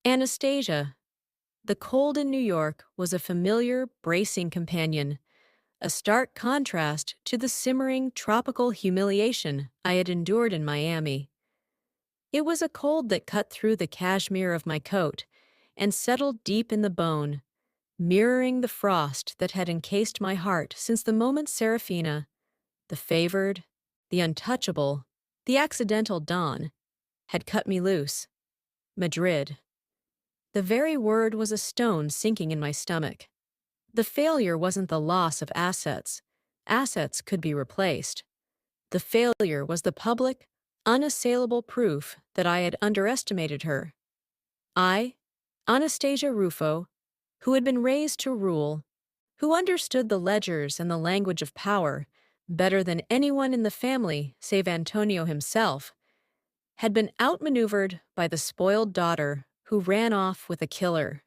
Anastasia. The cold in New York was a familiar, bracing companion, a stark contrast to the simmering, tropical humiliation I had endured in Miami. It was a cold that cut through the cashmere of my coat and settled deep in the bone, mirroring the frost that had encased my heart since the moment Serafina, the favored, the untouchable, the accidental Dawn, had cut me loose. Madrid. The very word was a stone sinking in my stomach. The failure wasn't the loss of assets. Assets could be replaced. The failure was the public, unassailable proof that I had underestimated her. I, Anastasia Ruffo, who had been raised to rule, who understood the ledgers and the language of power better than anyone in the family save Antonio himself, had been outmaneuvered by the spoiled daughter who ran off with a killer.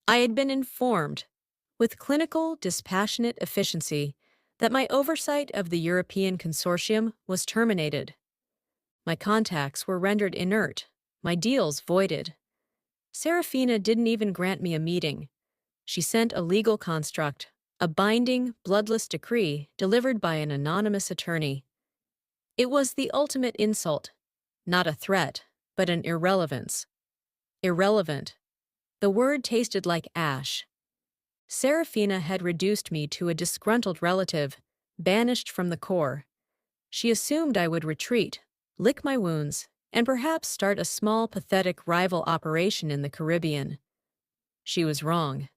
I had been informed, with clinical, dispassionate efficiency, that my oversight of the European consortium was terminated. My contacts were rendered inert, my deals voided. Serafina didn't even grant me a meeting. She sent a legal construct, a binding, bloodless decree delivered by an anonymous attorney. It was the ultimate insult, not a threat, but an irrelevance. Irrelevant. The word tasted like ash. Serafina had reduced me to a disgruntled relative, banished from the Corps. She assumed I would retreat, lick my wounds, and perhaps start a small, pathetic rival operation in the Caribbean. She was wrong.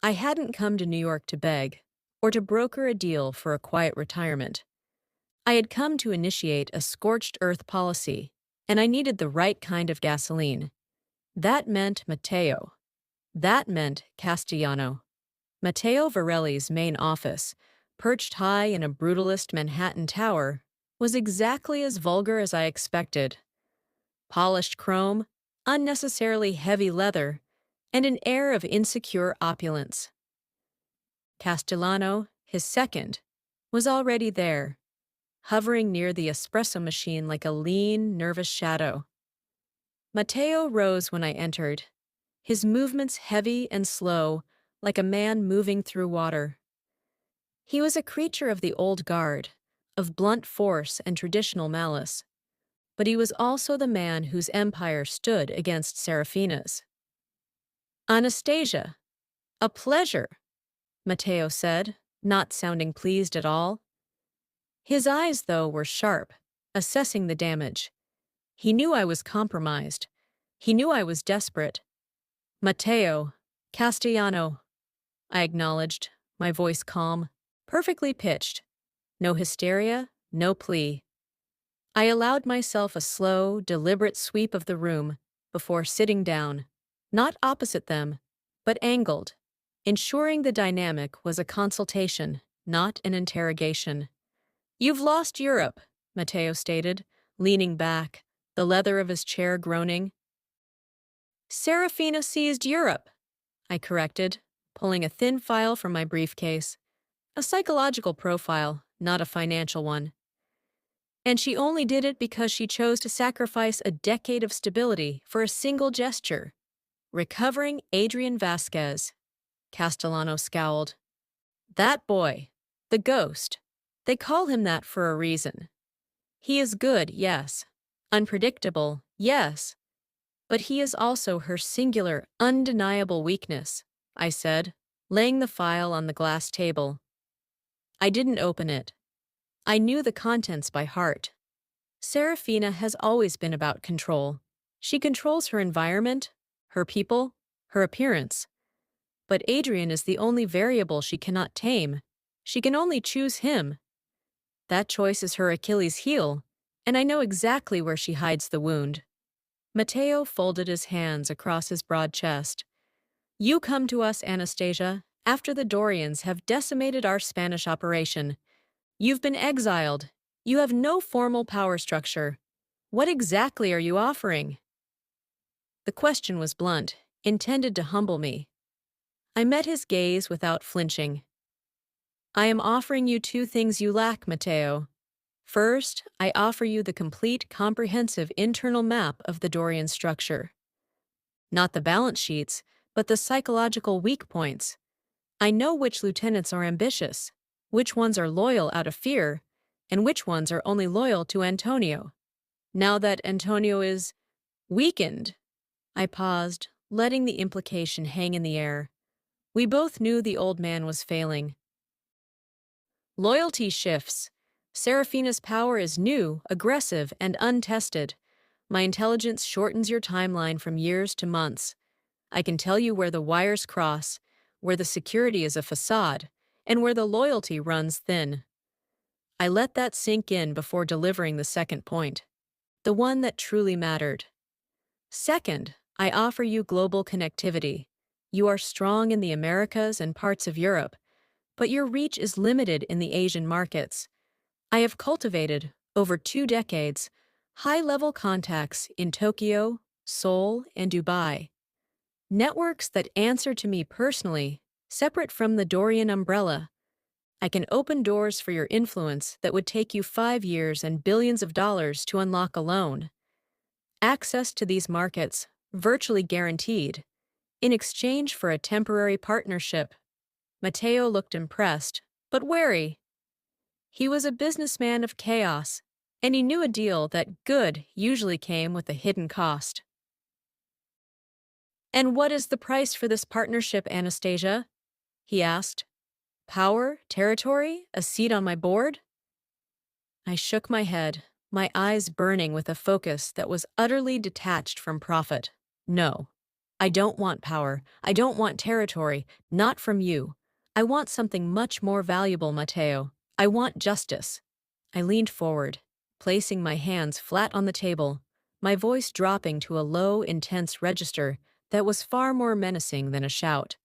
I hadn't come to New York to beg, or to broker a deal for a quiet retirement. I had come to initiate a scorched earth policy, and I needed the right kind of gasoline. That meant Matteo. That meant Castellano. Matteo Verrelli's main office, perched high in a brutalist Manhattan tower, was exactly as vulgar as I expected. Polished chrome, unnecessarily heavy leather, and an air of insecure opulence. Castellano, his second, was already there, hovering near the espresso machine like a lean, nervous shadow. Matteo rose when I entered, his movements heavy and slow, like a man moving through water. He was a creature of the old guard, of blunt force and traditional malice, but he was also the man whose empire stood against Serafina's. Anastasia, a pleasure, Matteo said, not sounding pleased at all. His eyes, though, were sharp, assessing the damage. He knew I was compromised. He knew I was desperate. Matteo, Castellano, I acknowledged, my voice calm, perfectly pitched. No hysteria, no plea. I allowed myself a slow, deliberate sweep of the room before sitting down, not opposite them, but angled, ensuring the dynamic was a consultation, not an interrogation. "You've lost Europe," Matteo stated, leaning back, the leather of his chair groaning. "Serafina seized Europe," I corrected, pulling a thin file from my briefcase. A psychological profile, not a financial one. And she only did it because she chose to sacrifice a decade of stability for a single gesture. Recovering Adrian Vasquez. Castellano scowled. "That boy. The ghost. They call him that for a reason. He is good, yes. Unpredictable, yes. But he is also her singular, undeniable weakness," I said, laying the file on the glass table. I didn't open it. I knew the contents by heart. Serafina has always been about control. She controls her environment, her people, her appearance. But Adrian is the only variable she cannot tame. She can only choose him. That choice is her Achilles' heel, and I know exactly where she hides the wound. Matteo folded his hands across his broad chest. "You come to us, Anastasia, after the Dorians have decimated our Spanish operation. You've been exiled. You have no formal power structure. What exactly are you offering?" The question was blunt, intended to humble me. I met his gaze without flinching. "I am offering you two things you lack, Matteo. First, I offer you the complete, comprehensive internal map of the Dorian structure. Not the balance sheets, but the psychological weak points. I know which lieutenants are ambitious, which ones are loyal out of fear, and which ones are only loyal to Antonio. Now that Antonio is weakened, I paused, letting the implication hang in the air. We both knew the old man was failing. Loyalty shifts. Serafina's power is new, aggressive, and untested. My intelligence shortens your timeline from years to months. I can tell you where the wires cross, where the security is a facade, and where the loyalty runs thin. I let that sink in before delivering the second point, the one that truly mattered. Second, I offer you global connectivity. You are strong in the Americas and parts of Europe, but your reach is limited in the Asian markets. I have cultivated, over 2 decades, high-level contacts in Tokyo, Seoul, and Dubai. Networks that answer to me personally, separate from the Dorian umbrella. I can open doors for your influence that would take you 5 years and billions of dollars to unlock alone. Access to these markets, virtually guaranteed, in exchange for a temporary partnership. Matteo looked impressed, but wary. He was a businessman of chaos, and he knew a deal that good usually came with a hidden cost. "And what is the price for this partnership, Anastasia?" he asked. "Power, territory, a seat on my board?" I shook my head, my eyes burning with a focus that was utterly detached from profit. No. I don't want power. I don't want territory. Not from you. I want something much more valuable, Matteo. I want justice. I leaned forward, placing my hands flat on the table, my voice dropping to a low, intense register that was far more menacing than a shout.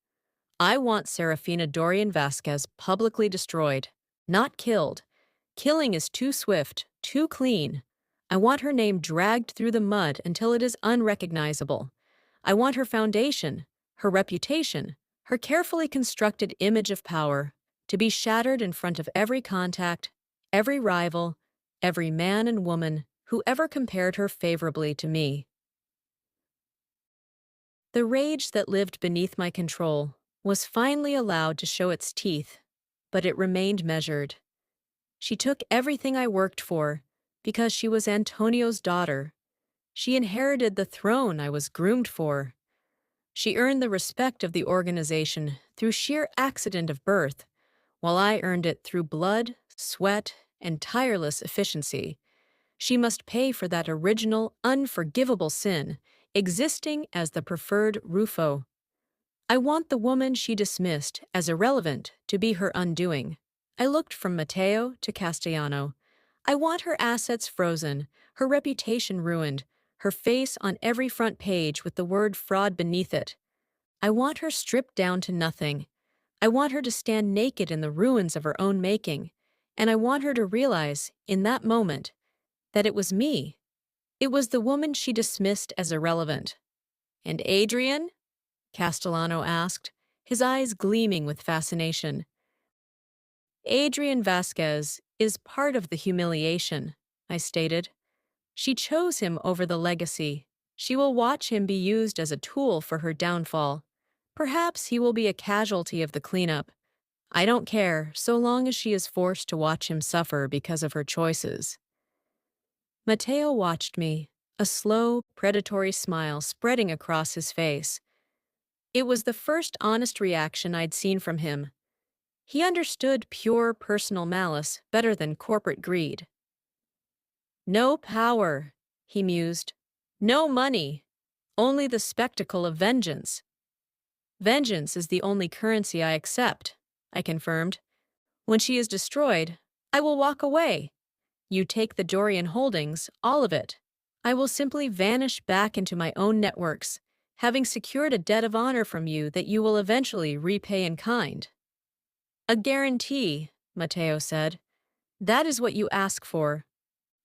I want Serafina Dorian Vasquez publicly destroyed, not killed. Killing is too swift, too clean. I want her name dragged through the mud until it is unrecognizable. I want her foundation, her reputation, her carefully constructed image of power to be shattered in front of every contact, every rival, every man and woman who ever compared her favorably to me. The rage that lived beneath my control was finally allowed to show its teeth, but it remained measured. She took everything I worked for because she was Antonio's daughter. She inherited the throne I was groomed for. She earned the respect of the organization through sheer accident of birth, while I earned it through blood, sweat, and tireless efficiency. She must pay for that original, unforgivable sin, existing as the preferred Rufo. I want the woman she dismissed as irrelevant to be her undoing. I looked from Matteo to Castellano. I want her assets frozen, her reputation ruined, her face on every front page with the word fraud beneath it. I want her stripped down to nothing. I want her to stand naked in the ruins of her own making, and I want her to realize, in that moment, that it was me. It was the woman she dismissed as irrelevant. "And Adrian?" Castellano asked, his eyes gleaming with fascination. "Adrian Vasquez is part of the humiliation," I stated. "She chose him over the legacy. She will watch him be used as a tool for her downfall. Perhaps he will be a casualty of the cleanup. I don't care, so long as she is forced to watch him suffer because of her choices." Matteo watched me, a slow, predatory smile spreading across his face. It was the first honest reaction I'd seen from him. He understood pure personal malice better than corporate greed. "No power," he mused. "No money. Only the spectacle of vengeance." "Vengeance is the only currency I accept," I confirmed. "When she is destroyed, I will walk away. You take the Dorian holdings, all of it. I will simply vanish back into my own networks, having secured a debt of honor from you that you will eventually repay in kind." "A guarantee," Matteo said. "That is what you ask for.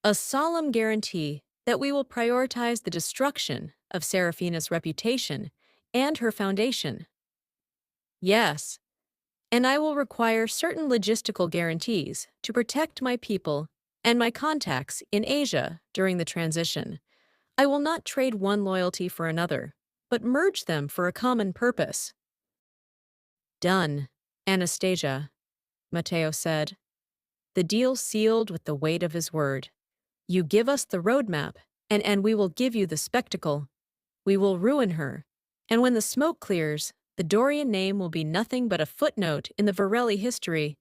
A solemn guarantee that we will prioritize the destruction of Serafina's reputation and her foundation." "Yes, and I will require certain logistical guarantees to protect my people and my contacts in Asia during the transition. I will not trade one loyalty for another, but merge them for a common purpose. Done, Anastasia, Matteo said. The deal sealed with the weight of his word. You give us the roadmap, and we will give you the spectacle. We will ruin her. And when the smoke clears, the Dorian name will be nothing but a footnote in the Verrelli history,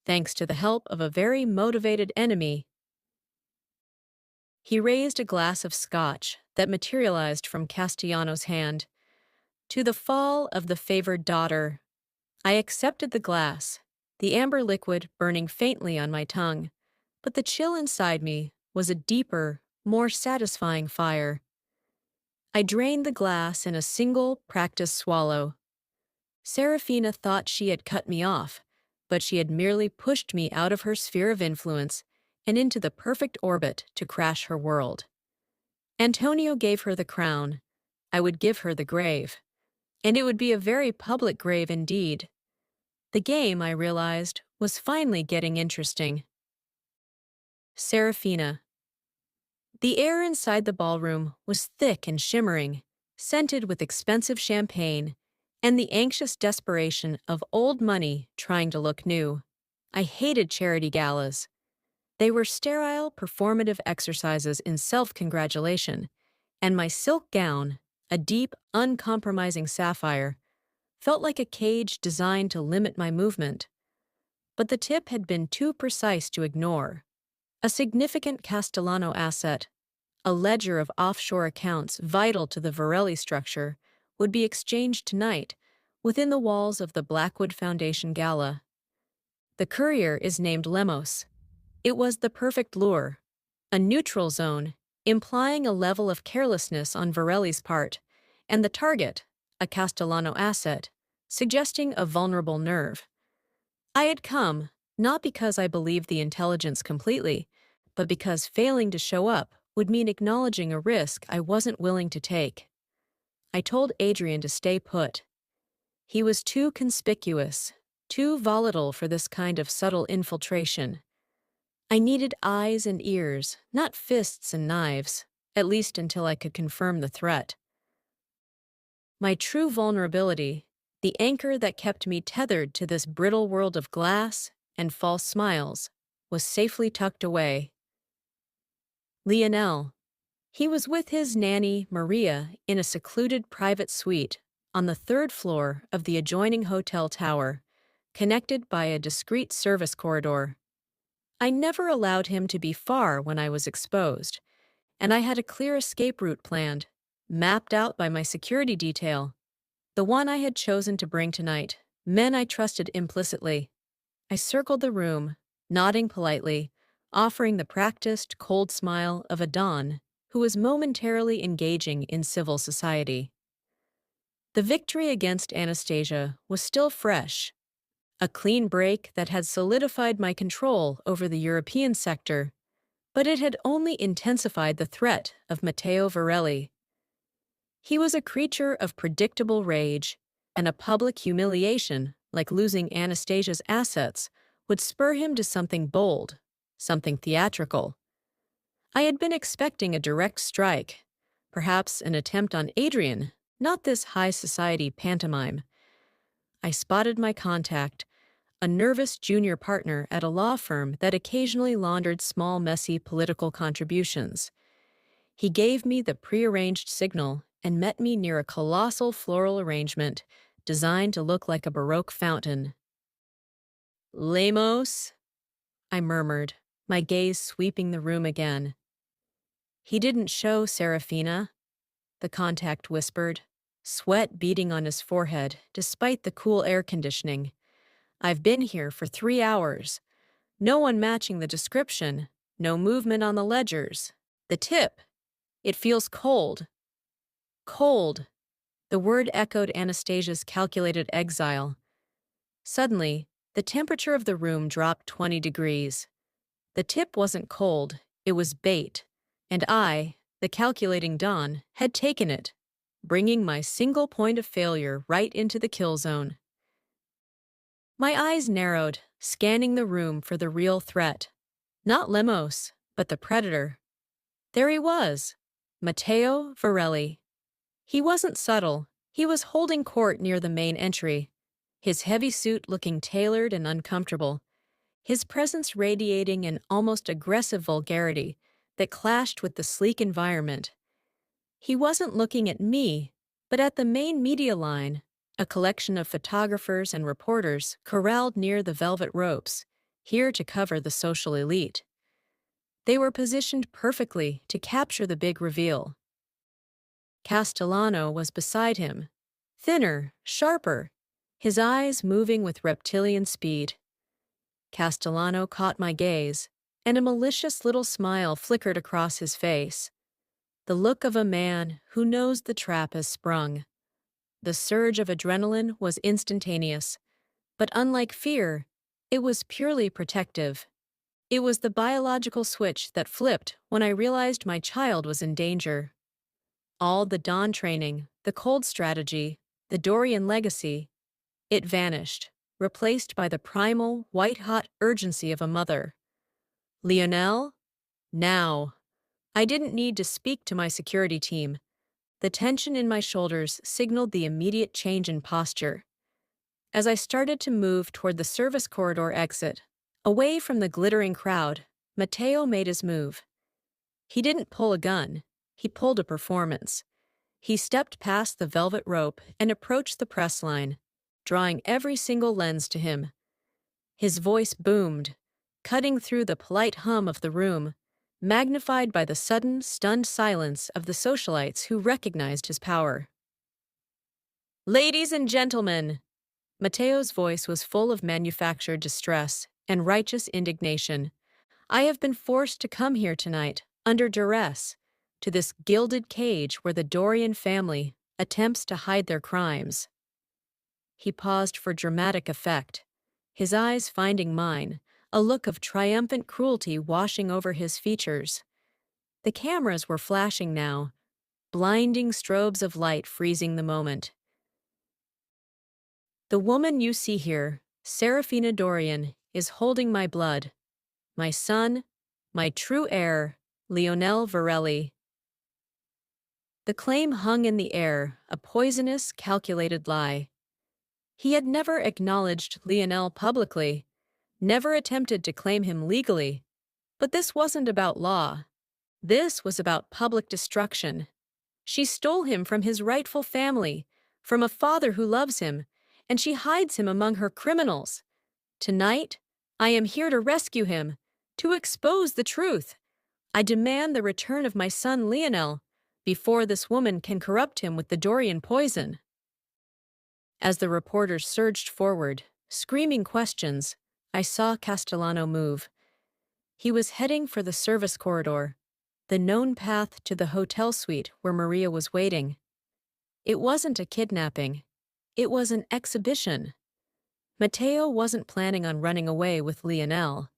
thanks to the help of a very motivated enemy. He raised a glass of scotch that materialized from Castellano's hand. To the fall of the favored daughter. I accepted the glass, the amber liquid burning faintly on my tongue, but the chill inside me was a deeper, more satisfying fire. I drained the glass in a single, practiced swallow. Serafina thought she had cut me off, but she had merely pushed me out of her sphere of influence and into the perfect orbit to crash her world. Antonio gave her the crown. I would give her the grave. And it would be a very public grave indeed. The game, I realized, was finally getting interesting. Serafina. The air inside the ballroom was thick and shimmering, scented with expensive champagne, and the anxious desperation of old money trying to look new. I hated charity galas. They were sterile, performative exercises in self-congratulation, and my silk gown, a deep, uncompromising sapphire, felt like a cage designed to limit my movement. But the tip had been too precise to ignore. A significant Castellano asset, a ledger of offshore accounts vital to the Verrelli structure, would be exchanged tonight within the walls of the Blackwood Foundation Gala. The courier is named Lemos. It was the perfect lure, a neutral zone, implying a level of carelessness on Verrelli's part, and the target, a Castellano asset, suggesting a vulnerable nerve. I had come, not because I believed the intelligence completely, but because failing to show up would mean acknowledging a risk I wasn't willing to take. I told Adrian to stay put. He was too conspicuous, too volatile for this kind of subtle infiltration. I needed eyes and ears, not fists and knives, at least until I could confirm the threat. My true vulnerability, the anchor that kept me tethered to this brittle world of glass and false smiles, was safely tucked away. Lionel. He was with his nanny, Maria, in a secluded private suite on the third floor of the adjoining hotel tower, connected by a discreet service corridor. I never allowed him to be far when I was exposed, and I had a clear escape route planned, mapped out by my security detail. The one I had chosen to bring tonight, men I trusted implicitly. I circled the room, nodding politely, offering the practiced, cold smile of a don who was momentarily engaging in civil society. The victory against Anastasia was still fresh, a clean break that had solidified my control over the European sector, but it had only intensified the threat of Matteo Verrelli. He was a creature of predictable rage, and a public humiliation, like losing Anastasia's assets, would spur him to something bold, something theatrical. I had been expecting a direct strike, perhaps an attempt on Adrian, not this high society pantomime. I spotted my contact, a nervous junior partner at a law firm that occasionally laundered small, messy political contributions. He gave me the prearranged signal and met me near a colossal floral arrangement designed to look like a Baroque fountain. "Lemos," I murmured, my gaze sweeping the room again. "He didn't show, Serafina," the contact whispered, sweat beading on his forehead despite the cool air conditioning. "I've been here for 3 hours. No one matching the description, no movement on the ledgers. The tip. It feels cold." Cold. The word echoed Anastasia's calculated exile. Suddenly, the temperature of the room dropped 20 degrees. The tip wasn't cold, it was bait, and I, the calculating Don, had taken it, bringing my single point of failure right into the kill zone. My eyes narrowed, scanning the room for the real threat. Not Lemos, but the predator. There he was, Matteo Verrelli. He wasn't subtle. He was holding court near the main entry, his heavy suit looking tailored and uncomfortable, his presence radiating an almost aggressive vulgarity that clashed with the sleek environment. He wasn't looking at me, but at the main media line, a collection of photographers and reporters corralled near the velvet ropes, here to cover the social elite. They were positioned perfectly to capture the big reveal. Castellano was beside him, thinner, sharper, his eyes moving with reptilian speed. Castellano caught my gaze, and a malicious little smile flickered across his face. The look of a man who knows the trap has sprung. The surge of adrenaline was instantaneous, but unlike fear, it was purely protective. It was the biological switch that flipped when I realized my child was in danger. All the dawn training, the cold strategy, the Dorian legacy, it vanished, replaced by the primal, white-hot urgency of a mother. Lionel? Now. I didn't need to speak to my security team. The tension in my shoulders signaled the immediate change in posture. As I started to move toward the service corridor exit, away from the glittering crowd, Matteo made his move. He didn't pull a gun. He pulled a performance. He stepped past the velvet rope and approached the press line, drawing every single lens to him. His voice boomed, cutting through the polite hum of the room, magnified by the sudden, stunned silence of the socialites who recognized his power. Ladies and gentlemen! Matteo's voice was full of manufactured distress and righteous indignation. I have been forced to come here tonight, under duress, to this gilded cage where the Dorian family attempts to hide their crimes. He paused for dramatic effect, his eyes finding mine, a look of triumphant cruelty washing over his features. The cameras were flashing now, blinding strobes of light freezing the moment. The woman you see here, Serafina Dorian, is holding my blood. My son, my true heir, Lionel Verrelli. The claim hung in the air, a poisonous, calculated lie. He had never acknowledged Lionel publicly, never attempted to claim him legally. But this wasn't about law. This was about public destruction. She stole him from his rightful family, from a father who loves him, and she hides him among her criminals. Tonight, I am here to rescue him, to expose the truth. I demand the return of my son Lionel, before this woman can corrupt him with the Dorian poison. As the reporters surged forward, screaming questions, I saw Castellano move. He was heading for the service corridor, the known path to the hotel suite where Maria was waiting. It wasn't a kidnapping. It was an exhibition. Matteo wasn't planning on running away with Lionel.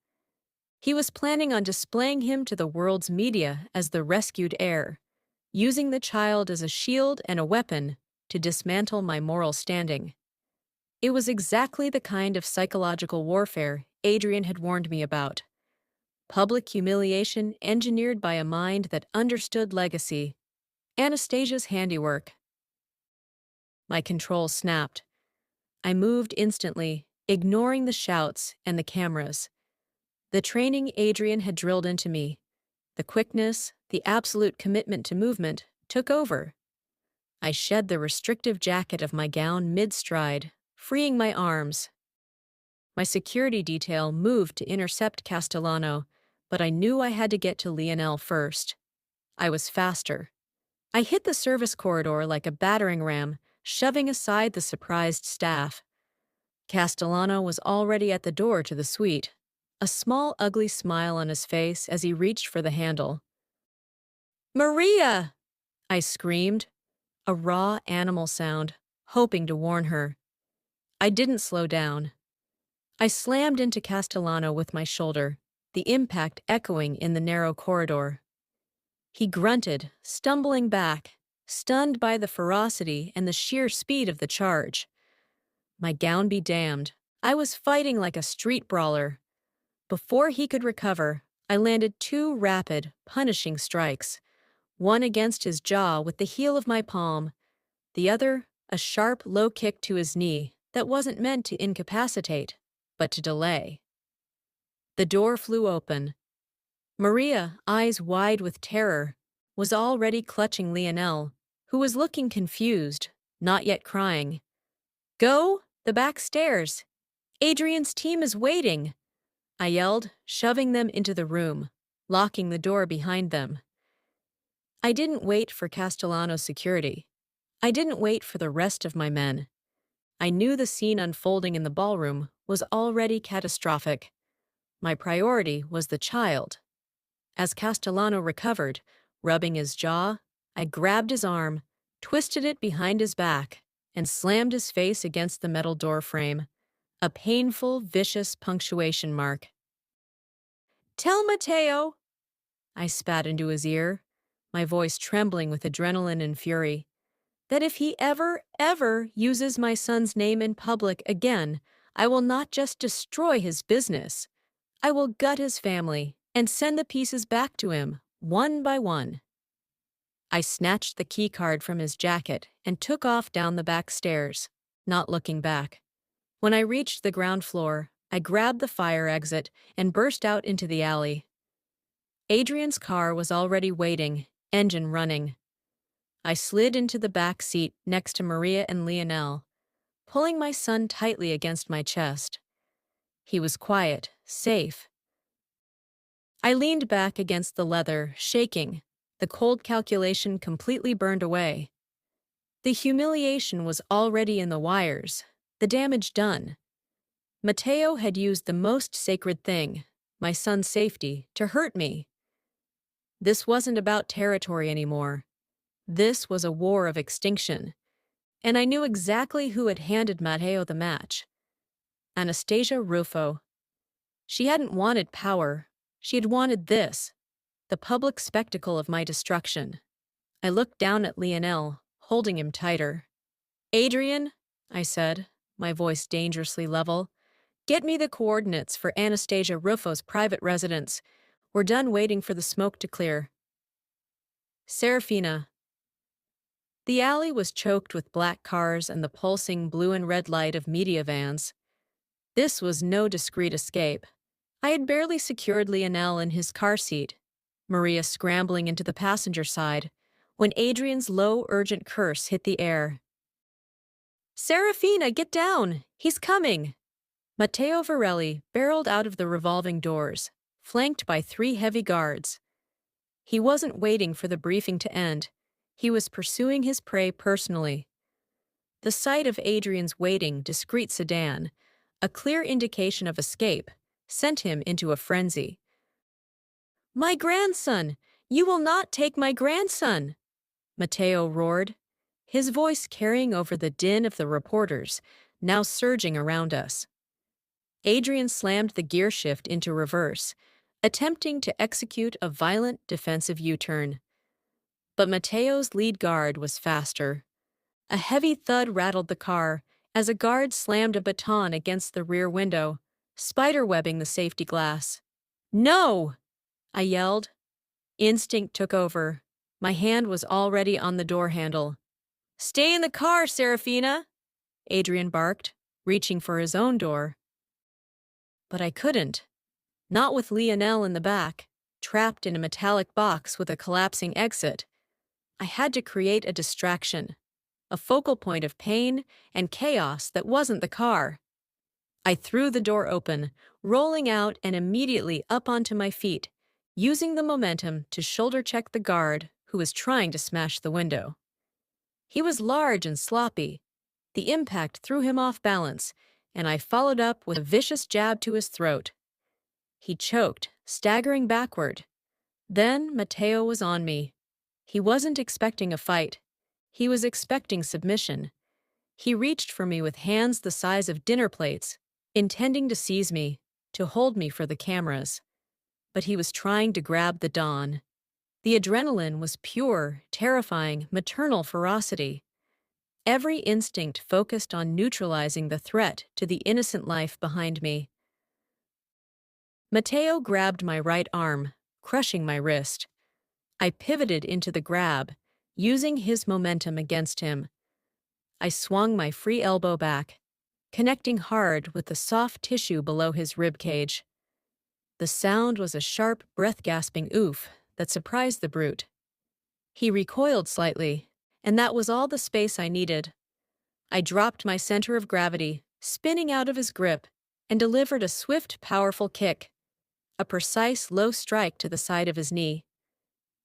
He was planning on displaying him to the world's media as the rescued heir, using the child as a shield and a weapon to dismantle my moral standing. It was exactly the kind of psychological warfare Adrian had warned me about. Public humiliation engineered by a mind that understood legacy. Anastasia's handiwork. My control snapped. I moved instantly, ignoring the shouts and the cameras. The training Adrian had drilled into me, the quickness, the absolute commitment to movement, took over. I shed the restrictive jacket of my gown mid-stride, freeing my arms. My security detail moved to intercept Castellano, but I knew I had to get to Lionel first. I was faster. I hit the service corridor like a battering ram, shoving aside the surprised staff. Castellano was already at the door to the suite, a small, ugly smile on his face as he reached for the handle. "Maria!" I screamed, a raw animal sound, hoping to warn her. I didn't slow down. I slammed into Castellano with my shoulder, the impact echoing in the narrow corridor. He grunted, stumbling back, stunned by the ferocity and the sheer speed of the charge. My gown be damned. I was fighting like a street brawler. Before he could recover, I landed 2 rapid, punishing strikes, one against his jaw with the heel of my palm, The other, a sharp, low kick to his knee that wasn't meant to incapacitate, but to delay. The door flew open. Maria, eyes wide with terror, was already clutching Lionel, who was looking confused, not yet crying. "Go, the back stairs! Adrian's team is waiting!" I yelled, shoving them into the room, locking the door behind them. I didn't wait for Castellano's security. I didn't wait for the rest of my men. I knew the scene unfolding in the ballroom was already catastrophic. My priority was the child. As Castellano recovered, rubbing his jaw, I grabbed his arm, twisted it behind his back, and slammed his face against the metal door frame. A painful, vicious punctuation mark. "Tell Matteo," I spat into his ear, my voice trembling with adrenaline and fury, "that if he ever uses my son's name in public again, I will not just destroy his business. I will gut his family and send the pieces back to him, one by one." I snatched the key card from his jacket and took off down the back stairs, not looking back. When I reached the ground floor, I grabbed the fire exit and burst out into the alley. Adrian's car was already waiting, engine running. I slid into the back seat next to Maria and Lionel, pulling my son tightly against my chest. He was quiet, safe. I leaned back against the leather, shaking, the cold calculation completely burned away. The humiliation was already in the wires, the damage done. Matteo had used the most sacred thing, my son's safety, to hurt me. This wasn't about territory anymore. This was a war of extinction. And I knew exactly who had handed Matteo the match. Anastasia Ruffo. She hadn't wanted power. She had wanted this, the public spectacle of my destruction. I looked down at Lionel, holding him tighter. "Adrian," I said, my voice dangerously level, "get me the coordinates for Anastasia Ruffo's private residence. We're done waiting for the smoke to clear." Serafina. The alley was choked with black cars and the pulsing blue and red light of media vans. This was no discreet escape. I had barely secured Lionel in his car seat, Maria scrambling into the passenger side, when Adrian's low, urgent curse hit the air. "Serafina, get down! He's coming!" Matteo Verrelli barreled out of the revolving doors, flanked by 3 heavy guards. He wasn't waiting for the briefing to end. He was pursuing his prey personally. The sight of Adrian's waiting, discreet sedan, a clear indication of escape, sent him into a frenzy. "My grandson! You will not take my grandson!" Matteo roared, his voice carrying over the din of the reporters, now surging around us. Adrian slammed the gear shift into reverse, attempting to execute a violent defensive U-turn. But Matteo's lead guard was faster. A heavy thud rattled the car as a guard slammed a baton against the rear window, spiderwebbing the safety glass. "No!" I yelled. Instinct took over. My hand was already on the door handle. "Stay in the car, Serafina!" Adrian barked, reaching for his own door. But I couldn't. Not with Lionel in the back, trapped in a metallic box with a collapsing exit. I had to create a distraction, a focal point of pain and chaos that wasn't the car. I threw the door open, rolling out and immediately up onto my feet, using the momentum to shoulder-check the guard who was trying to smash the window. He was large and sloppy. The impact threw him off balance, and I followed up with a vicious jab to his throat. He choked, staggering backward. Then Matteo was on me. He wasn't expecting a fight. He was expecting submission. He reached for me with hands the size of dinner plates, intending to seize me, to hold me for the cameras. But he was trying to grab the dawn. The adrenaline was pure, terrifying, maternal ferocity. Every instinct focused on neutralizing the threat to the innocent life behind me. Matteo grabbed my right arm, crushing my wrist. I pivoted into the grab, using his momentum against him. I swung my free elbow back, connecting hard with the soft tissue below his rib cage. The sound was a sharp, breath-gasping oof that surprised the brute. He recoiled slightly, and that was all the space I needed. I dropped my center of gravity, spinning out of his grip, and delivered a swift, powerful kick, a precise low strike to the side of his knee.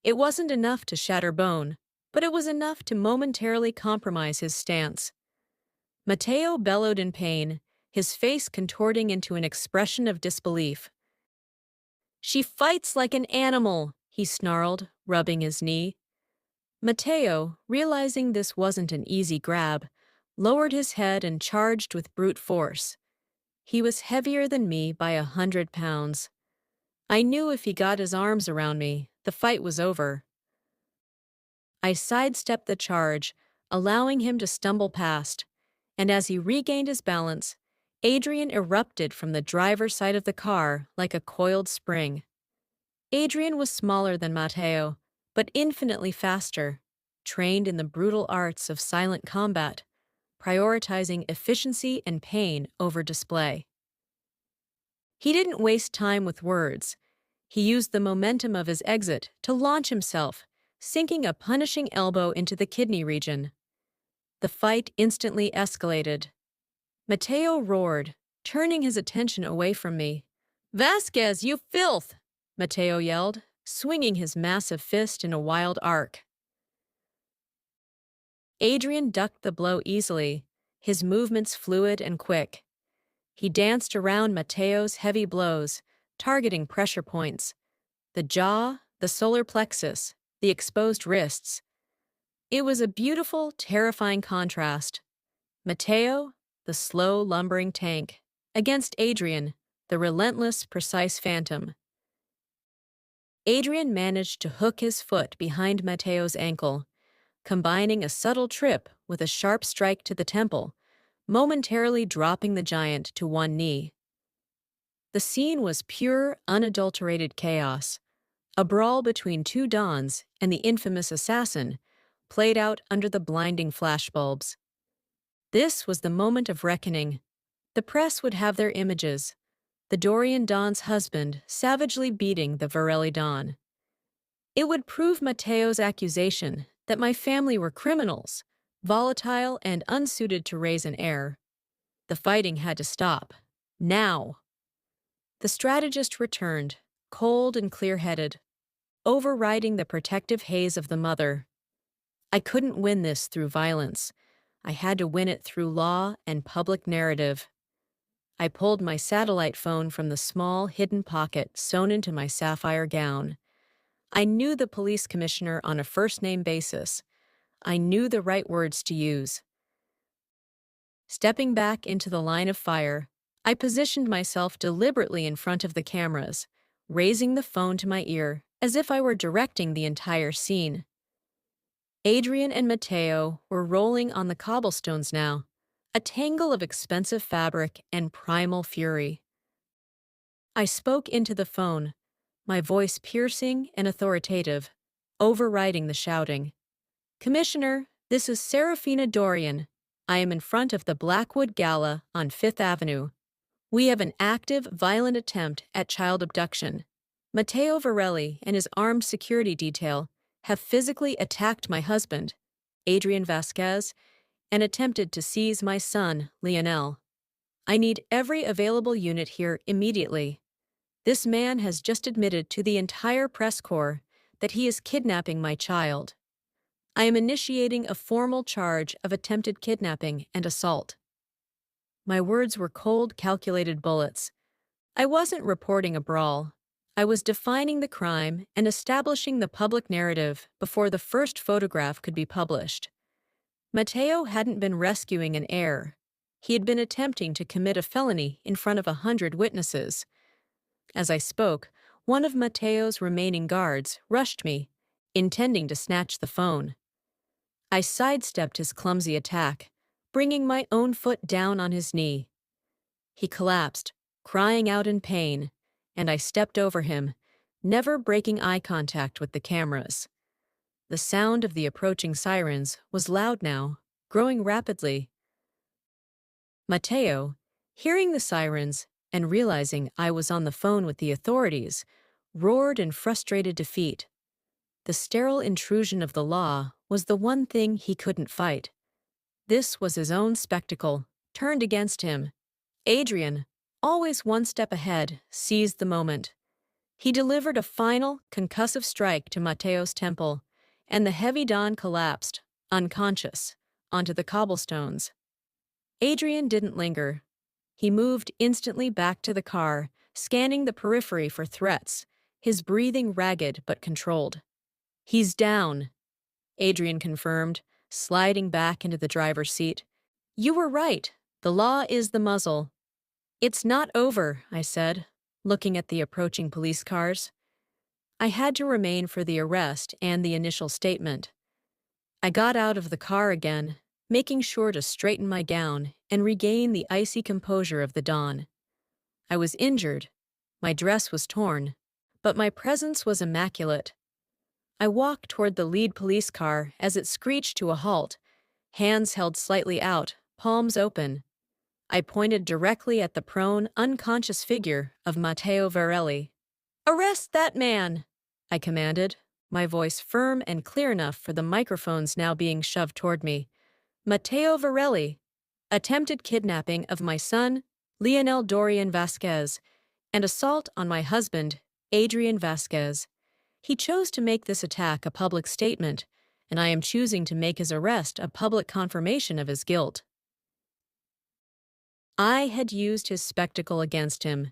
It wasn't enough to shatter bone, but it was enough to momentarily compromise his stance. Matteo bellowed in pain, his face contorting into an expression of disbelief. "She fights like an animal," he snarled, rubbing his knee. Matteo, realizing this wasn't an easy grab, lowered his head and charged with brute force. He was heavier than me by 100 pounds. I knew if he got his arms around me, the fight was over. I sidestepped the charge, allowing him to stumble past, and as he regained his balance, Adrian erupted from the driver's side of the car like a coiled spring. Adrian was smaller than Matteo, but infinitely faster, trained in the brutal arts of silent combat, prioritizing efficiency and pain over display. He didn't waste time with words. He used the momentum of his exit to launch himself, sinking a punishing elbow into the kidney region. The fight instantly escalated. Matteo roared, turning his attention away from me. "Vasquez, you filth!" Matteo yelled, swinging his massive fist in a wild arc. Adrian ducked the blow easily, his movements fluid and quick. He danced around Matteo's heavy blows, targeting pressure points: the jaw, the solar plexus, the exposed wrists. It was a beautiful, terrifying contrast. Matteo, the slow, lumbering tank, against Adrian, the relentless, precise phantom. Adrian managed to hook his foot behind Matteo's ankle, combining a subtle trip with a sharp strike to the temple, momentarily dropping the giant to one knee. The scene was pure, unadulterated chaos. A brawl between two dons and the infamous assassin played out under the blinding flashbulbs. This was the moment of reckoning. The press would have their images: the Dorian don's husband savagely beating the Verrelli don. It would prove Matteo's accusation that my family were criminals, volatile and unsuited to raise an heir. The fighting had to stop. Now. The strategist returned, cold and clear-headed, overriding the protective haze of the mother. I couldn't win this through violence. I had to win it through law and public narrative. I pulled my satellite phone from the small, hidden pocket sewn into my sapphire gown. I knew the police commissioner on a first-name basis. I knew the right words to use. Stepping back into the line of fire, I positioned myself deliberately in front of the cameras, raising the phone to my ear as if I were directing the entire scene. Adrian and Matteo were rolling on the cobblestones now, a tangle of expensive fabric and primal fury. I spoke into the phone, my voice piercing and authoritative, overriding the shouting. "Commissioner, this is Serafina Dorian. I am in front of the Blackwood Gala on Fifth Avenue. We have an active, violent attempt at child abduction. Matteo Verrelli and his armed security detail have physically attacked my husband, Adrian Vasquez, and attempted to seize my son, Lionel. I need every available unit here immediately. This man has just admitted to the entire press corps that he is kidnapping my child. I am initiating a formal charge of attempted kidnapping and assault." My words were cold, calculated bullets. I wasn't reporting a brawl. I was defining the crime and establishing the public narrative before the first photograph could be published. Matteo hadn't been rescuing an heir. He had been attempting to commit a felony in front of 100 witnesses. As I spoke, one of Matteo's remaining guards rushed me, intending to snatch the phone. I sidestepped his clumsy attack, bringing my own foot down on his knee. He collapsed, crying out in pain, and I stepped over him, never breaking eye contact with the cameras. The sound of the approaching sirens was loud now, growing rapidly. Matteo, hearing the sirens and realizing I was on the phone with the authorities, roared in frustrated defeat. The sterile intrusion of the law was the one thing he couldn't fight. This was his own spectacle, turned against him. Adrian, always one step ahead, seized the moment. He delivered a final, concussive strike to Matteo's temple, and the heavy Don collapsed, unconscious, onto the cobblestones. Adrian didn't linger. He moved instantly back to the car, scanning the periphery for threats, his breathing ragged but controlled. "He's down," Adrian confirmed, sliding back into the driver's seat. "You were right. The law is the muzzle." "It's not over," I said, looking at the approaching police cars. I had to remain for the arrest and the initial statement. I got out of the car again, making sure to straighten my gown and regain the icy composure of the dawn. I was injured. My dress was torn, but my presence was immaculate. I walked toward the lead police car as it screeched to a halt, hands held slightly out, palms open. I pointed directly at the prone, unconscious figure of Matteo Verrelli. "Arrest that man!" I commanded, my voice firm and clear enough for the microphones now being shoved toward me. "Matteo Verrelli, attempted kidnapping of my son, Lionel Dorian Vasquez, and assault on my husband, Adrian Vasquez. He chose to make this attack a public statement, and I am choosing to make his arrest a public confirmation of his guilt." I had used his spectacle against him.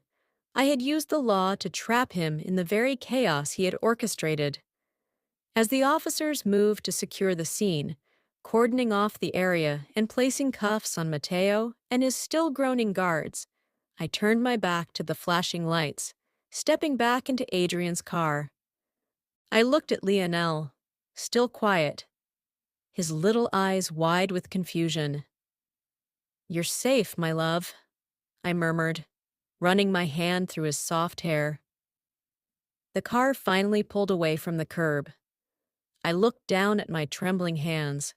I had used the law to trap him in the very chaos he had orchestrated. As the officers moved to secure the scene, cordoning off the area and placing cuffs on Matteo and his still groaning guards, I turned my back to the flashing lights, stepping back into Adrian's car. I looked at Lionel, still quiet, his little eyes wide with confusion. "You're safe, my love," I murmured, running my hand through his soft hair. The car finally pulled away from the curb. I looked down at my trembling hands.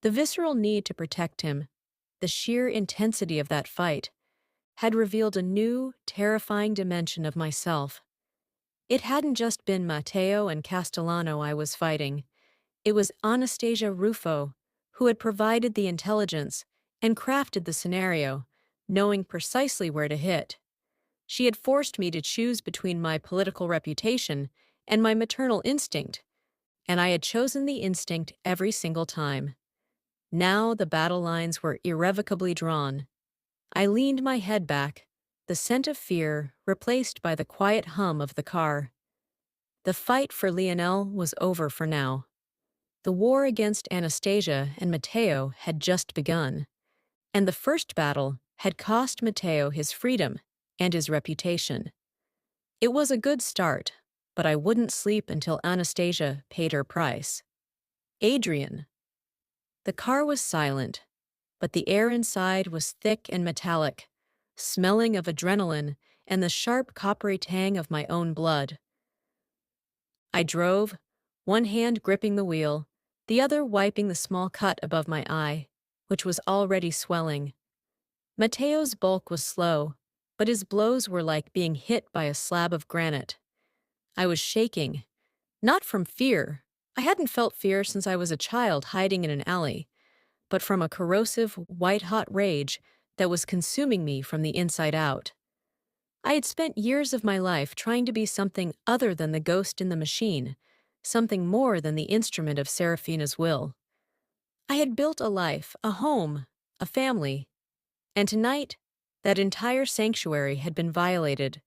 The visceral need to protect him, the sheer intensity of that fight, had revealed a new, terrifying dimension of myself. It hadn't just been Matteo and Castellano I was fighting. It was Anastasia Ruffo, who had provided the intelligence and crafted the scenario, knowing precisely where to hit. She had forced me to choose between my political reputation and my maternal instinct, and I had chosen the instinct every single time. Now the battle lines were irrevocably drawn. I leaned my head back, the scent of fear replaced by the quiet hum of the car. The fight for Lionel was over for now. The war against Anastasia and Matteo had just begun, and the first battle had cost Matteo his freedom and his reputation. It was a good start, but I wouldn't sleep until Anastasia paid her price. Adrian. The car was silent, but the air inside was thick and metallic, smelling of adrenaline and the sharp coppery tang of my own blood. I drove, one hand gripping the wheel, the other wiping the small cut above my eye, which was already swelling. Matteo's bulk was slow, but his blows were like being hit by a slab of granite. I was shaking, not from fear. I hadn't felt fear since I was a child hiding in an alley, but from a corrosive, white-hot rage that was consuming me from the inside out. I had spent years of my life trying to be something other than the ghost in the machine, something more than the instrument of Serafina's will. I had built a life, a home, a family, and tonight, that entire sanctuary had been violated.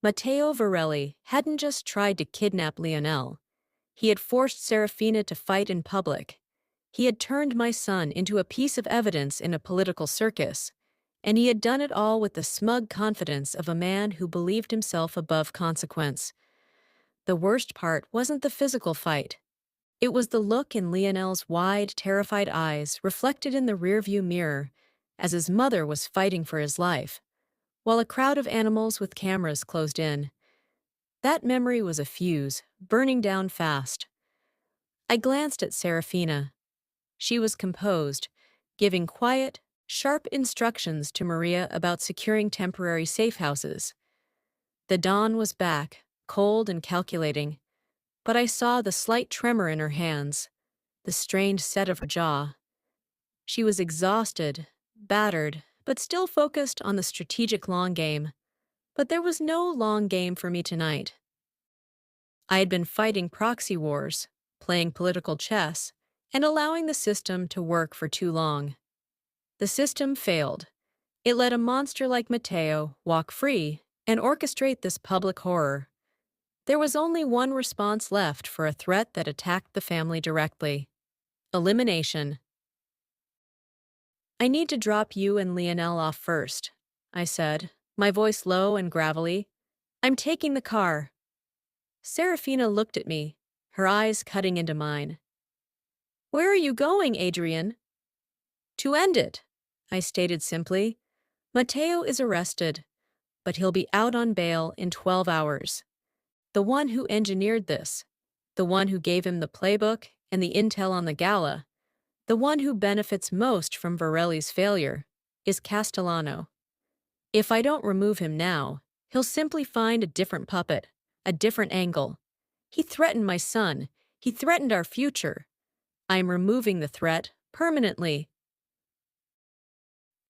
Matteo Verrelli hadn't just tried to kidnap Lionel. He had forced Serafina to fight in public. He had turned my son into a piece of evidence in a political circus, and he had done it all with the smug confidence of a man who believed himself above consequence. The worst part wasn't the physical fight. It was the look in Lionel's wide, terrified eyes reflected in the rearview mirror as his mother was fighting for his life, while a crowd of animals with cameras closed in. That memory was a fuse, burning down fast. I glanced at Serafina. She was composed, giving quiet, sharp instructions to Maria about securing temporary safe houses. The dawn was back, cold and calculating, but I saw the slight tremor in her hands, the strained set of her jaw. She was exhausted, battered, but still focused on the strategic long game. But there was no long game for me tonight. I had been fighting proxy wars, playing political chess, and allowing the system to work for too long. The system failed. It let a monster like Matteo walk free and orchestrate this public horror. There was only one response left for a threat that attacked the family directly: elimination. "I need to drop you and Lionel off first," I said, my voice low and gravelly. "I'm taking the car." Serafina looked at me, her eyes cutting into mine. "Where are you going, Adrian?" "To end it," I stated simply. "Matteo is arrested, but he'll be out on bail in 12 hours. The one who engineered this, the one who gave him the playbook and the intel on the gala, the one who benefits most from Verrelli's failure, is Castellano. If I don't remove him now, he'll simply find a different puppet, a different angle. He threatened my son. He threatened our future. I am removing the threat permanently."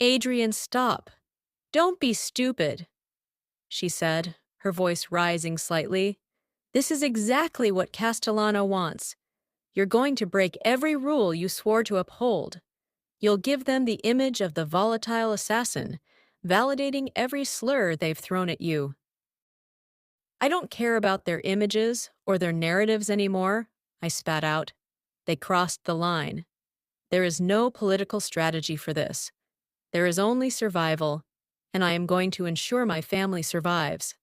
"Adrian, stop. Don't be stupid," she said, her voice rising slightly. "This is exactly what Castellano wants. You're going to break every rule you swore to uphold. You'll give them the image of the volatile assassin, validating every slur they've thrown at you." "I don't care about their images or their narratives anymore," I spat out. "They crossed the line. There is no political strategy for this. There is only survival, and I am going to ensure my family survives."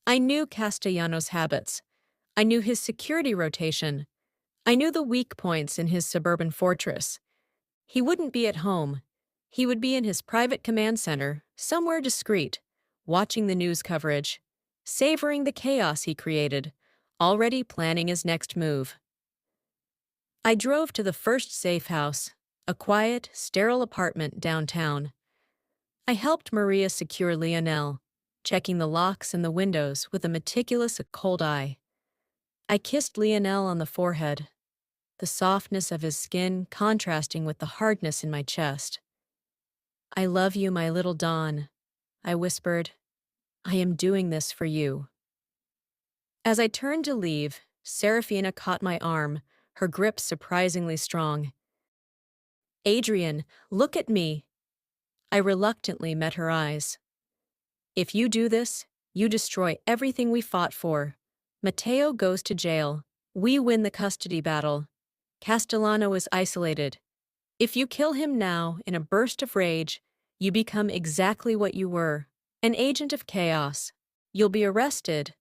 I knew Castellanos' habits. I knew his security rotation. I knew the weak points in his suburban fortress. He wouldn't be at home. He would be in his private command center, somewhere discreet, watching the news coverage, savoring the chaos he created, already planning his next move. I drove to the first safe house, a quiet, sterile apartment downtown. I helped Maria secure Lionel, checking the locks and the windows with a meticulous, cold eye. I kissed Lionel on the forehead, the softness of his skin contrasting with the hardness in my chest. "I love you, my little Don," I whispered. "I am doing this for you." As I turned to leave, Serafina caught my arm, her grip surprisingly strong. "Adrian, look at me." I reluctantly met her eyes. "If you do this, you destroy everything we fought for. Matteo goes to jail. We win the custody battle. Castellano is isolated. If you kill him now in a burst of rage, you become exactly what you were, an agent of chaos. You'll be arrested,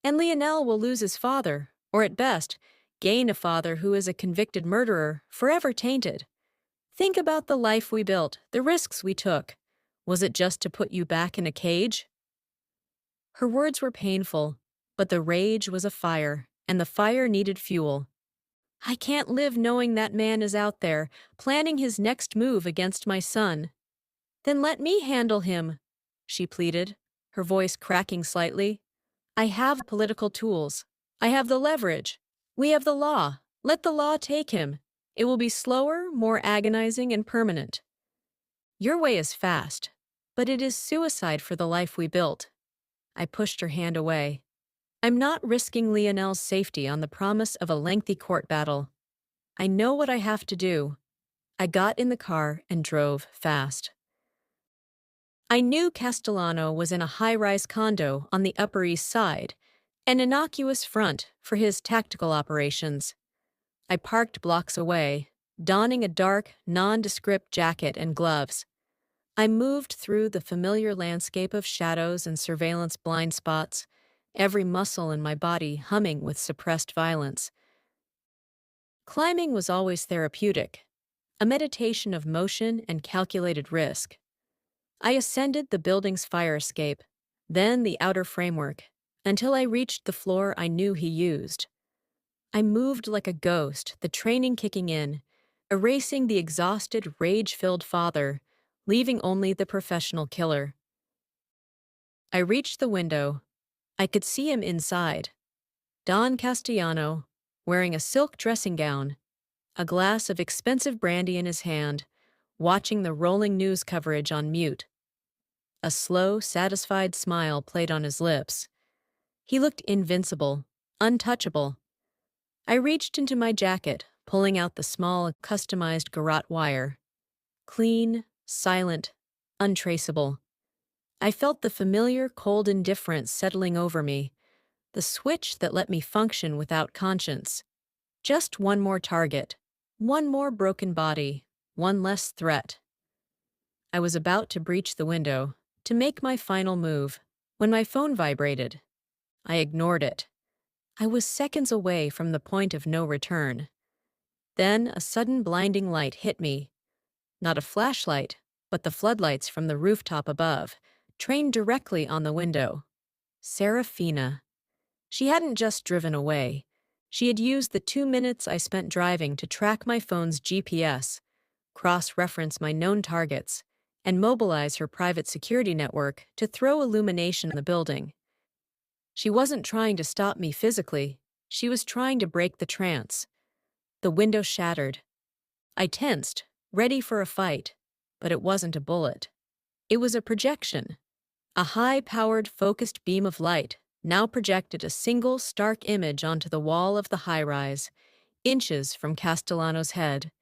and Lionel will lose his father, or at best, gain a father who is a convicted murderer, forever tainted. Think about the life we built, the risks we took. Was it just to put you back in a cage?" Her words were painful, but the rage was a fire, and the fire needed fuel. "I can't live knowing that man is out there, planning his next move against my son." "Then let me handle him," she pleaded, her voice cracking slightly. "I have political tools. I have the leverage. We have the law. Let the law take him. It will be slower, more agonizing, and permanent. Your way is fast, but it is suicide for the life we built." I pushed her hand away. "I'm not risking Lionel's safety on the promise of a lengthy court battle. I know what I have to do." I got in the car and drove fast. I knew Castellano was in a high-rise condo on the Upper East Side, an innocuous front for his tactical operations. I parked blocks away, donning a dark, nondescript jacket and gloves. I moved through the familiar landscape of shadows and surveillance blind spots, every muscle in my body humming with suppressed violence. Climbing was always therapeutic, a meditation of motion and calculated risk. I ascended the building's fire escape, then the outer framework, until I reached the floor I knew he used. I moved like a ghost, the training kicking in, erasing the exhausted, rage-filled father, leaving only the professional killer. I reached the window. I could see him inside. Don Castellano, wearing a silk dressing gown, a glass of expensive brandy in his hand, watching the rolling news coverage on mute. A slow, satisfied smile played on his lips. He looked invincible, untouchable. I reached into my jacket, pulling out the small, customized garrote wire. Clean, silent, untraceable. I felt the familiar, cold indifference settling over me, the switch that let me function without conscience. Just one more target, one more broken body, one less threat. I was about to breach the window, to make my final move, when my phone vibrated. I ignored it. I was seconds away from the point of no return. Then a sudden blinding light hit me. Not a flashlight, but the floodlights from the rooftop above, trained directly on the window. Serafina. She hadn't just driven away. She had used the 2 minutes I spent driving to track my phone's GPS, cross-reference my known targets, and mobilize her private security network to throw illumination in the building. She wasn't trying to stop me physically. She was trying to break the trance. The window shattered. I tensed, ready for a fight, but it wasn't a bullet. It was a projection. A high-powered, focused beam of light now projected a single, stark image onto the wall of the high-rise, inches from Castellano's head.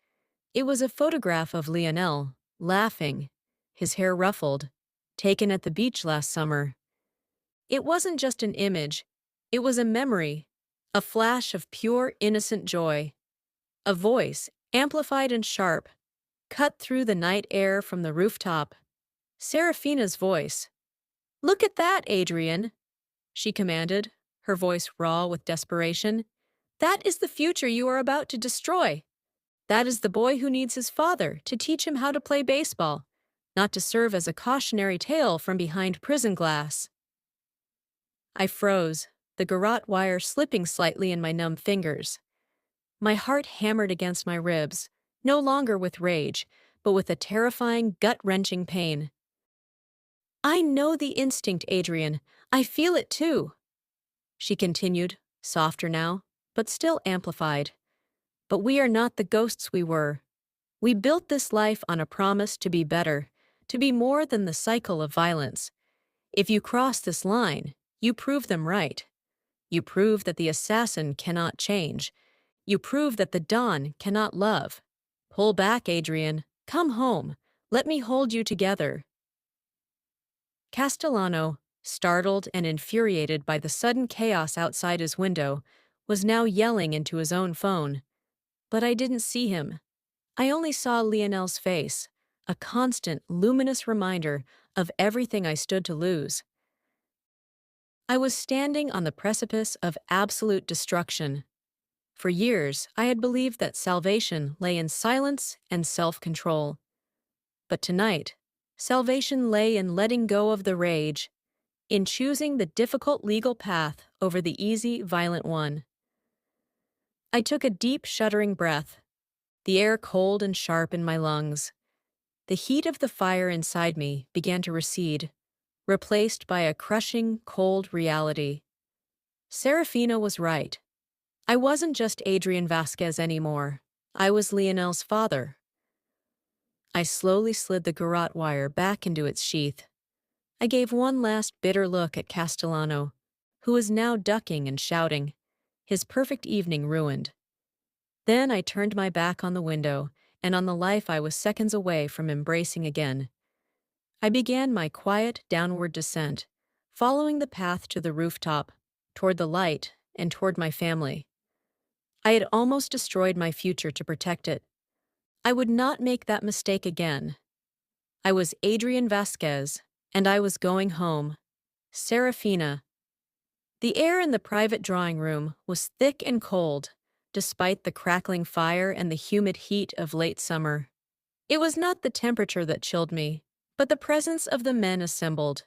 It was a photograph of Lionel, laughing, his hair ruffled, taken at the beach last summer. It wasn't just an image. It was a memory, a flash of pure, innocent joy. A voice, amplified and sharp, cut through the night air from the rooftop. Serafina's voice. "Look at that, Adrian," she commanded, her voice raw with desperation. "That is the future you are about to destroy. That is the boy who needs his father to teach him how to play baseball, not to serve as a cautionary tale from behind prison glass." I froze, the garrote wire slipping slightly in my numb fingers. My heart hammered against my ribs, no longer with rage, but with a terrifying, gut-wrenching pain. "I know the instinct, Adrian. I feel it too," she continued, softer now, but still amplified. "But we are not the ghosts we were. We built this life on a promise to be better, to be more than the cycle of violence. If you cross this line, you prove them right. You prove that the assassin cannot change. You prove that the Don cannot love. Pull back, Adrian. Come home. Let me hold you together." Castellano, startled and infuriated by the sudden chaos outside his window, was now yelling into his own phone. But I didn't see him. I only saw Lionel's face, a constant, luminous reminder of everything I stood to lose. I was standing on the precipice of absolute destruction. For years, I had believed that salvation lay in silence and self-control. But tonight, salvation lay in letting go of the rage, in choosing the difficult legal path over the easy, violent one. I took a deep, shuddering breath, the air cold and sharp in my lungs. The heat of the fire inside me began to recede, replaced by a crushing, cold reality. Serafina was right. I wasn't just Adrian Vasquez anymore. I was Lionel's father. I slowly slid the garrote wire back into its sheath. I gave one last bitter look at Castellano, who was now ducking and shouting, his perfect evening ruined. Then I turned my back on the window and on the life I was seconds away from embracing again. I began my quiet downward descent, following the path to the rooftop, toward the light and toward my family. I had almost destroyed my future to protect it. I would not make that mistake again. I was Adrian Vasquez, and I was going home. Serafina. The air in the private drawing room was thick and cold, despite the crackling fire and the humid heat of late summer. It was not the temperature that chilled me, but the presence of the men assembled.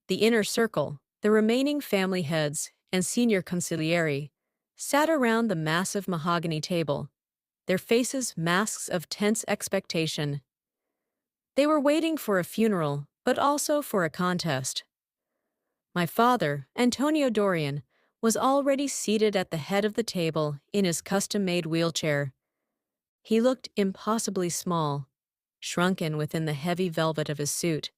The inner circle, the remaining family heads and senior consigliere, sat around the massive mahogany table. their faces masks of tense expectation. They were waiting for a funeral, but also for a contest. My father, Antonio Dorian, was already seated at the head of the table in his custom-made wheelchair. He looked impossibly small, shrunken within the heavy velvet of his suit.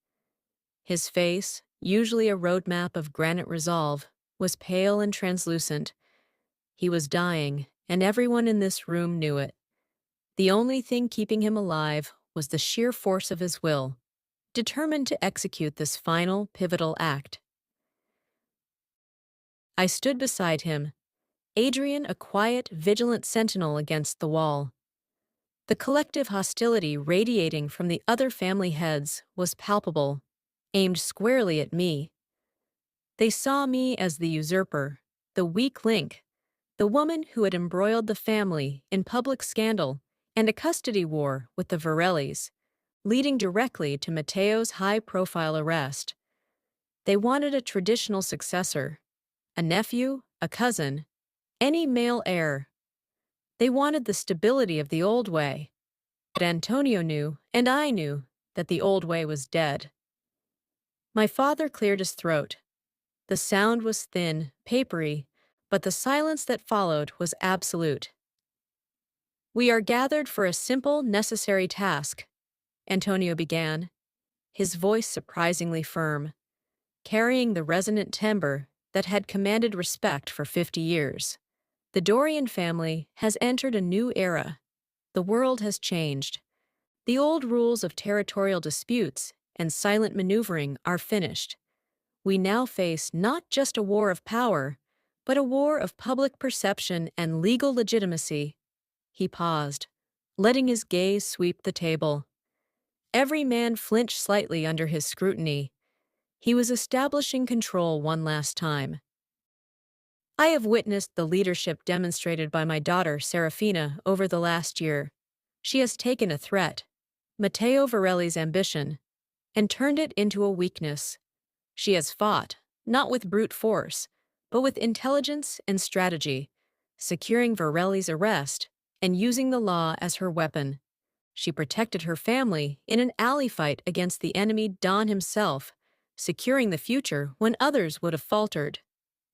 His face, usually a roadmap of granite resolve, was pale and translucent. He was dying, and everyone in this room knew it. The only thing keeping him alive was the sheer force of his will, determined to execute this final, pivotal act. I stood beside him, Adrian a quiet, vigilant sentinel against the wall. The collective hostility radiating from the other family heads was palpable, aimed squarely at me. They saw me as the usurper, the weak link, the woman who had embroiled the family in public scandal and a custody war with the Verrellis, leading directly to Matteo's high-profile arrest. They wanted a traditional successor, a nephew, a cousin, any male heir. They wanted the stability of the old way. But Antonio knew, and I knew, that the old way was dead. My father cleared his throat. The sound was thin, papery, but the silence that followed was absolute. "We are gathered for a simple, necessary task," Antonio began, his voice surprisingly firm, carrying the resonant timbre that had commanded respect for 50 years. The Dorian family has entered a new era. The world has changed. The old rules of territorial disputes and silent maneuvering are finished. We now face not just a war of power, but a war of public perception and legal legitimacy. He paused, letting his gaze sweep the table. Every man flinched slightly under his scrutiny. He was establishing control one last time. I have witnessed the leadership demonstrated by my daughter, Serafina, over the last year. She has taken a threat, Matteo Verrelli's ambition, and turned it into a weakness. She has fought, not with brute force, but with intelligence and strategy, securing Verrelli's arrest and using the law as her weapon. She protected her family in an alley fight against the enemy Don himself, securing the future when others would have faltered.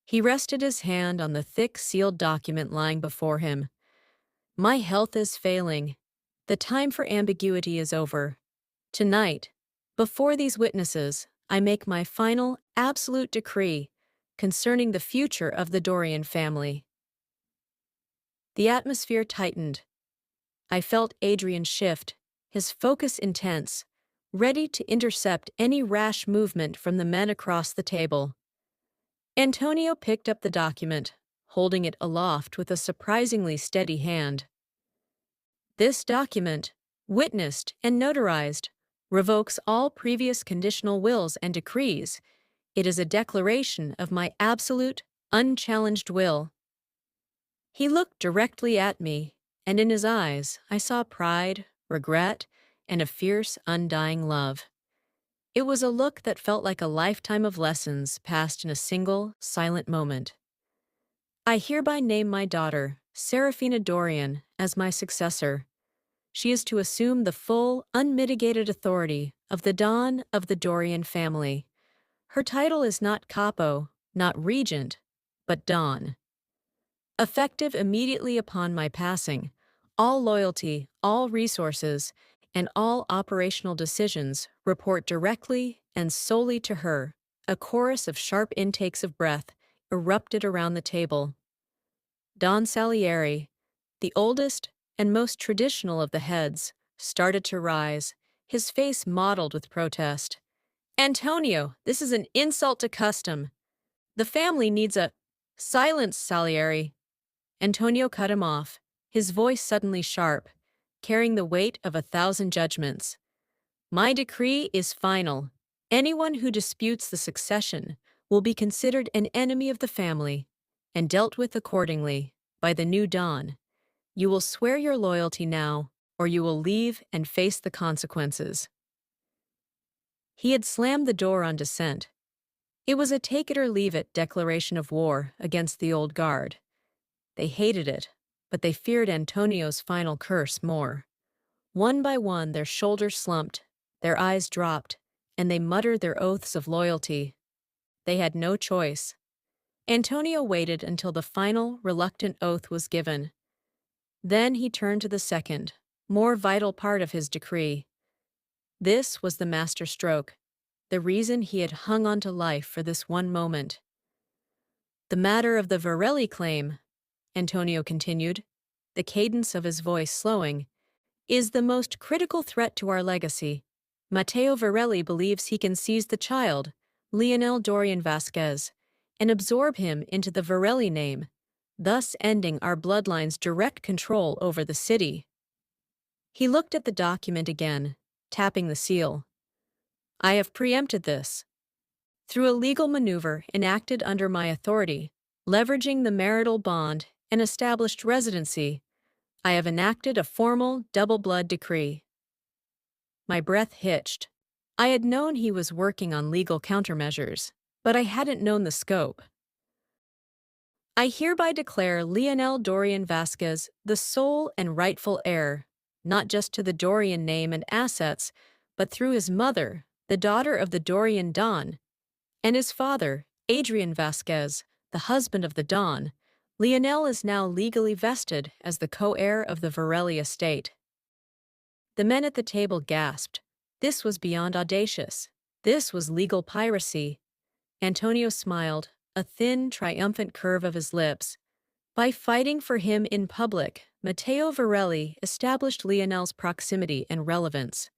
He rested his hand on the thick, sealed document lying before him. My health is failing. The time for ambiguity is over. Tonight, before these witnesses, I make my final, absolute decree concerning the future of the Dorian family. The atmosphere tightened. I felt Adrian shift, his focus intense, ready to intercept any rash movement from the men across the table. Antonio picked up the document, holding it aloft with a surprisingly steady hand. This document, witnessed and notarized, revokes all previous conditional wills and decrees. It is a declaration of my absolute, unchallenged will. He looked directly at me, and in his eyes I saw pride, regret, and a fierce, undying love. It was a look that felt like a lifetime of lessons passed in a single, silent moment. I hereby name my daughter, Serafina Dorian, as my successor. She is to assume the full, unmitigated authority of the Don of the Dorian family. Her title is not capo, not regent, but Don. Effective immediately upon my passing, all loyalty, all resources, and all operational decisions report directly and solely to her. A chorus of sharp intakes of breath erupted around the table. Don Salieri, the oldest and most traditional of the heads, started to rise, his face mottled with protest. "Antonio, this is an insult to custom. The family needs a—" "Silence, Salieri." Antonio cut him off, his voice suddenly sharp, carrying the weight of 1,000 judgments. "My decree is final. Anyone who disputes the succession will be considered an enemy of the family and dealt with accordingly by the new Don. You will swear your loyalty now, or you will leave and face the consequences." He had slammed the door on dissent. It was a take-it-or-leave-it declaration of war against the old guard. They hated it, but they feared Antonio's final curse more. One by one, their shoulders slumped, their eyes dropped, and they muttered their oaths of loyalty. They had no choice. Antonio waited until the final, reluctant oath was given. Then he turned to the second, more vital part of his decree. This was the master stroke, the reason he had hung on to life for this one moment. The matter of the Verrelli claim, Antonio continued, the cadence of his voice slowing, is the most critical threat to our legacy. Matteo Verrelli believes he can seize the child, Lionel Dorian Vasquez, and absorb him into the Verrelli name, thus ending our bloodline's direct control over the city. He looked at the document again, tapping the seal. I have preempted this. Through a legal maneuver enacted under my authority, leveraging the marital bond and established residency, I have enacted a formal double-blood decree. My breath hitched. I had known he was working on legal countermeasures, but I hadn't known the scope. I hereby declare Lionel Dorian Vasquez the sole and rightful heir, not just to the Dorian name and assets, but through his mother, the daughter of the Dorian Don, and his father, Adrian Vasquez, the husband of the Don. Lionel is now legally vested as the co-heir of the Verrelli estate. The men at the table gasped. This was beyond audacious. This was legal piracy. Antonio smiled, a thin, triumphant curve of his lips. By fighting for him in public, Matteo Verrelli established Lionel's proximity and relevance.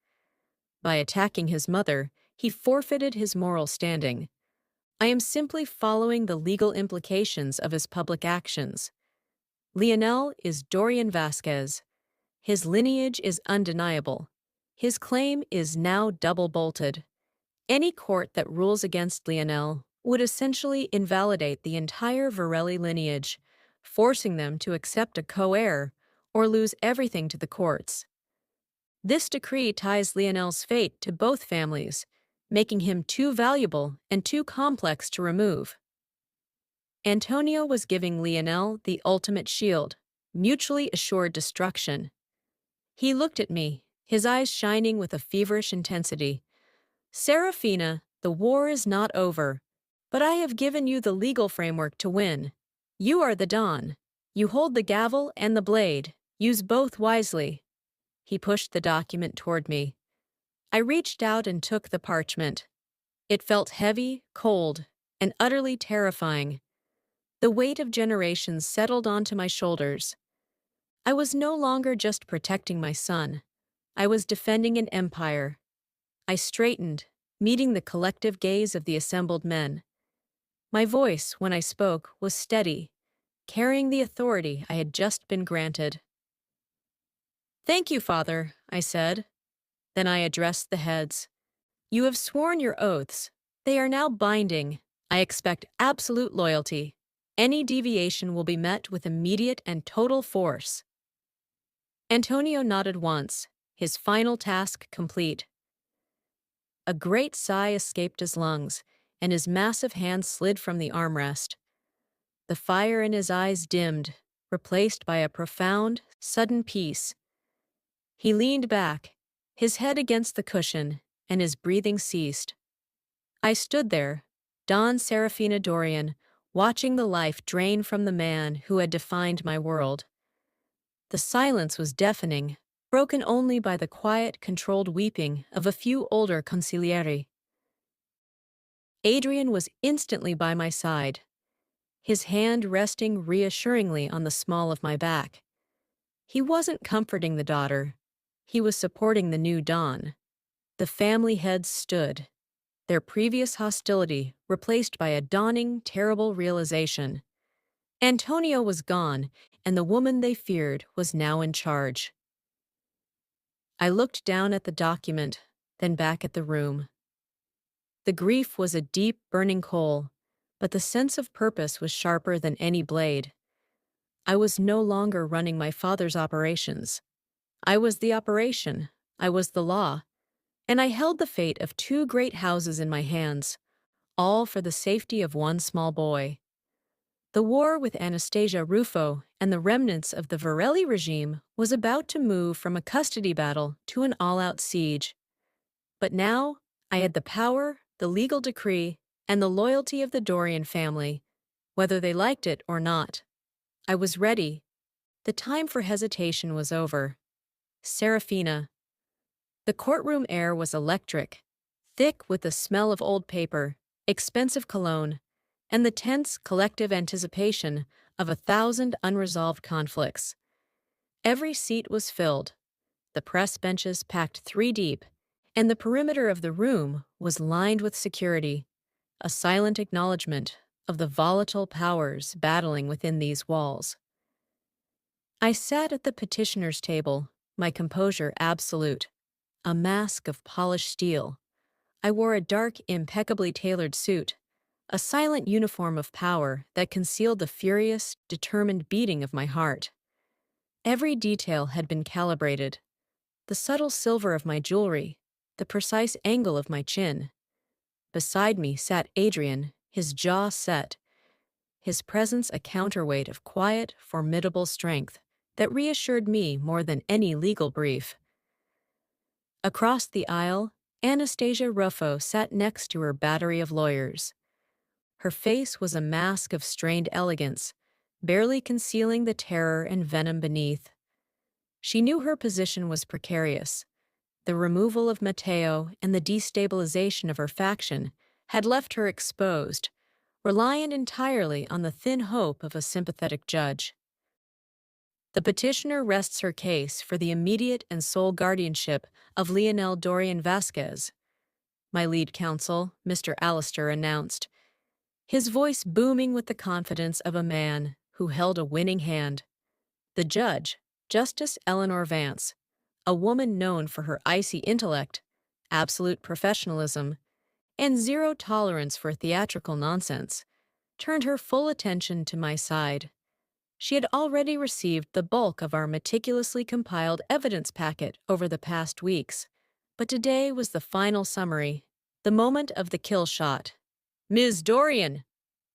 By attacking his mother, he forfeited his moral standing. I am simply following the legal implications of his public actions. Lionel is Dorian Vasquez. His lineage is undeniable. His claim is now double-bolted. Any court that rules against Lionel would essentially invalidate the entire Verrelli lineage, forcing them to accept a co-heir or lose everything to the courts. This decree ties Lionel's fate to both families, making him too valuable and too complex to remove. Antonio was giving Lionel the ultimate shield, mutually assured destruction. He looked at me, his eyes shining with a feverish intensity. Serafina, the war is not over, but I have given you the legal framework to win. You are the Don. You hold the gavel and the blade. Use both wisely. He pushed the document toward me. I reached out and took the parchment. It felt heavy, cold, and utterly terrifying. The weight of generations settled onto my shoulders. I was no longer just protecting my son. I was defending an empire. I straightened, meeting the collective gaze of the assembled men. My voice, when I spoke, was steady, carrying the authority I had just been granted. Thank you, Father, I said. Then I addressed the heads. You have sworn your oaths. They are now binding. I expect absolute loyalty. Any deviation will be met with immediate and total force. Antonio nodded once, his final task complete. A great sigh escaped his lungs, and his massive hand slid from the armrest. The fire in his eyes dimmed, replaced by a profound, sudden peace. He leaned back, his head against the cushion, and his breathing ceased. I stood there, Don Serafina Dorian, watching the life drain from the man who had defined my world. The silence was deafening, broken only by the quiet, controlled weeping of a few older consiglieri. Adrian was instantly by my side, his hand resting reassuringly on the small of my back. He wasn't comforting the daughter. He was supporting the new Don. The family heads stood, their previous hostility replaced by a dawning, terrible realization. Antonio was gone, and the woman they feared was now in charge. I looked down at the document, then back at the room. The grief was a deep, burning coal, but the sense of purpose was sharper than any blade. I was no longer running my father's operations. I was the operation, I was the law, and I held the fate of two great houses in my hands, all for the safety of one small boy. The war with Anastasia Ruffo and the remnants of the Verrelli regime was about to move from a custody battle to an all-out siege. But now, I had the power, the legal decree, and the loyalty of the Dorian family, whether they liked it or not. I was ready. The time for hesitation was over. Serafina. The courtroom air was electric, thick with the smell of old paper, expensive cologne, and the tense collective anticipation of 1,000 unresolved conflicts. Every seat was filled, the press benches packed 3 deep, and the perimeter of the room was lined with security, a silent acknowledgement of the volatile powers battling within these walls. I sat at the petitioner's table, my composure absolute, a mask of polished steel. I wore a dark, impeccably tailored suit, a silent uniform of power that concealed the furious, determined beating of my heart. Every detail had been calibrated. The subtle silver of my jewelry, the precise angle of my chin. Beside me sat Adrian, his jaw set, his presence a counterweight of quiet, formidable strength that reassured me more than any legal brief. Across the aisle, Anastasia Ruffo sat next to her battery of lawyers. Her face was a mask of strained elegance, barely concealing the terror and venom beneath. She knew her position was precarious. The removal of Matteo and the destabilization of her faction had left her exposed, reliant entirely on the thin hope of a sympathetic judge. The petitioner rests her case for the immediate and sole guardianship of Lionel Dorian Vasquez, my lead counsel, Mr. Alistair, announced, his voice booming with the confidence of a man who held a winning hand. The judge, Justice Eleanor Vance, a woman known for her icy intellect, absolute professionalism, and zero tolerance for theatrical nonsense, turned her full attention to my side. She had already received the bulk of our meticulously compiled evidence packet over the past weeks, but today was the final summary, the moment of the kill shot. "Ms. Dorian,"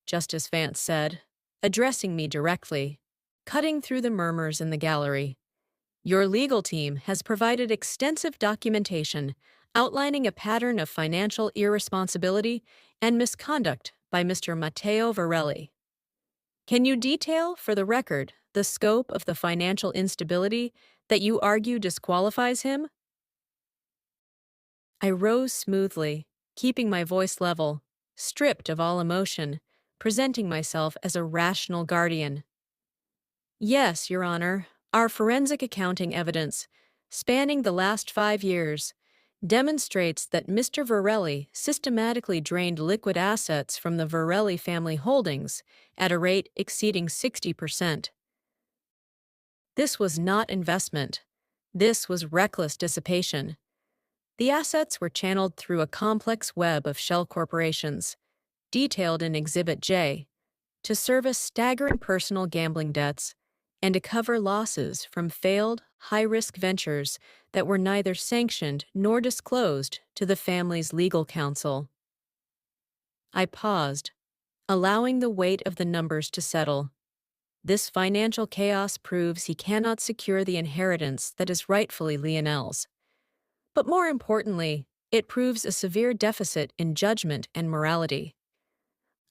Justice Vance said, addressing me directly, cutting through the murmurs in the gallery. "Your legal team has provided extensive documentation outlining a pattern of financial irresponsibility and misconduct by Mr. Matteo Verrelli. Can you detail, for the record, the scope of the financial instability that you argue disqualifies him?" I rose smoothly, keeping my voice level, stripped of all emotion, presenting myself as a rational guardian. "Yes, Your Honor, our forensic accounting evidence, spanning the last 5 years, demonstrates that Mr. Verrelli systematically drained liquid assets from the Verrelli family holdings at a rate exceeding 60%. This was not investment. This was reckless dissipation. The assets were channeled through a complex web of shell corporations, detailed in Exhibit J, to service staggering personal gambling debts and to cover losses from failed, high-risk ventures that were neither sanctioned nor disclosed to the family's legal counsel. I paused, allowing the weight of the numbers to settle. This financial chaos proves he cannot secure the inheritance that is rightfully Lionel's. But more importantly, it proves a severe deficit in judgment and morality.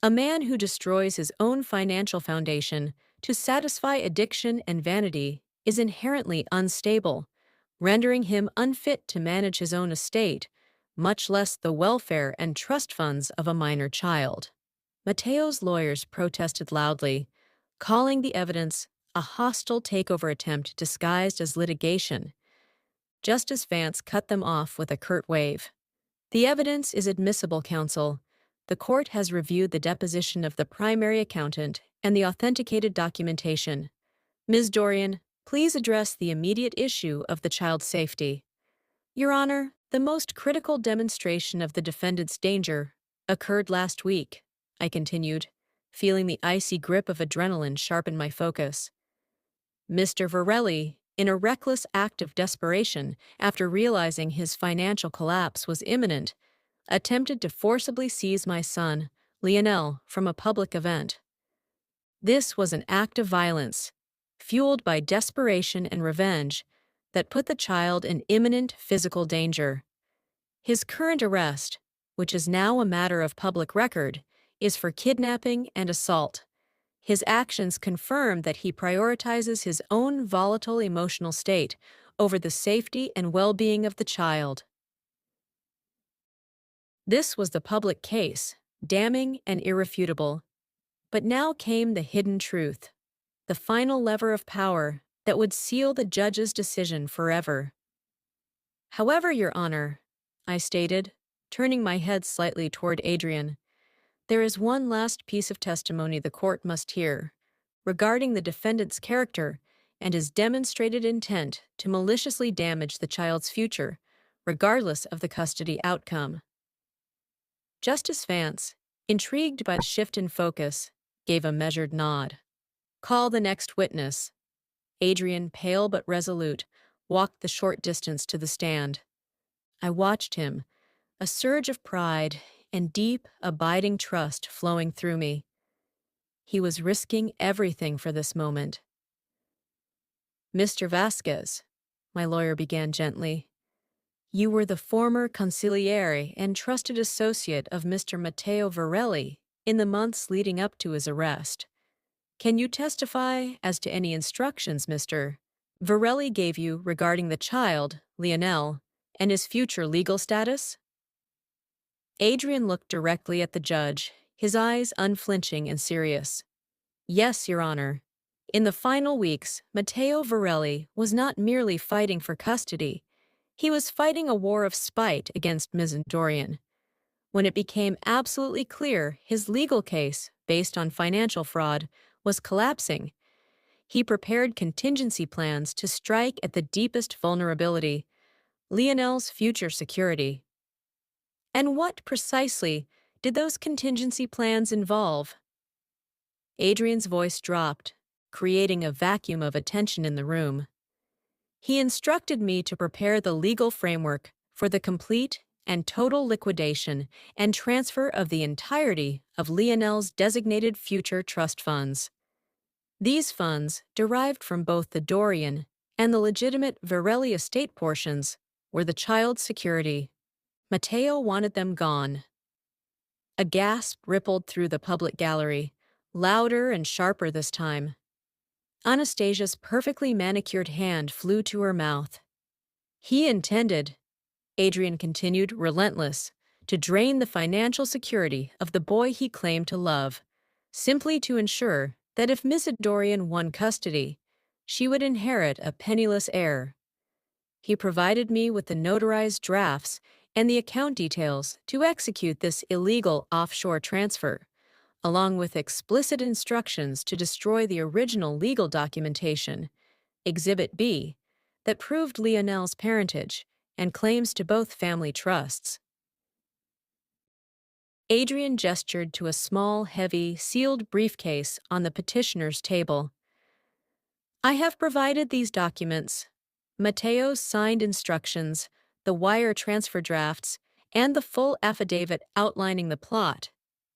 A man who destroys his own financial foundation to satisfy addiction and vanity is inherently unstable, rendering him unfit to manage his own estate, much less the welfare and trust funds of a minor child. Matteo's lawyers protested loudly, calling the evidence a hostile takeover attempt disguised as litigation. Justice Vance cut them off with a curt wave. "The evidence is admissible, counsel. The court has reviewed the deposition of the primary accountant and the authenticated documentation. Ms. Dorian, please address the immediate issue of the child's safety." "Your Honor, the most critical demonstration of the defendant's danger occurred last week," I continued, feeling the icy grip of adrenaline sharpen my focus. "Mr. Verrelli, in a reckless act of desperation after realizing his financial collapse was imminent, attempted to forcibly seize my son, Lionel, from a public event. This was an act of violence, fueled by desperation and revenge, that put the child in imminent physical danger. His current arrest, which is now a matter of public record, is for kidnapping and assault. His actions confirm that he prioritizes his own volatile emotional state over the safety and well-being of the child. This was the public case, damning and irrefutable. But now came the hidden truth, the final lever of power that would seal the judge's decision forever. "However, Your Honor," I stated, turning my head slightly toward Adrian, "there is one last piece of testimony the court must hear, regarding the defendant's character and his demonstrated intent to maliciously damage the child's future, regardless of the custody outcome." Justice Vance, intrigued by the shift in focus, gave a measured nod. "Call the next witness." Adrian, pale but resolute, walked the short distance to the stand. I watched him, a surge of pride and deep, abiding trust flowing through me. He was risking everything for this moment. "Mr. Vasquez," my lawyer began gently, "you were the former consigliere and trusted associate of Mr. Matteo Verrelli in the months leading up to his arrest. Can you testify as to any instructions Mr. Verrelli gave you regarding the child, Lionel, and his future legal status?" Adrian looked directly at the judge, his eyes unflinching and serious. "Yes, Your Honor. In the final weeks, Matteo Verrelli was not merely fighting for custody. He was fighting a war of spite against Ms. Dorian. When it became absolutely clear his legal case, based on financial fraud, was collapsing, he prepared contingency plans to strike at the deepest vulnerability, Lionel's future security." "And what, precisely, did those contingency plans involve?" Adrian's voice dropped, creating a vacuum of attention in the room. "He instructed me to prepare the legal framework for the complete and total liquidation and transfer of the entirety of Lionel's designated future trust funds. These funds, derived from both the Dorian and the legitimate Verrelli estate portions, were the child's security. Matteo wanted them gone." A gasp rippled through the public gallery, louder and sharper this time. Anastasia's perfectly manicured hand flew to her mouth. "He intended," Adrian continued, relentless, "to drain the financial security of the boy he claimed to love, simply to ensure that if Miss Dorian won custody, she would inherit a penniless heir. He provided me with the notarized drafts and the account details to execute this illegal offshore transfer, along with explicit instructions to destroy the original legal documentation, Exhibit B, that proved Lionel's parentage and claims to both family trusts." Adrian gestured to a small, heavy, sealed briefcase on the petitioner's table. "I have provided these documents, Matteo's signed instructions, the wire transfer drafts, and the full affidavit outlining the plot,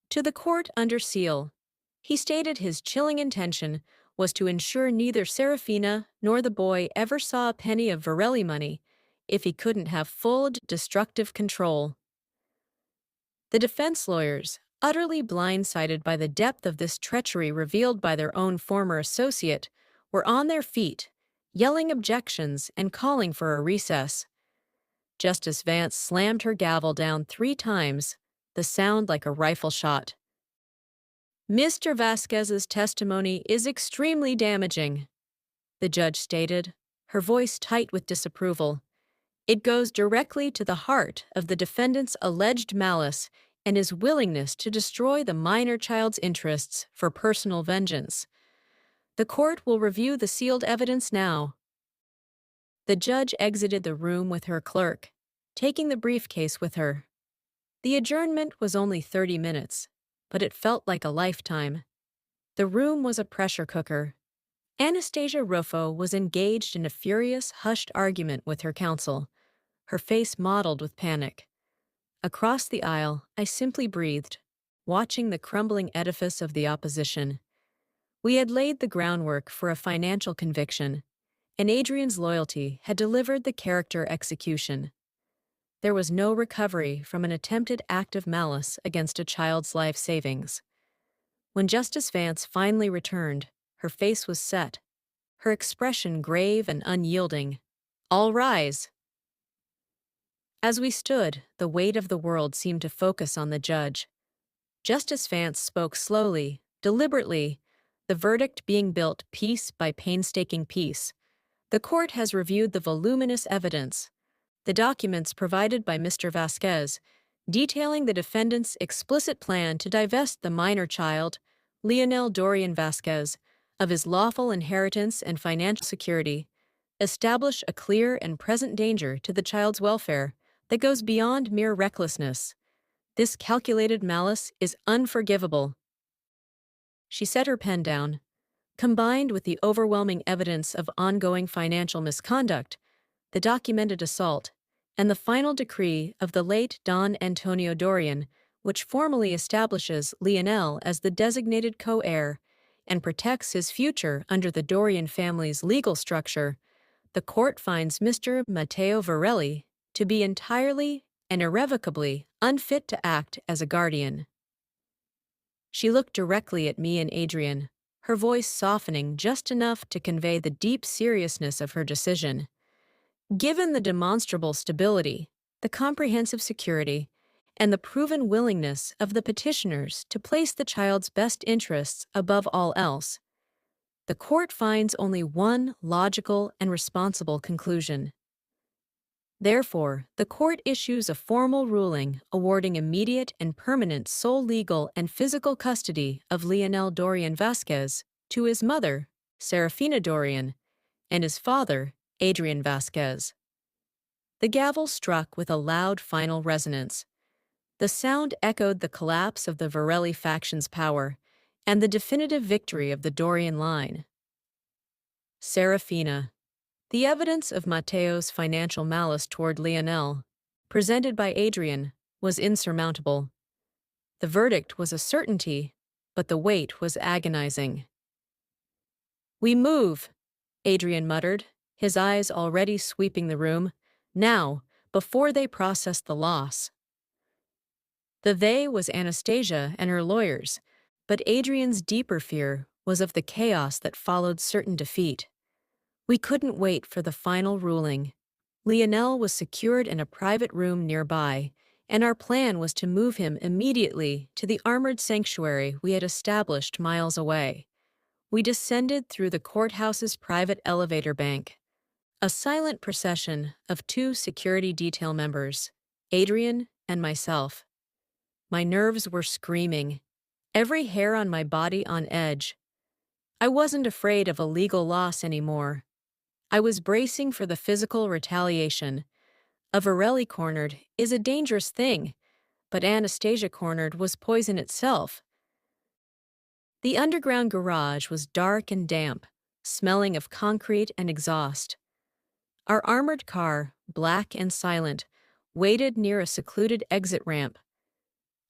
to the court under seal." He stated his chilling intention was to ensure neither Serafina nor the boy ever saw a penny of Verrelli money if he couldn't have full destructive control. The defense lawyers, utterly blindsided by the depth of this treachery revealed by their own former associate, were on their feet, yelling objections and calling for a recess. Justice Vance slammed her gavel down 3 times, the sound like a rifle shot. "Mr. Vasquez's testimony is extremely damaging," the judge stated, her voice tight with disapproval. "It goes directly to the heart of the defendant's alleged malice and his willingness to destroy the minor child's interests for personal vengeance. The court will review the sealed evidence now." The judge exited the room with her clerk, taking the briefcase with her. The adjournment was only 30 minutes, but it felt like a lifetime. The room was a pressure cooker. Anastasia Ruffo was engaged in a furious, hushed argument with her counsel, her face mottled with panic. Across the aisle, I simply breathed, watching the crumbling edifice of the opposition. We had laid the groundwork for a financial conviction, and Adrian's loyalty had delivered the character execution. There was no recovery from an attempted act of malice against a child's life savings. When Justice Vance finally returned, her face was set, her expression grave and unyielding. "All rise." As we stood, the weight of the world seemed to focus on the judge. Justice Vance spoke slowly, deliberately, the verdict being built piece by painstaking piece. "The court has reviewed the voluminous evidence, the documents provided by Mr. Vasquez, detailing the defendant's explicit plan to divest the minor child, Lionel Dorian Vasquez, of his lawful inheritance and financial security, establish a clear and present danger to the child's welfare that goes beyond mere recklessness. This calculated malice is unforgivable." She set her pen down. Combined with the overwhelming evidence of ongoing financial misconduct, the documented assault, and the final decree of the late Don Antonio Dorian, which formally establishes Lionel as the designated co-heir and protects his future under the Dorian family's legal structure, the court finds Mr. Matteo Verrelli to be entirely and irrevocably unfit to act as a guardian. She looked directly at me and Adrian, her voice softening just enough to convey the deep seriousness of her decision. "Given the demonstrable stability, the comprehensive security, and the proven willingness of the petitioners to place the child's best interests above all else, the court finds only one logical and responsible conclusion. Therefore, the court issues a formal ruling awarding immediate and permanent sole legal and physical custody of Lionel Dorian Vasquez to his mother, Serafina Dorian, and his father, Adrian Vasquez." The gavel struck with a loud final resonance. The sound echoed the collapse of the Verrelli faction's power and the definitive victory of the Dorian line. Serafina. The evidence of Matteo's financial malice toward Lionel, presented by Adrian, was insurmountable. The verdict was a certainty, but the weight was agonizing. "We move," Adrian muttered, his eyes already sweeping the room, "now, before they process the loss." The "they" was Anastasia and her lawyers, but Adrian's deeper fear was of the chaos that followed certain defeat. We couldn't wait for the final ruling. Lionel was secured in a private room nearby, and our plan was to move him immediately to the armored sanctuary we had established miles away. We descended through the courthouse's private elevator bank. A silent procession of 2 security detail members, Adrian and myself. My nerves were screaming, every hair on my body on edge. I wasn't afraid of a legal loss anymore. I was bracing for the physical retaliation. A Verrelli cornered is a dangerous thing, but Anastasia cornered was poison itself. The underground garage was dark and damp, smelling of concrete and exhaust. Our armored car, black and silent, waited near a secluded exit ramp.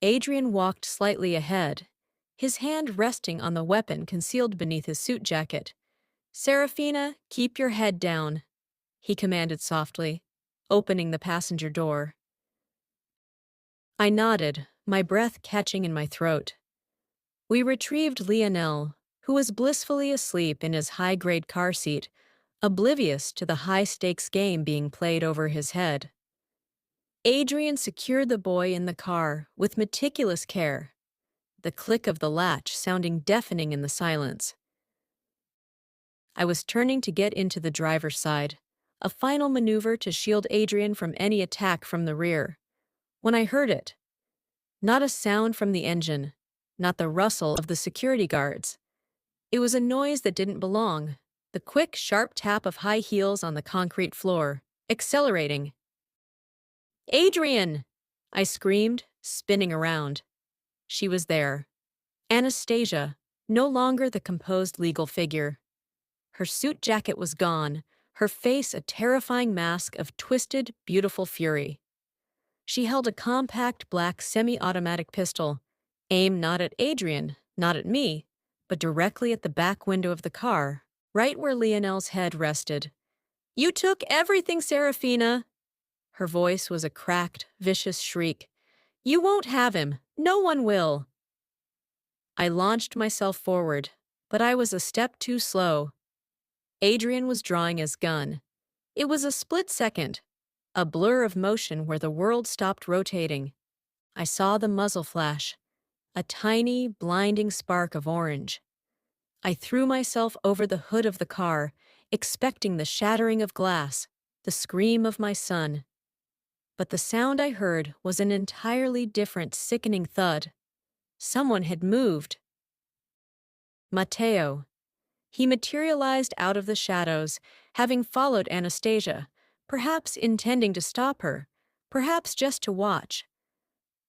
Adrian walked slightly ahead, his hand resting on the weapon concealed beneath his suit jacket. "Serafina, keep your head down," he commanded softly, opening the passenger door. I nodded, my breath catching in my throat. We retrieved Lionel, who was blissfully asleep in his high-grade car seat, oblivious to the high-stakes game being played over his head. Adrian secured the boy in the car with meticulous care, the click of the latch sounding deafening in the silence. I was turning to get into the driver's side, a final maneuver to shield Adrian from any attack from the rear, when I heard it. Not a sound from the engine, not the rustle of the security guards. It was a noise that didn't belong, the quick, sharp tap of high heels on the concrete floor, accelerating. "Adrian!" I screamed, spinning around. She was there. Anastasia, no longer the composed legal figure. Her suit jacket was gone, her face a terrifying mask of twisted, beautiful fury. She held a compact black semi-automatic pistol, aimed not at Adrian, not at me, but directly at the back window of the car, right where Lionel's head rested. "You took everything, Serafina!" Her voice was a cracked, vicious shriek. "You won't have him. No one will." I launched myself forward, but I was a step too slow. Adrian was drawing his gun. It was a split second, a blur of motion where the world stopped rotating. I saw the muzzle flash, a tiny, blinding spark of orange. I threw myself over the hood of the car, expecting the shattering of glass, the scream of my son. But the sound I heard was an entirely different, sickening thud. Someone had moved. Matteo. He materialized out of the shadows, having followed Anastasia, perhaps intending to stop her, perhaps just to watch.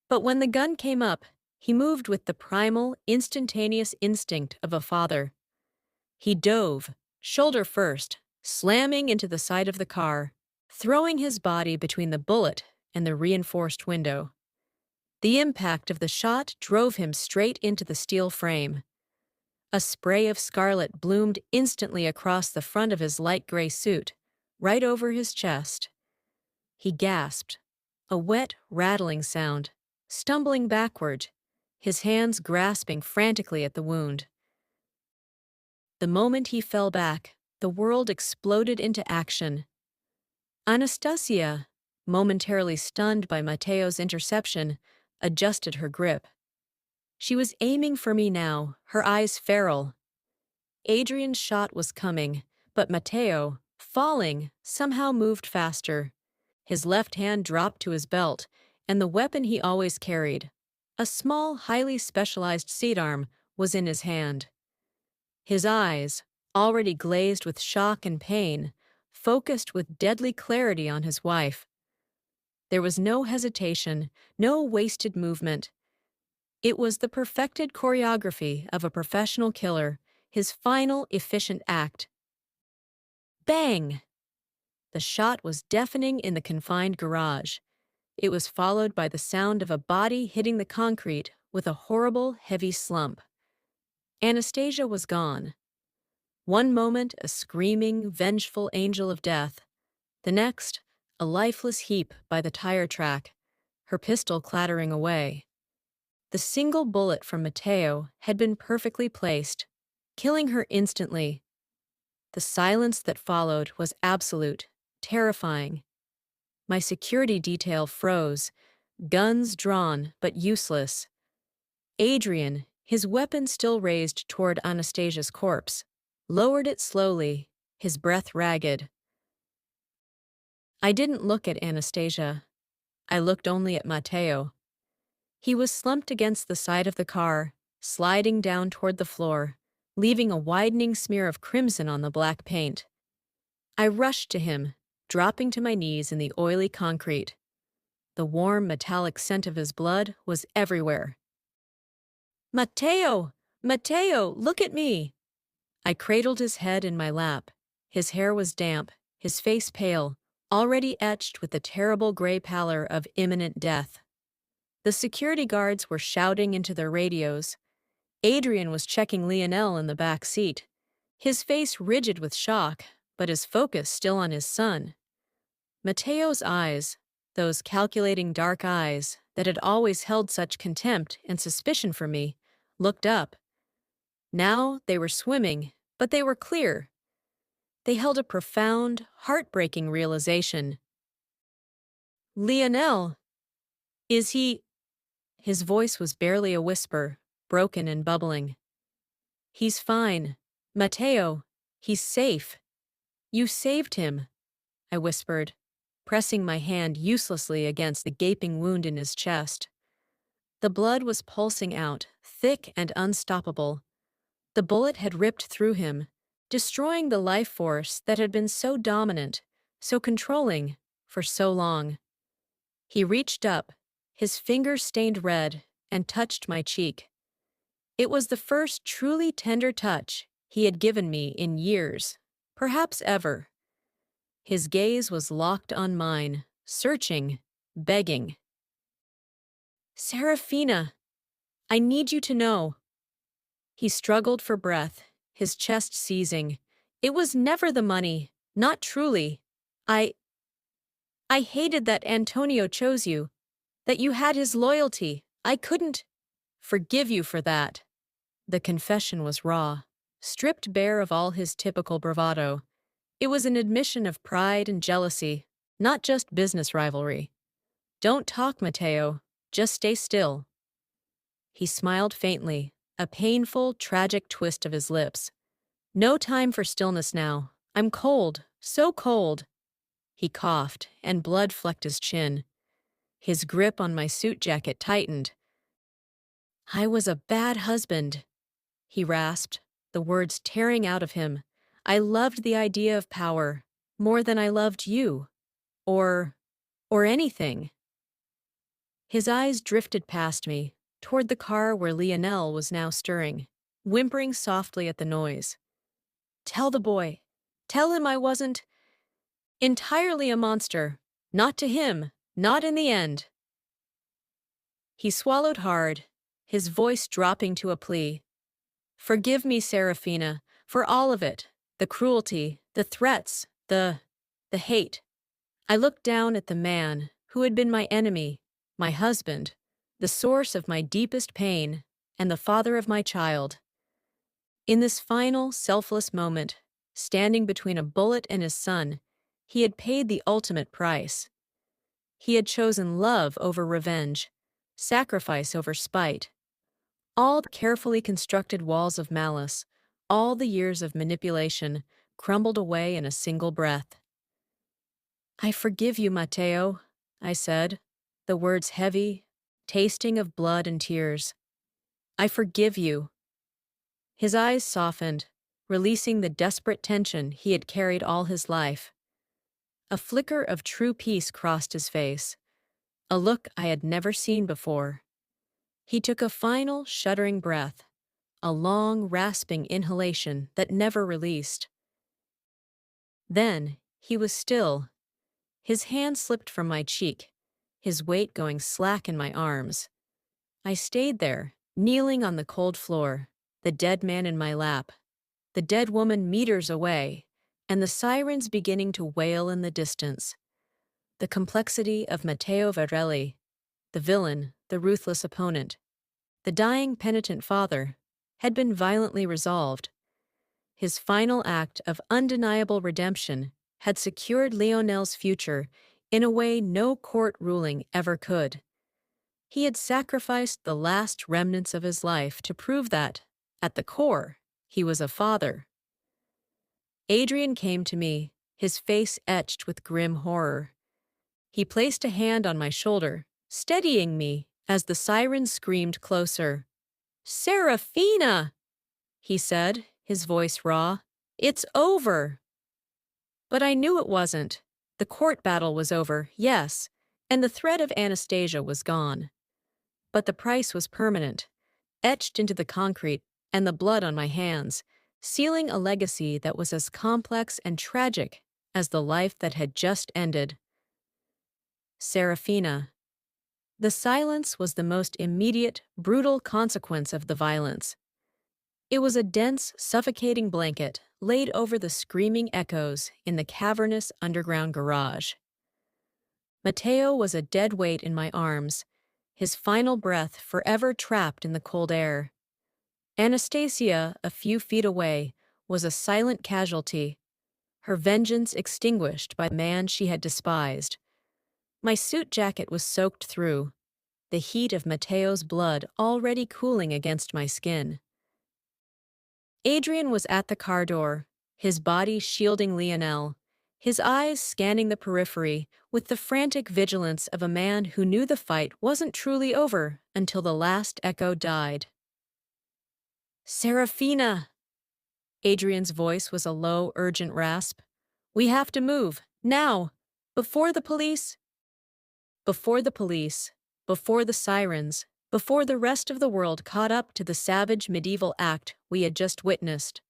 But when the gun came up, he moved with the primal, instantaneous instinct of a father. He dove, shoulder first, slamming into the side of the car, throwing his body between the bullet and the reinforced window. The impact of the shot drove him straight into the steel frame. A spray of scarlet bloomed instantly across the front of his light gray suit, right over his chest. He gasped, a wet, rattling sound, stumbling backward, his hands grasping frantically at the wound. The moment he fell back, the world exploded into action. Anastasia, momentarily stunned by Matteo's interception, adjusted her grip. She was aiming for me now, her eyes feral. Adrian's shot was coming, but Matteo, falling, somehow moved faster. His left hand dropped to his belt, and the weapon he always carried, a small, highly specialized sidearm, was in his hand. His eyes, already glazed with shock and pain, focused with deadly clarity on his wife. There was no hesitation, no wasted movement. It was the perfected choreography of a professional killer, his final efficient act. Bang! The shot was deafening in the confined garage. It was followed by the sound of a body hitting the concrete with a horrible, heavy slump. Anastasia was gone. One moment a screaming, vengeful angel of death. The next, a lifeless heap by the tire track, her pistol clattering away. The single bullet from Matteo had been perfectly placed, killing her instantly. The silence that followed was absolute, terrifying. My security detail froze, guns drawn but useless. Adrian, his weapon still raised toward Anastasia's corpse, lowered it slowly, his breath ragged. I didn't look at Anastasia. I looked only at Matteo. He was slumped against the side of the car, sliding down toward the floor, leaving a widening smear of crimson on the black paint. I rushed to him, dropping to my knees in the oily concrete. The warm, metallic scent of his blood was everywhere. "Matteo! Matteo, look at me!" I cradled his head in my lap. His hair was damp, his face pale, already etched with the terrible gray pallor of imminent death. The security guards were shouting into their radios. Adrian was checking Lionel in the back seat, his face rigid with shock, but his focus still on his son. Matteo's eyes, those calculating dark eyes that had always held such contempt and suspicion for me, looked up. Now they were swimming, but they were clear. They held a profound, heartbreaking realization. "Lionel, is he—" His voice was barely a whisper, broken and bubbling. "He's fine. Matteo, he's safe. You saved him," I whispered, pressing my hand uselessly against the gaping wound in his chest. The blood was pulsing out, thick and unstoppable. The bullet had ripped through him, destroying the life force that had been so dominant, so controlling, for so long. He reached up, his fingers stained red, and touched my cheek. It was the first truly tender touch he had given me in years, perhaps ever. His gaze was locked on mine, searching, begging. "Serafina, I need you to know." He struggled for breath, his chest seizing. It was never the money, not truly. I hated that Antonio chose you, that you had his loyalty. I couldn't forgive you for that. The confession was raw, stripped bare of all his typical bravado. It was an admission of pride and jealousy, not just business rivalry. Don't talk, Matteo. Just stay still. He smiled faintly, a painful, tragic twist of his lips. No time for stillness now. I'm cold, so cold. He coughed, and blood flecked his chin. His grip on my suit jacket tightened. I was a bad husband, he rasped, the words tearing out of him. I loved the idea of power, more than I loved you. Or anything. His eyes drifted past me, toward the car where Lionel was now stirring, whimpering softly at the noise. Tell the boy. Tell him I wasn't entirely a monster. Not to him. Not in the end. He swallowed hard, his voice dropping to a plea. Forgive me, Serafina, for all of it. The cruelty, the threats, the hate. I looked down at the man who had been my enemy, my husband, the source of my deepest pain, and the father of my child. In this final, selfless moment, standing between a bullet and his son, he had paid the ultimate price. He had chosen love over revenge, sacrifice over spite. All the carefully constructed walls of malice, all the years of manipulation, crumbled away in a single breath. I forgive you, Matteo, I said, the words heavy, tasting of blood and tears. I forgive you. His eyes softened, releasing the desperate tension he had carried all his life. A flicker of true peace crossed his face, a look I had never seen before. He took a final, shuddering breath, a long, rasping inhalation that never released. Then he was still. His hand slipped from my cheek, his weight going slack in my arms. I stayed there, kneeling on the cold floor, the dead man in my lap, the dead woman meters away, and the sirens beginning to wail in the distance. The complexity of Matteo Verrelli, the villain, the ruthless opponent, the dying penitent father, had been violently resolved. His final act of undeniable redemption had secured Lionel's future in a way no court ruling ever could. He had sacrificed the last remnants of his life to prove that, at the core, he was a father. Adrian came to me, his face etched with grim horror. He placed a hand on my shoulder, steadying me as the sirens screamed closer. Serafina! He said, his voice raw. It's over! But I knew it wasn't. The court battle was over, yes, and the threat of Anastasia was gone. But the price was permanent, etched into the concrete and the blood on my hands, sealing a legacy that was as complex and tragic as the life that had just ended. Serafina. The silence was the most immediate, brutal consequence of the violence. It was a dense, suffocating blanket laid over the screaming echoes in the cavernous underground garage. Matteo was a dead weight in my arms, his final breath forever trapped in the cold air. Anastasia, a few feet away, was a silent casualty, her vengeance extinguished by the man she had despised. My suit jacket was soaked through, the heat of Matteo's blood already cooling against my skin. Adrian was at the car door, his body shielding Lionel, his eyes scanning the periphery with the frantic vigilance of a man who knew the fight wasn't truly over until the last echo died. Serafina! Adrian's voice was a low, urgent rasp. We have to move, now, before the police. Before the police, before the sirens, before the rest of the world caught up to the savage medieval act we had just witnessed.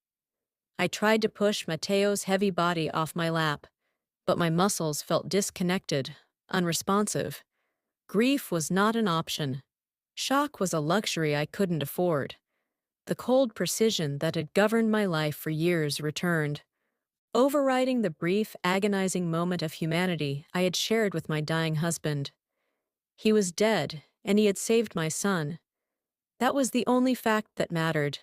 I tried to push Matteo's heavy body off my lap, but my muscles felt disconnected, unresponsive. Grief was not an option. Shock was a luxury I couldn't afford. The cold precision that had governed my life for years returned, overriding the brief, agonizing moment of humanity I had shared with my dying husband. He was dead, and he had saved my son. That was the only fact that mattered.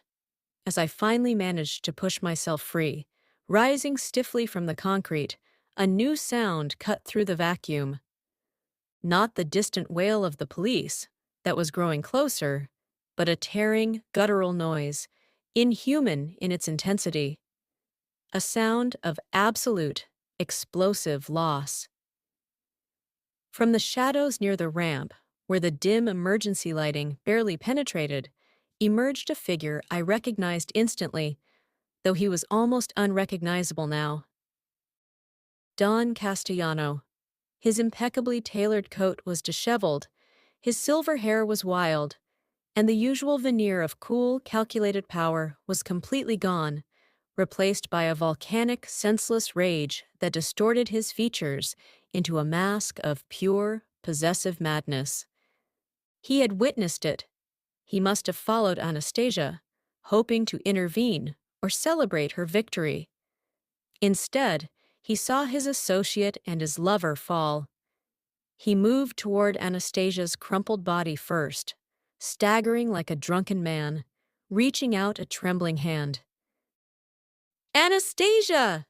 As I finally managed to push myself free, rising stiffly from the concrete, a new sound cut through the vacuum. Not the distant wail of the police, that was growing closer, but a tearing, guttural noise, inhuman in its intensity. A sound of absolute, explosive loss. From the shadows near the ramp, where the dim emergency lighting barely penetrated, emerged a figure I recognized instantly, though he was almost unrecognizable now. Don Castellano. His impeccably tailored coat was disheveled, his silver hair was wild, and the usual veneer of cool, calculated power was completely gone, replaced by a volcanic, senseless rage that distorted his features into a mask of pure, possessive madness. He had witnessed it. He must have followed Anastasia, hoping to intervene or celebrate her victory. Instead, he saw his associate and his lover fall. He moved toward Anastasia's crumpled body first, staggering like a drunken man, reaching out a trembling hand. "Anastasia!"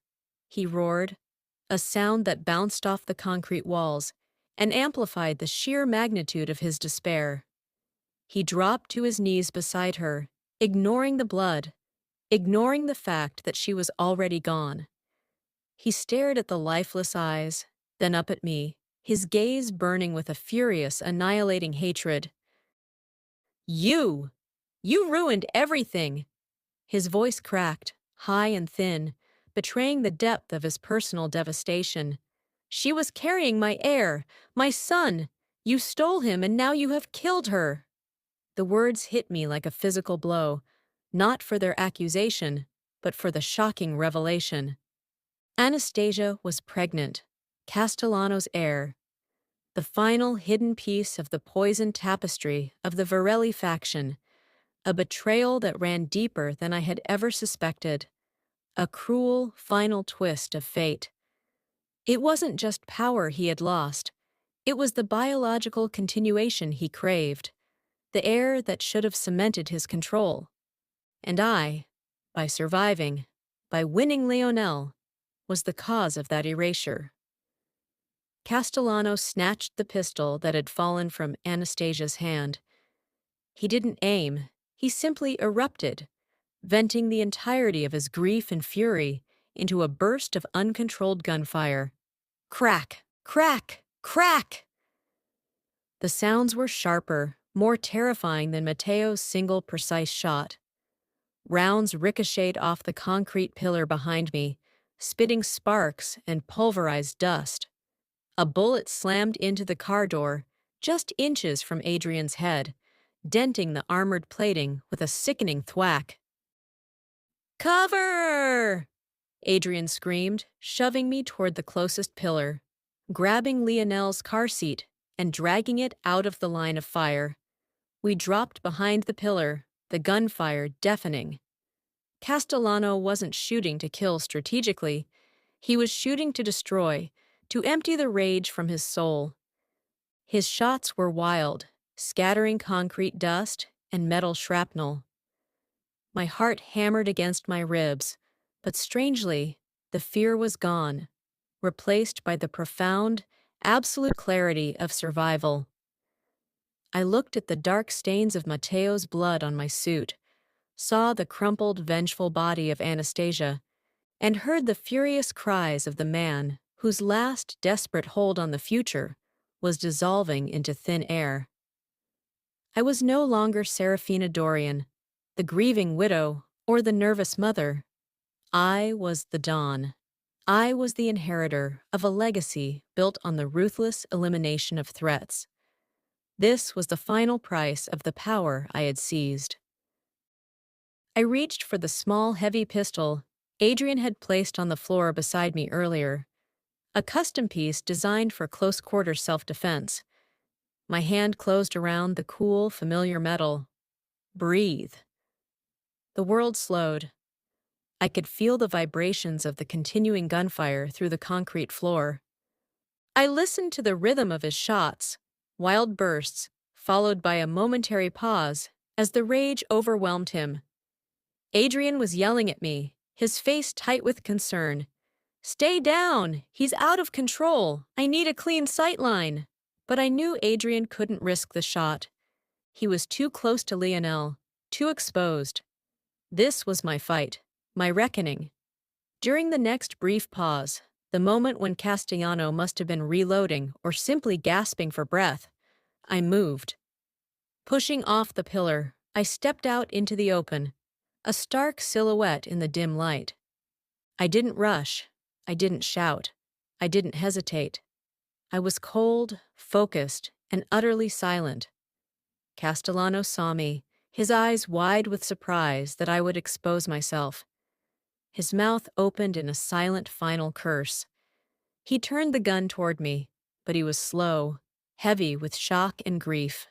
he roared, a sound that bounced off the concrete walls and amplified the sheer magnitude of his despair. He dropped to his knees beside her, ignoring the blood, ignoring the fact that she was already gone. He stared at the lifeless eyes, then up at me, his gaze burning with a furious, annihilating hatred. "You! You ruined everything!" His voice cracked, high and thin, betraying the depth of his personal devastation. "She was carrying my heir, my son! You stole him, and now you have killed her!" The words hit me like a physical blow, not for their accusation, but for the shocking revelation. Anastasia was pregnant, Castellano's heir, the final hidden piece of the poisoned tapestry of the Verrelli faction, a betrayal that ran deeper than I had ever suspected, a cruel, final twist of fate. It wasn't just power he had lost, it was the biological continuation he craved, the heir that should have cemented his control. And I, by surviving, by winning Lionel, was the cause of that erasure. Castellano snatched the pistol that had fallen from Anastasia's hand. He didn't aim, he simply erupted, venting the entirety of his grief and fury into a burst of uncontrolled gunfire. Crack! Crack! Crack! The sounds were sharper, more terrifying than Matteo's single precise shot. Rounds ricocheted off the concrete pillar behind me, spitting sparks and pulverized dust. A bullet slammed into the car door, just inches from Adrian's head, denting the armored plating with a sickening thwack. "Cover!" Adrian screamed, shoving me toward the closest pillar, grabbing Lionel's car seat and dragging it out of the line of fire. We dropped behind the pillar, the gunfire deafening. Castellano wasn't shooting to kill strategically. He was shooting to destroy, to empty the rage from his soul. His shots were wild, scattering concrete dust and metal shrapnel. My heart hammered against my ribs, but strangely, the fear was gone, replaced by the profound, absolute clarity of survival. I looked at the dark stains of Matteo's blood on my suit, saw the crumpled, vengeful body of Anastasia, and heard the furious cries of the man whose last desperate hold on the future was dissolving into thin air. I was no longer Serafina Dorian, the grieving widow or the nervous mother. I was the Dawn. I was the inheritor of a legacy built on the ruthless elimination of threats. This was the final price of the power I had seized. I reached for the small, heavy pistol Adrian had placed on the floor beside me earlier, a custom piece designed for close-quarter self-defense. My hand closed around the cool, familiar metal. Breathe. The world slowed. I could feel the vibrations of the continuing gunfire through the concrete floor. I listened to the rhythm of his shots, wild bursts, followed by a momentary pause as the rage overwhelmed him. Adrian was yelling at me, his face tight with concern. "Stay down! He's out of control! I need a clean sightline!" But I knew Adrian couldn't risk the shot. He was too close to Lionel, too exposed. This was my fight, my reckoning. During the next brief pause, the moment when Castellano must have been reloading or simply gasping for breath, I moved. Pushing off the pillar, I stepped out into the open, a stark silhouette in the dim light. I didn't rush. I didn't shout. I didn't hesitate. I was cold, focused, and utterly silent. Castellano saw me, his eyes wide with surprise that I would expose myself. His mouth opened in a silent final curse. He turned the gun toward me, but he was slow, heavy with shock and grief.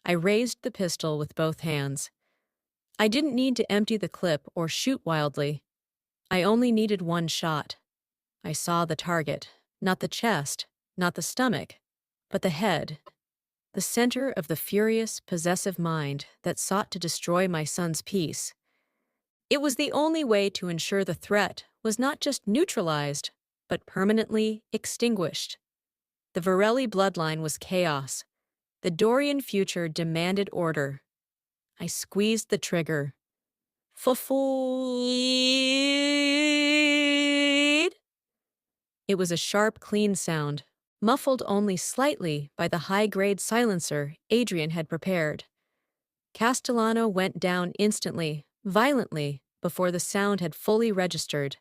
I raised the pistol with both hands. I didn't need to empty the clip or shoot wildly. I only needed one shot. I saw the target, not the chest, not the stomach, but the head, the center of the furious, possessive mind that sought to destroy my son's peace. It was the only way to ensure the threat was not just neutralized, but permanently extinguished. The Verrelli bloodline was chaos. The Dorian future demanded order. I squeezed the trigger. It was a sharp, clean sound, muffled only slightly by the high-grade silencer Adrian had prepared. Castellano went down instantly, violently, before the sound had fully registered.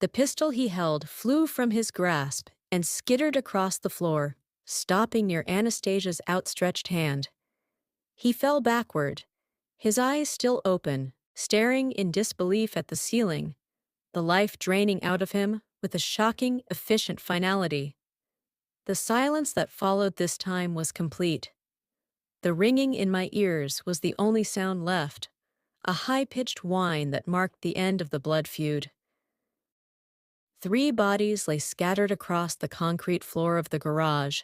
The pistol he held flew from his grasp and skittered across the floor, stopping near Anastasia's outstretched hand. He fell backward, his eyes still open, staring in disbelief at the ceiling, the life draining out of him with a shocking, efficient finality. The silence that followed this time was complete. The ringing in my ears was the only sound left, a high-pitched whine that marked the end of the blood feud. 3 bodies lay scattered across the concrete floor of the garage: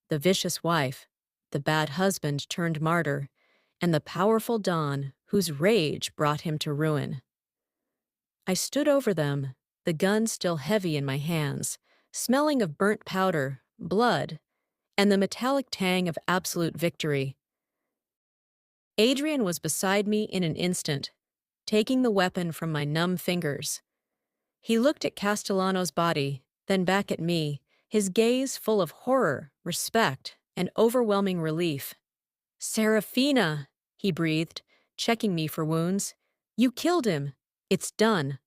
the vicious wife, the bad husband turned martyr, and the powerful Don whose rage brought him to ruin. I stood over them, the gun still heavy in my hands, smelling of burnt powder, blood, and the metallic tang of absolute victory. Adrian was beside me in an instant, taking the weapon from my numb fingers. He looked at Castellano's body, then back at me, his gaze full of horror, respect, and overwhelming relief. "Serafina," he breathed, checking me for wounds. "You killed him. It's done.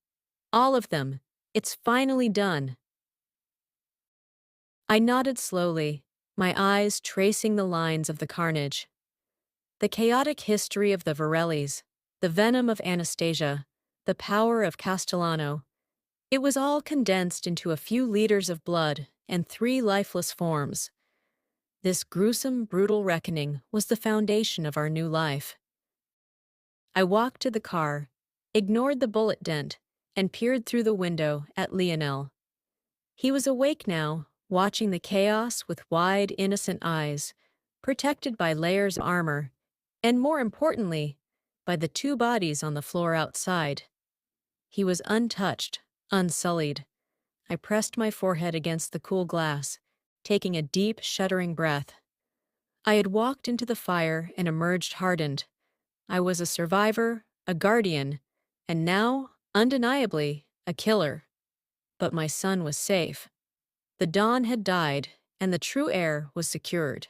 All of them. It's finally done." I nodded slowly, my eyes tracing the lines of the carnage. The chaotic history of the Verrellis, the venom of Anastasia, the power of Castellano. It was all condensed into a few liters of blood and 3 lifeless forms. This gruesome, brutal reckoning was the foundation of our new life. I walked to the car, ignored the bullet dent, and peered through the window at Lionel. He was awake now, watching the chaos with wide, innocent eyes, protected by layers of armor, and more importantly, by the 2 bodies on the floor outside. He was untouched, unsullied. I pressed my forehead against the cool glass, taking a deep, shuddering breath. I had walked into the fire and emerged hardened. I was a survivor, a guardian, and now, undeniably, a killer. But my son was safe. The Don had died, and the true heir was secured.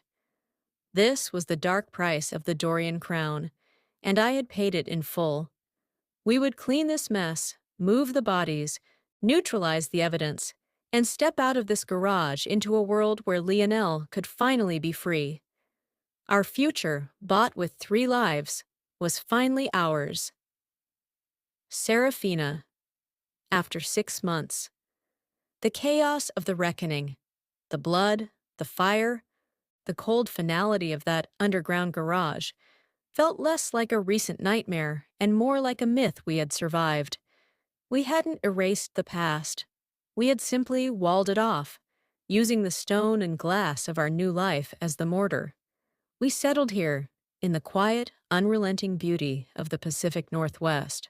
This was the dark price of the Dorian crown, and I had paid it in full. We would clean this mess, move the bodies, neutralize the evidence, and step out of this garage into a world where Lionel could finally be free. Our future, bought with 3 lives, was finally ours. Serafina. After 6 months. The chaos of the reckoning, the blood, the fire, the cold finality of that underground garage felt less like a recent nightmare and more like a myth we had survived. We hadn't erased the past. We had simply walled it off, using the stone and glass of our new life as the mortar. We settled here, in the quiet, unrelenting beauty of the Pacific Northwest.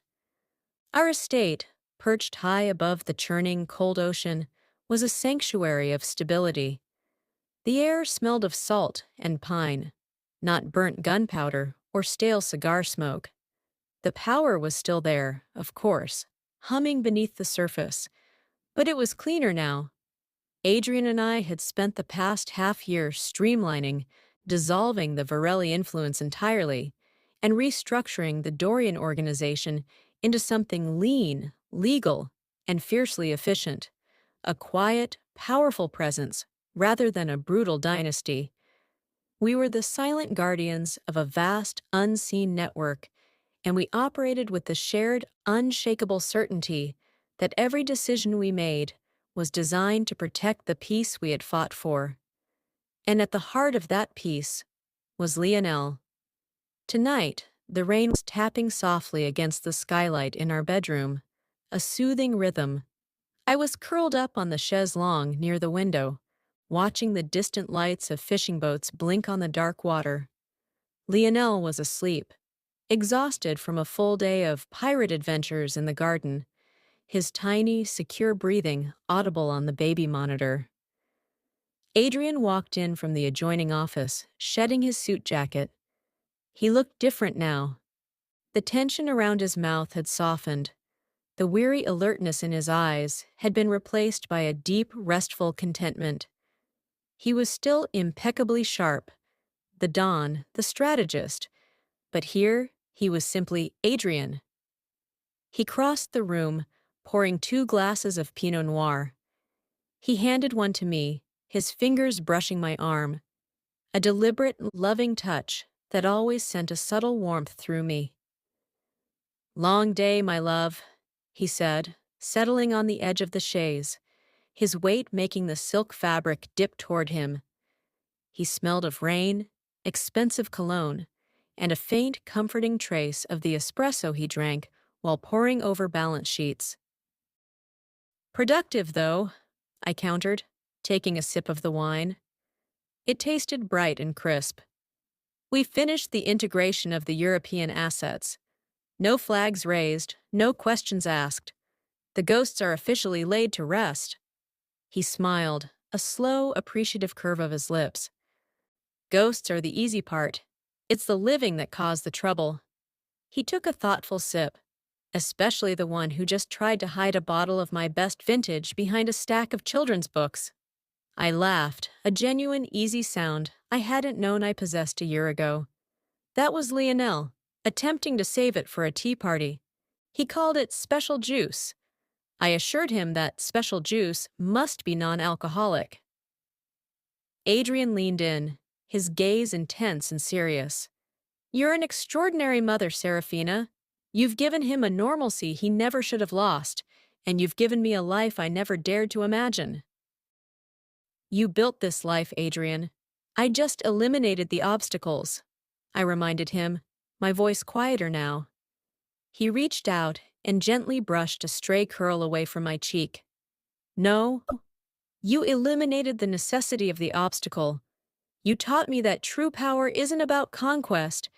Our estate, perched high above the churning, cold ocean, was a sanctuary of stability. The air smelled of salt and pine, not burnt gunpowder or stale cigar smoke. The power was still there, of course, humming beneath the surface, but it was cleaner now. Adrian and I had spent the past half-year streamlining, dissolving the Verrelli influence entirely, and restructuring the Dorian organization into something lean, legal, and fiercely efficient. A quiet, powerful presence, rather than a brutal dynasty. We were the silent guardians of a vast, unseen network, and we operated with the shared, unshakable certainty that every decision we made was designed to protect the peace we had fought for. And at the heart of that peace was Lionel. Tonight, the rain was tapping softly against the skylight in our bedroom, a soothing rhythm. I was curled up on the chaise longue near the window, watching the distant lights of fishing boats blink on the dark water. Lionel was asleep, exhausted from a full day of pirate adventures in the garden, his tiny, secure breathing audible on the baby monitor. Adrian walked in from the adjoining office, shedding his suit jacket. He looked different now. The tension around his mouth had softened. The weary alertness in his eyes had been replaced by a deep, restful contentment. He was still impeccably sharp, the Don, the strategist, but here he was simply Adrian. He crossed the room, pouring 2 glasses of Pinot Noir. He handed one to me, his fingers brushing my arm, a deliberate, loving touch that always sent a subtle warmth through me. "Long day, my love," he said, settling on the edge of the chaise, his weight making the silk fabric dip toward him. He smelled of rain, expensive cologne, and a faint, comforting trace of the espresso he drank while poring over balance sheets. "Productive, though," I countered, taking a sip of the wine. It tasted bright and crisp. "We finished the integration of the European assets. No flags raised, no questions asked. The ghosts are officially laid to rest." He smiled, a slow, appreciative curve of his lips. "Ghosts are the easy part. It's the living that caused the trouble." He took a thoughtful sip, especially the one who just tried to hide a bottle of my best vintage behind a stack of children's books. I laughed, a genuine, easy sound I hadn't known I possessed a year ago. That was Lionel, attempting to save it for a tea party. He called it special juice. I assured him that special juice must be non-alcoholic. Adrian leaned in, his gaze intense and serious. "You're an extraordinary mother, Serafina. You've given him a normalcy he never should have lost, and you've given me a life I never dared to imagine." "You built this life, Adrian. I just eliminated the obstacles," I reminded him, my voice quieter now. He reached out and gently brushed a stray curl away from my cheek. "No, you eliminated the necessity of the obstacle. You taught me that true power isn't about conquest,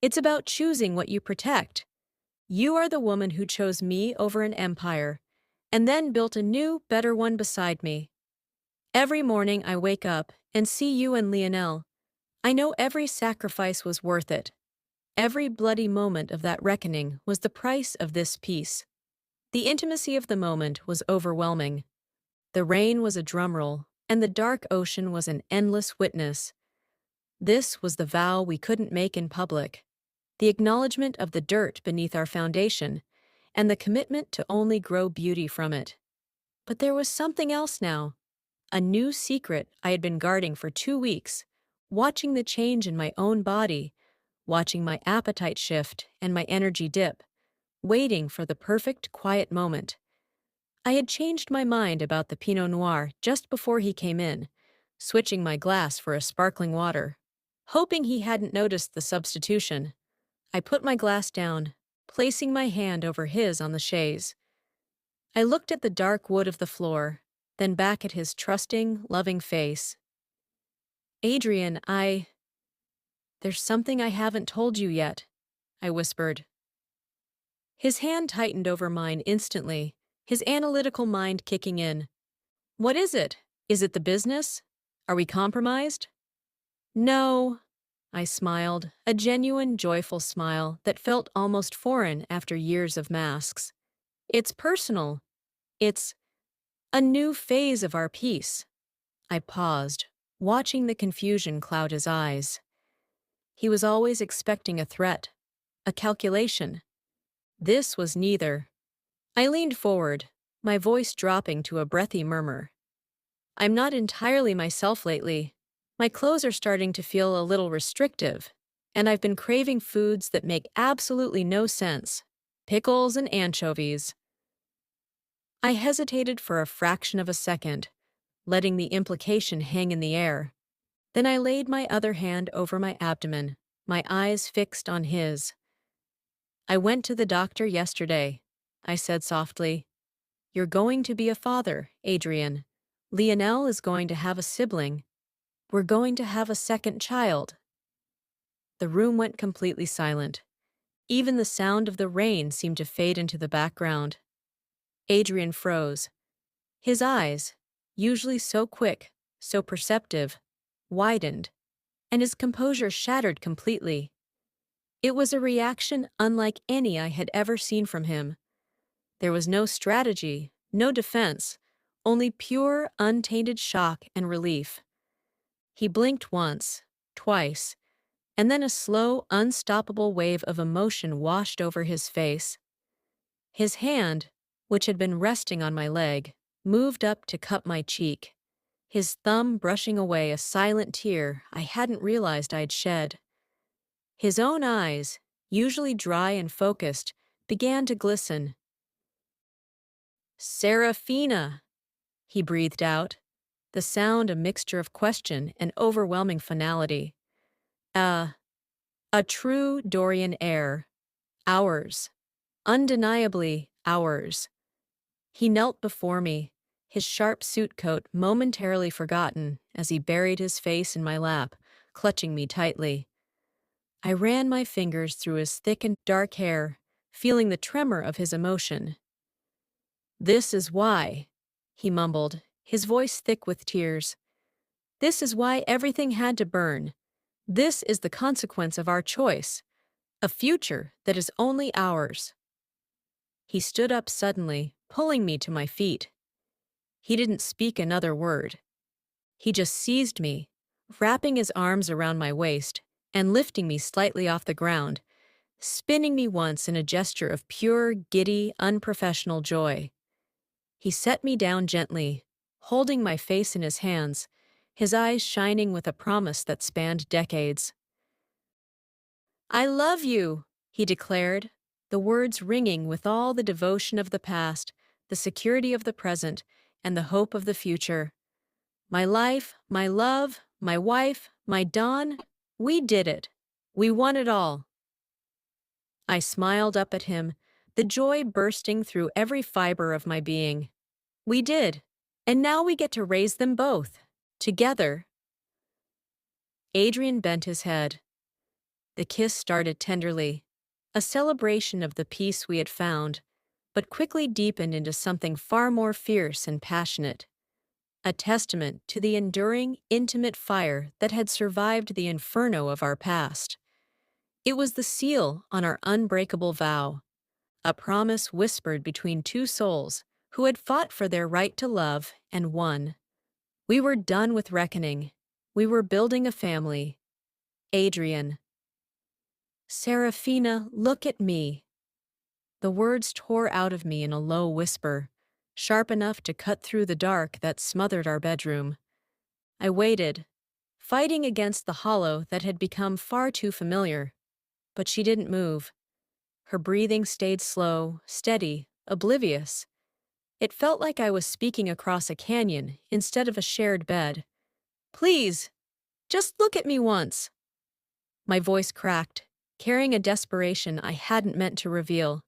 it's about choosing what you protect. You are the woman who chose me over an empire, and then built a new, better one beside me. Every morning I wake up and see you and Lionel. I know every sacrifice was worth it. Every bloody moment of that reckoning was the price of this peace." The intimacy of the moment was overwhelming. The rain was a drumroll, and the dark ocean was an endless witness. This was the vow we couldn't make in public, the acknowledgement of the dirt beneath our foundation, and the commitment to only grow beauty from it. But there was something else now, a new secret I had been guarding for 2 weeks, watching the change in my own body, watching my appetite shift and my energy dip, waiting for the perfect, quiet moment. I had changed my mind about the Pinot Noir just before he came in, switching my glass for a sparkling water, hoping he hadn't noticed the substitution. I put my glass down, placing my hand over his on the chaise. I looked at the dark wood of the floor, then back at his trusting, loving face. Adrian, there's something I haven't told you yet, I whispered. His hand tightened over mine instantly, his analytical mind kicking in. What is it? Is it the business? Are we compromised? No, I smiled, a genuine, joyful smile that felt almost foreign after years of masks. It's personal. It's a new phase of our peace. I paused, watching the confusion cloud his eyes. He was always expecting a threat, a calculation. This was neither. I leaned forward, my voice dropping to a breathy murmur. I'm not entirely myself lately. My clothes are starting to feel a little restrictive, and I've been craving foods that make absolutely no sense. Pickles and anchovies. I hesitated for a fraction of a second, letting the implication hang in the air. Then I laid my other hand over my abdomen, my eyes fixed on his. I went to the doctor yesterday, I said softly. You're going to be a father, Adrian. Lionel is going to have a sibling. We're going to have a second child. The room went completely silent. Even the sound of the rain seemed to fade into the background. Adrian froze. His eyes, usually so quick, so perceptive, widened, and his composure shattered completely. It was a reaction unlike any I had ever seen from him. There was no strategy, no defense, only pure, untainted shock and relief. He blinked once, twice, and then a slow, unstoppable wave of emotion washed over his face. His hand, which had been resting on my leg, moved up to cup my cheek, his thumb brushing away a silent tear I hadn't realized I'd shed. His own eyes, usually dry and focused, began to glisten. Serafina, he breathed out, the sound a mixture of question and overwhelming finality. A true Dorian heir. Ours. Undeniably ours. He knelt before me, his sharp suit coat momentarily forgotten as he buried his face in my lap, clutching me tightly. I ran my fingers through his thick and dark hair, feeling the tremor of his emotion. This is why, he mumbled, his voice thick with tears. This is why everything had to burn. This is the consequence of our choice, a future that is only ours. He stood up suddenly, pulling me to my feet. He didn't speak another word. He just seized me, wrapping his arms around my waist and lifting me slightly off the ground, spinning me once in a gesture of pure, giddy, unprofessional joy. He set me down gently, holding my face in his hands, his eyes shining with a promise that spanned decades. I love you, he declared, the words ringing with all the devotion of the past, the security of the present, and the hope of the future. My life, my love, my wife, my Dawn, we did it. We won it all. I smiled up at him, the joy bursting through every fiber of my being. We did, and now we get to raise them both, together. Adrian bent his head. The kiss started tenderly, a celebration of the peace we had found, but quickly deepened into something far more fierce and passionate, a testament to the enduring, intimate fire that had survived the inferno of our past. It was the seal on our unbreakable vow, a promise whispered between two souls who had fought for their right to love and won. We were done with reckoning. We were building a family. Adrian. Serafina, look at me. The words tore out of me in a low whisper, sharp enough to cut through the dark that smothered our bedroom. I waited, fighting against the hollow that had become far too familiar. But she didn't move. Her breathing stayed slow, steady, oblivious. It felt like I was speaking across a canyon instead of a shared bed. Please, just look at me once. My voice cracked, carrying a desperation I hadn't meant to reveal.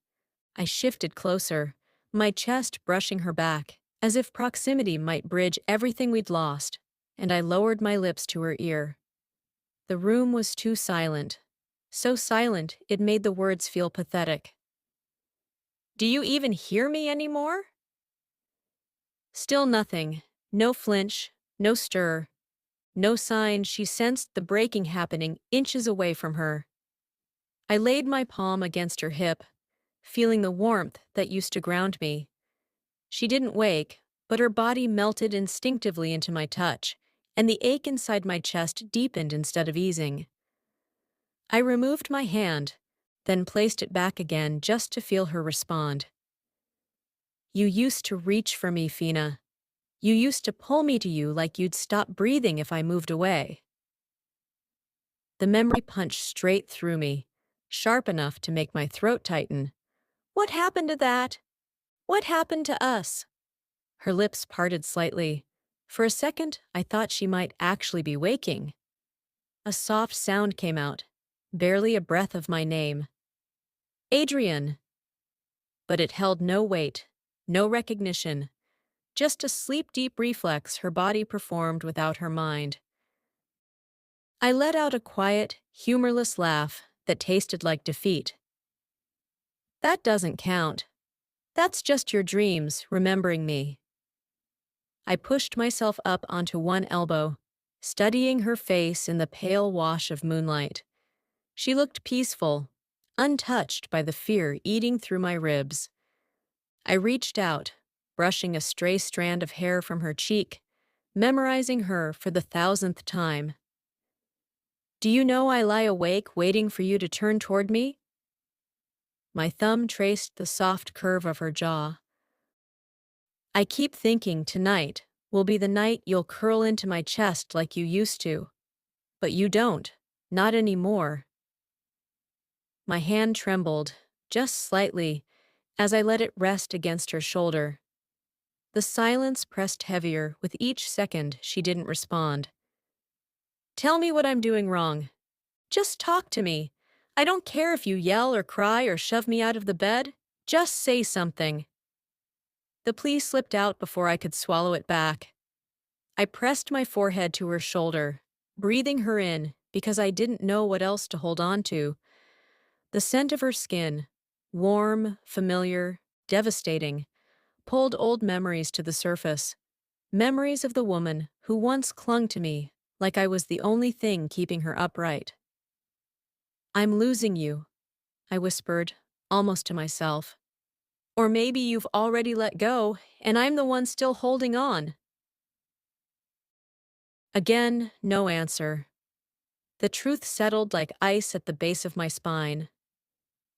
I shifted closer, my chest brushing her back, as if proximity might bridge everything we'd lost, and I lowered my lips to her ear. The room was too silent. So silent it made the words feel pathetic. "Do you even hear me anymore?" Still nothing. No flinch, no stir, no sign she sensed the breaking happening inches away from her. I laid my palm against her hip, feeling the warmth that used to ground me. She didn't wake, but her body melted instinctively into my touch, and the ache inside my chest deepened instead of easing. I removed my hand, then placed it back again just to feel her respond. "You used to reach for me, Fina. You used to pull me to you like you'd stop breathing if I moved away." The memory punched straight through me, sharp enough to make my throat tighten. "What happened to that? What happened to us?" Her lips parted slightly. For a second, I thought she might actually be waking. A soft sound came out, barely a breath of my name. "Adrian." But it held no weight, no recognition, just a sleep-deep reflex her body performed without her mind. I let out a quiet, humorless laugh that tasted like defeat. "That doesn't count. That's just your dreams remembering me." I pushed myself up onto one elbow, studying her face in the pale wash of moonlight. She looked peaceful, untouched by the fear eating through my ribs. I reached out, brushing a stray strand of hair from her cheek, memorizing her for the 1,000th time. "Do you know I lie awake waiting for you to turn toward me?" My thumb traced the soft curve of her jaw. "I keep thinking tonight will be the night you'll curl into my chest like you used to. But you don't. Not anymore." My hand trembled, just slightly, as I let it rest against her shoulder. The silence pressed heavier with each second she didn't respond. "Tell me what I'm doing wrong. Just talk to me. I don't care if you yell or cry or shove me out of the bed. Just say something." The plea slipped out before I could swallow it back. I pressed my forehead to her shoulder, breathing her in because I didn't know what else to hold on to. The scent of her skin, warm, familiar, devastating, pulled old memories to the surface. Memories of the woman who once clung to me like I was the only thing keeping her upright. "I'm losing you," I whispered, almost to myself. "Or maybe you've already let go, and I'm the one still holding on." Again, no answer. The truth settled like ice at the base of my spine.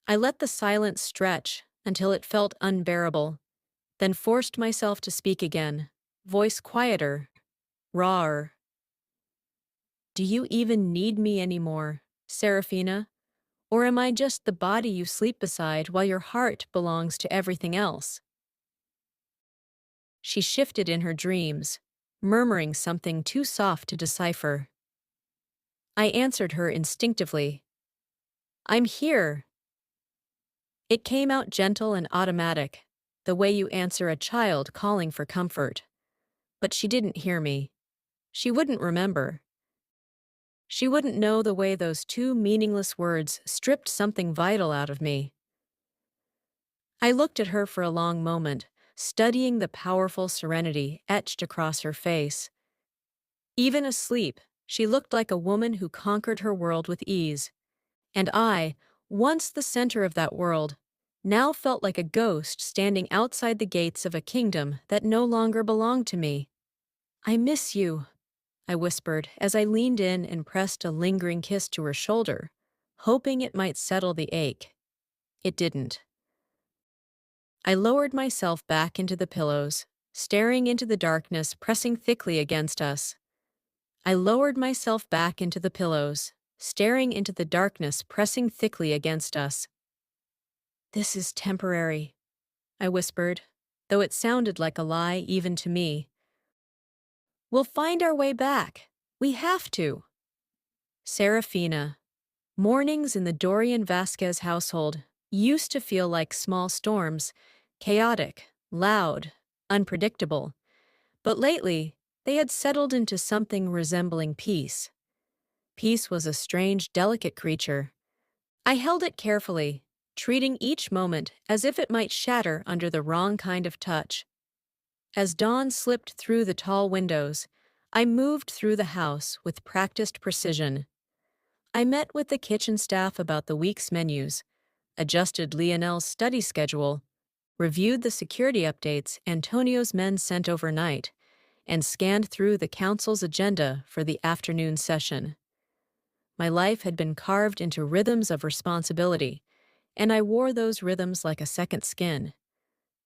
I let the silence stretch until it felt unbearable, then forced myself to speak again, voice quieter, rawer. "Do you even need me anymore, Serafina? Or am I just the body you sleep beside while your heart belongs to everything else?" She shifted in her dreams, murmuring something too soft to decipher. I answered her instinctively. "I'm here." It came out gentle and automatic, the way you answer a child calling for comfort. But she didn't hear me. She wouldn't remember. She wouldn't know the way those two meaningless words stripped something vital out of me. I looked at her for a long moment, studying the powerful serenity etched across her face. Even asleep, she looked like a woman who conquered her world with ease. And I, once the center of that world, now felt like a ghost standing outside the gates of a kingdom that no longer belonged to me. "I miss you," I whispered as I leaned in and pressed a lingering kiss to her shoulder, hoping it might settle the ache. It didn't. I lowered myself back into the pillows, staring into the darkness pressing thickly against us. I lowered myself back into the pillows, staring into the darkness pressing thickly against us. "This is temporary," I whispered, though it sounded like a lie even to me. "We'll find our way back. We have to." Serafina. Mornings in the Dorian Vasquez household used to feel like small storms, chaotic, loud, unpredictable. But lately, they had settled into something resembling peace. Peace was a strange, delicate creature. I held it carefully, treating each moment as if it might shatter under the wrong kind of touch. As dawn slipped through the tall windows, I moved through the house with practiced precision. I met with the kitchen staff about the week's menus, adjusted Lionel's study schedule, reviewed the security updates Antonio's men sent overnight, and scanned through the council's agenda for the afternoon session. My life had been carved into rhythms of responsibility, and I wore those rhythms like a second skin.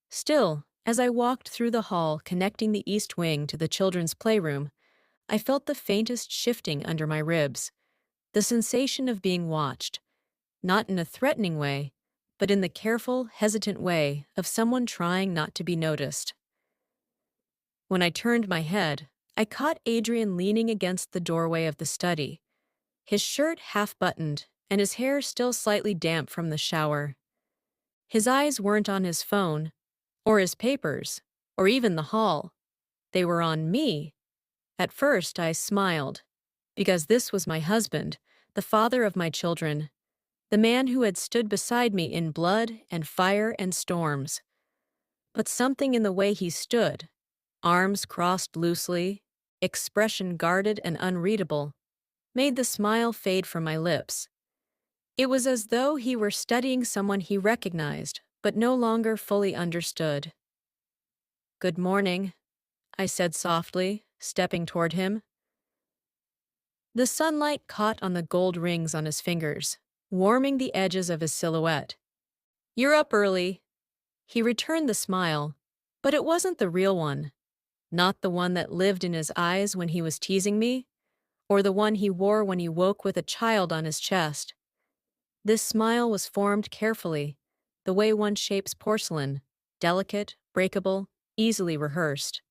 Still, as I walked through the hall connecting the east wing to the children's playroom, I felt the faintest shifting under my ribs, the sensation of being watched, not in a threatening way, but in the careful, hesitant way of someone trying not to be noticed. When I turned my head, I caught Adrian leaning against the doorway of the study, his shirt half-buttoned and his hair still slightly damp from the shower. His eyes weren't on his phone, or his papers, or even the hall. They were on me. At first, I smiled, because this was my husband, the father of my children, the man who had stood beside me in blood and fire and storms. But something in the way he stood, arms crossed loosely, expression guarded and unreadable, made the smile fade from my lips. It was as though he were studying someone he recognized, but no longer fully understood. "Good morning," I said softly, stepping toward him. The sunlight caught on the gold rings on his fingers, warming the edges of his silhouette. "You're up early." He returned the smile, but it wasn't the real one. Not the one that lived in his eyes when he was teasing me, or the one he wore when he woke with a child on his chest. This smile was formed carefully, the way one shapes porcelain, delicate, breakable, easily rehearsed.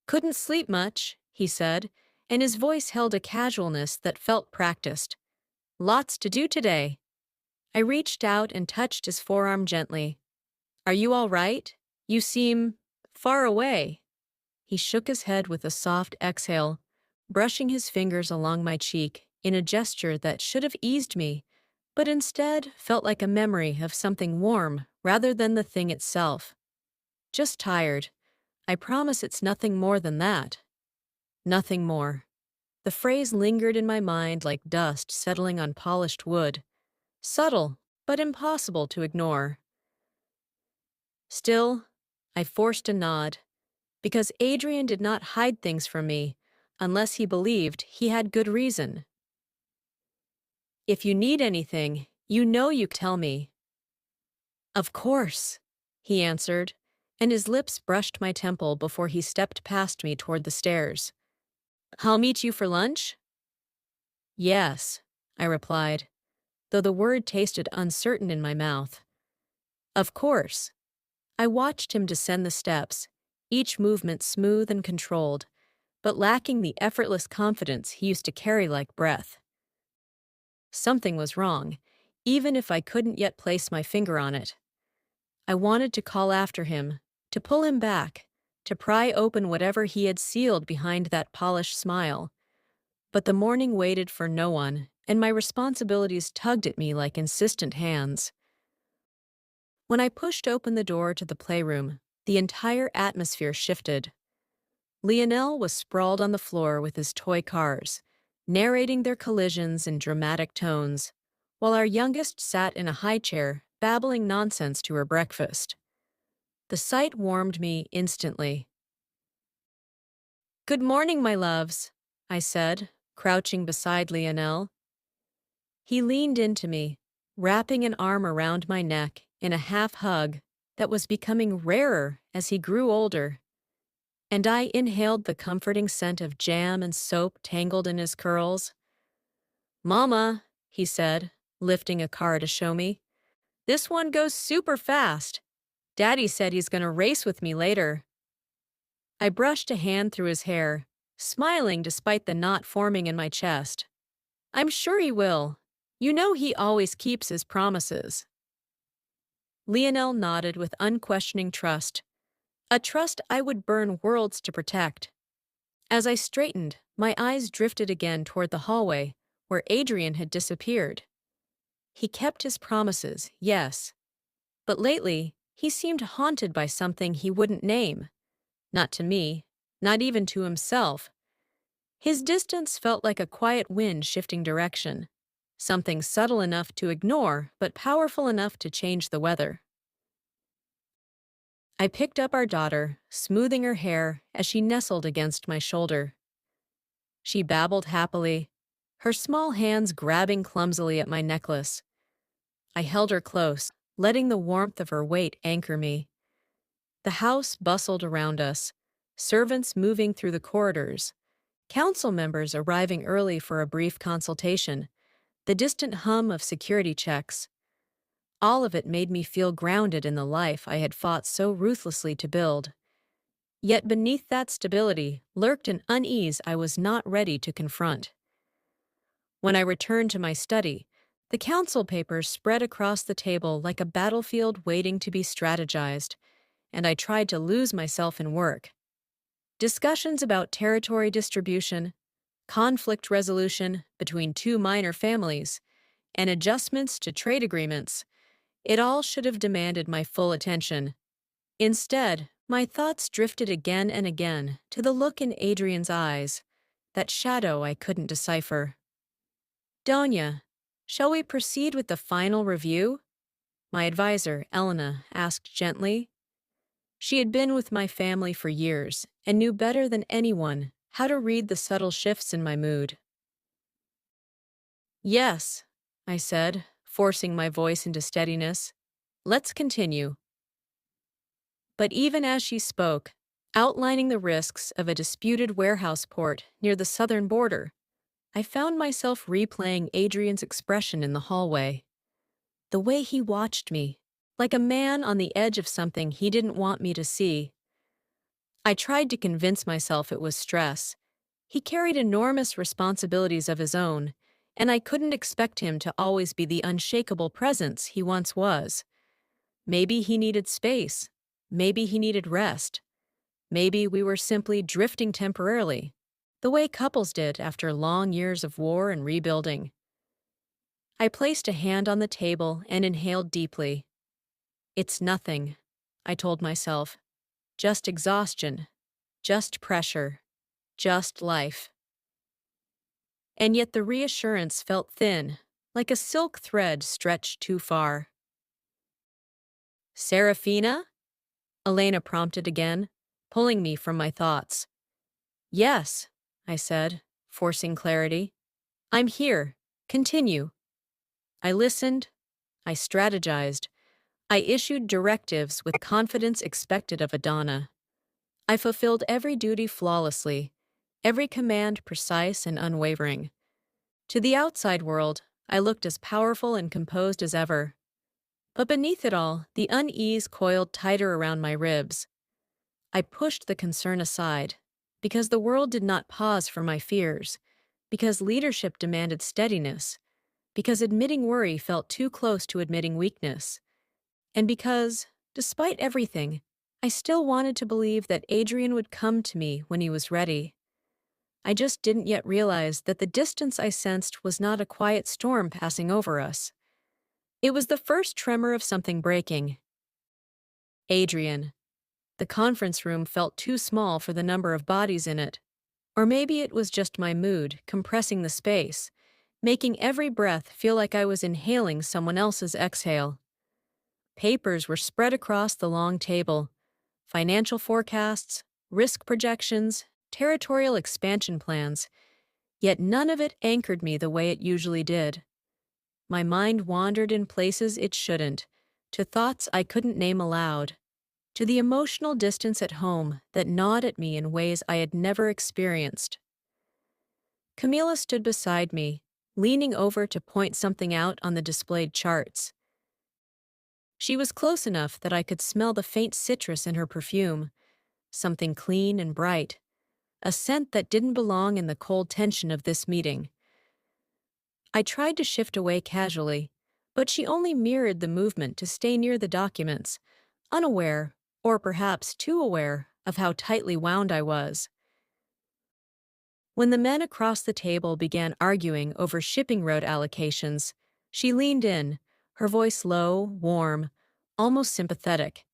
"Couldn't sleep much," he said, and his voice held a casualness that felt practiced. "Lots to do today." I reached out and touched his forearm gently. "Are you all right? You seem far away." He shook his head with a soft exhale, brushing his fingers along my cheek in a gesture that should have eased me, but instead felt like a memory of something warm rather than the thing itself. "Just tired. I promise it's nothing more than that." Nothing more. The phrase lingered in my mind like dust settling on polished wood. Subtle, but impossible to ignore. Still, I forced a nod, because Adrian did not hide things from me unless he believed he had good reason. "If you need anything, you know you tell me." "Of course," he answered, and his lips brushed my temple before he stepped past me toward the stairs. "I'll meet you for lunch?" "Yes," I replied, though the word tasted uncertain in my mouth. "Of course." I watched him descend the steps, each movement smooth and controlled, but lacking the effortless confidence he used to carry like breath. Something was wrong, even if I couldn't yet place my finger on it. I wanted to call after him, to pull him back, to pry open whatever he had sealed behind that polished smile. But the morning waited for no one, and my responsibilities tugged at me like insistent hands. When I pushed open the door to the playroom, the entire atmosphere shifted. Lionel was sprawled on the floor with his toy cars, narrating their collisions in dramatic tones, while our youngest sat in a high chair, babbling nonsense to her breakfast. The sight warmed me instantly. "Good morning, my loves," I said, crouching beside Lionel. He leaned into me, wrapping an arm around my neck in a half-hug that was becoming rarer as he grew older, and I inhaled the comforting scent of jam and soap tangled in his curls. "Mama," he said, lifting a car to show me, "this one goes super fast. Daddy said he's going to race with me later." I brushed a hand through his hair, smiling despite the knot forming in my chest. I'm sure he will. You know he always keeps his promises. Lionel nodded with unquestioning trust, a trust I would burn worlds to protect. As I straightened, my eyes drifted again toward the hallway, where Adrian had disappeared. He kept his promises, yes, but lately he seemed haunted by something he wouldn't name. Not to me, not even to himself. His distance felt like a quiet wind shifting direction, something subtle enough to ignore, but powerful enough to change the weather. I picked up our daughter, smoothing her hair as she nestled against my shoulder. She babbled happily, her small hands grabbing clumsily at my necklace. I held her close, letting the warmth of her weight anchor me. The house bustled around us, servants moving through the corridors, council members arriving early for a brief consultation, the distant hum of security checks. All of it made me feel grounded in the life I had fought so ruthlessly to build. Yet beneath that stability lurked an unease I was not ready to confront. When I returned to my study, the council papers spread across the table like a battlefield waiting to be strategized, and I tried to lose myself in work. Discussions about territory distribution, conflict resolution between two minor families, and adjustments to trade agreements, it all should have demanded my full attention. Instead, my thoughts drifted again and again to the look in Adrian's eyes, that shadow I couldn't decipher. Donya, shall we proceed with the final review? My advisor, Elena, asked gently. She had been with my family for years and knew better than anyone how to read the subtle shifts in my mood. Yes, I said, forcing my voice into steadiness. Let's continue. But even as she spoke, outlining the risks of a disputed warehouse port near the southern border, I found myself replaying Adrian's expression in the hallway. The way he watched me, like a man on the edge of something he didn't want me to see. I tried to convince myself it was stress. He carried enormous responsibilities of his own, and I couldn't expect him to always be the unshakable presence he once was. Maybe he needed space. Maybe he needed rest. Maybe we were simply drifting temporarily, the way couples did after long years of war and rebuilding. I placed a hand on the table and inhaled deeply. It's nothing, I told myself. Just exhaustion. Just pressure. Just life. And yet the reassurance felt thin, like a silk thread stretched too far. Serafina? Elena prompted again, pulling me from my thoughts. Yes, I said, forcing clarity. I'm here. Continue. I listened. I strategized. I issued directives with confidence expected of a Donna. I fulfilled every duty flawlessly, every command precise and unwavering. To the outside world, I looked as powerful and composed as ever. But beneath it all, the unease coiled tighter around my ribs. I pushed the concern aside, because the world did not pause for my fears, because leadership demanded steadiness, because admitting worry felt too close to admitting weakness, and because, despite everything, I still wanted to believe that Adrian would come to me when he was ready. I just didn't yet realize that the distance I sensed was not a quiet storm passing over us. It was the first tremor of something breaking. Adrian. The conference room felt too small for the number of bodies in it. Or maybe it was just my mood, compressing the space, making every breath feel like I was inhaling someone else's exhale. Papers were spread across the long table. Financial forecasts, risk projections, territorial expansion plans, yet none of it anchored me the way it usually did. My mind wandered in places it shouldn't, to thoughts I couldn't name aloud, to the emotional distance at home that gnawed at me in ways I had never experienced. Camila stood beside me, leaning over to point something out on the displayed charts. She was close enough that I could smell the faint citrus in her perfume, something clean and bright, a scent that didn't belong in the cold tension of this meeting. I tried to shift away casually, but she only mirrored the movement to stay near the documents, unaware, or perhaps too aware, of how tightly wound I was. When the men across the table began arguing over shipping road allocations, she leaned in, her voice low, warm, almost sympathetic.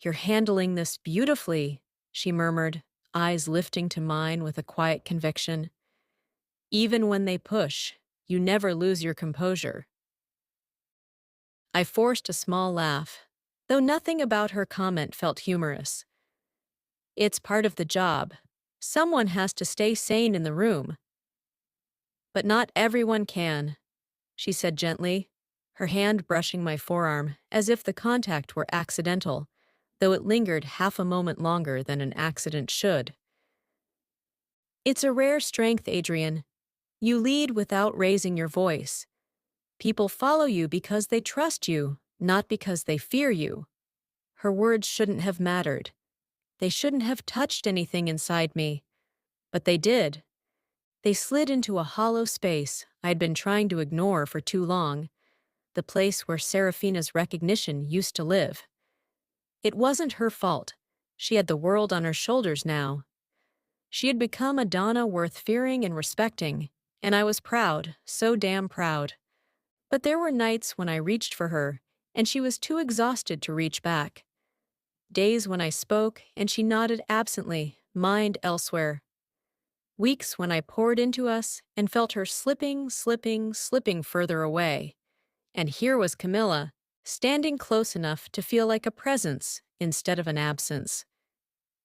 "You're handling this beautifully," she murmured, eyes lifting to mine with a quiet conviction. "Even when they push, you never lose your composure." I forced a small laugh, though nothing about her comment felt humorous. "It's part of the job. Someone has to stay sane in the room." "But not everyone can," she said gently, her hand brushing my forearm as if the contact were accidental, though it lingered half a moment longer than an accident should. "It's a rare strength, Adrian. You lead without raising your voice. People follow you because they trust you, not because they fear you." Her words shouldn't have mattered. They shouldn't have touched anything inside me. But they did. They slid into a hollow space I'd been trying to ignore for too long, the place where Serafina's recognition used to live. It wasn't her fault. She had the world on her shoulders now. She had become a Donna worth fearing and respecting, and I was proud, so damn proud. But there were nights when I reached for her, and she was too exhausted to reach back. Days when I spoke, and she nodded absently, mind elsewhere. Weeks when I poured into us and felt her slipping further away. And here was Camilla, standing close enough to feel like a presence instead of an absence.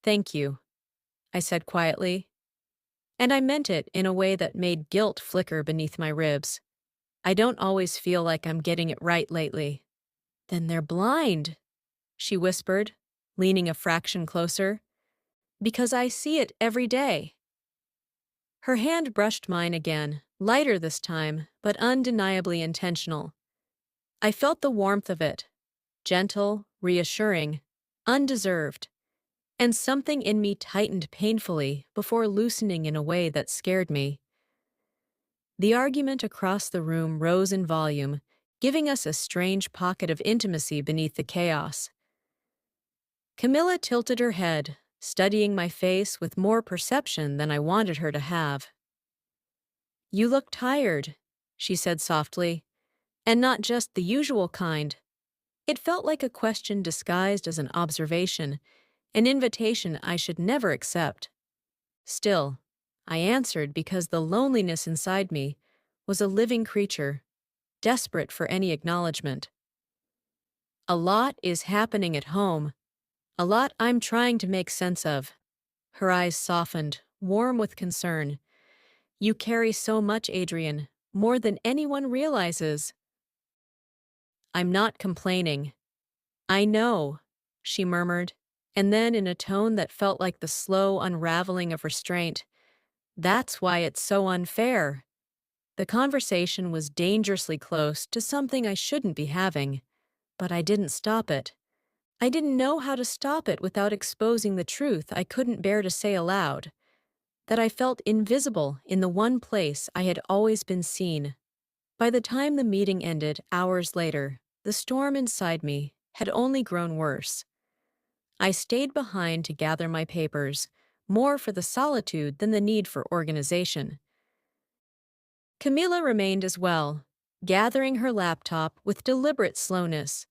"Thank you," I said quietly. And I meant it in a way that made guilt flicker beneath my ribs. I don't always feel like I'm getting it right lately. "Then they're blind," she whispered, leaning a fraction closer. "Because I see it every day." Her hand brushed mine again, lighter this time, but undeniably intentional. I felt the warmth of it, gentle, reassuring, undeserved, and something in me tightened painfully before loosening in a way that scared me. The argument across the room rose in volume, giving us a strange pocket of intimacy beneath the chaos. Camilla tilted her head, studying my face with more perception than I wanted her to have. "You look tired," she said softly, and not just the usual kind. It felt like a question disguised as an observation, an invitation I should never accept. Still, I answered because the loneliness inside me was a living creature, desperate for any acknowledgement. "A lot is happening at home, a lot I'm trying to make sense of." Her eyes softened, warm with concern. "You carry so much, Adrian, more than anyone realizes." "I'm not complaining." "I know," she murmured, and then in a tone that felt like the slow unraveling of restraint, "That's why it's so unfair." The conversation was dangerously close to something I shouldn't be having, but I didn't stop it. I didn't know how to stop it without exposing the truth I couldn't bear to say aloud, that I felt invisible in the one place I had always been seen. By the time the meeting ended hours later, the storm inside me had only grown worse. I stayed behind to gather my papers, more for the solitude than the need for organization. Camilla remained as well, gathering her laptop with deliberate slowness.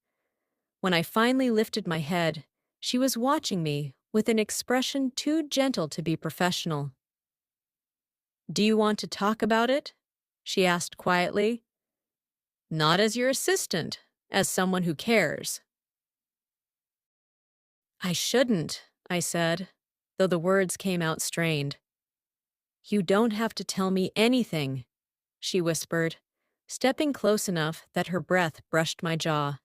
When I finally lifted my head, she was watching me with an expression too gentle to be professional. "Do you want to talk about it?" she asked quietly. "Not as your assistant, as someone who cares." "I shouldn't," I said, though the words came out strained. "You don't have to tell me anything," she whispered, stepping close enough that her breath brushed my jaw.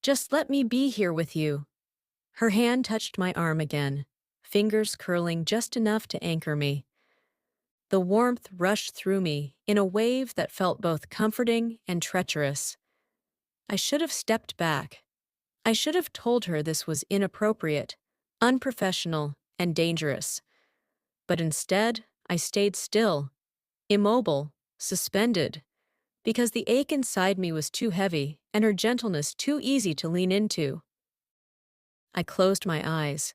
"Just let me be here with you." Her hand touched my arm again, fingers curling just enough to anchor me. The warmth rushed through me in a wave that felt both comforting and treacherous. I should have stepped back. I should have told her this was inappropriate, unprofessional, and dangerous. But instead, I stayed still, immobile, suspended, because the ache inside me was too heavy and her gentleness too easy to lean into. I closed my eyes.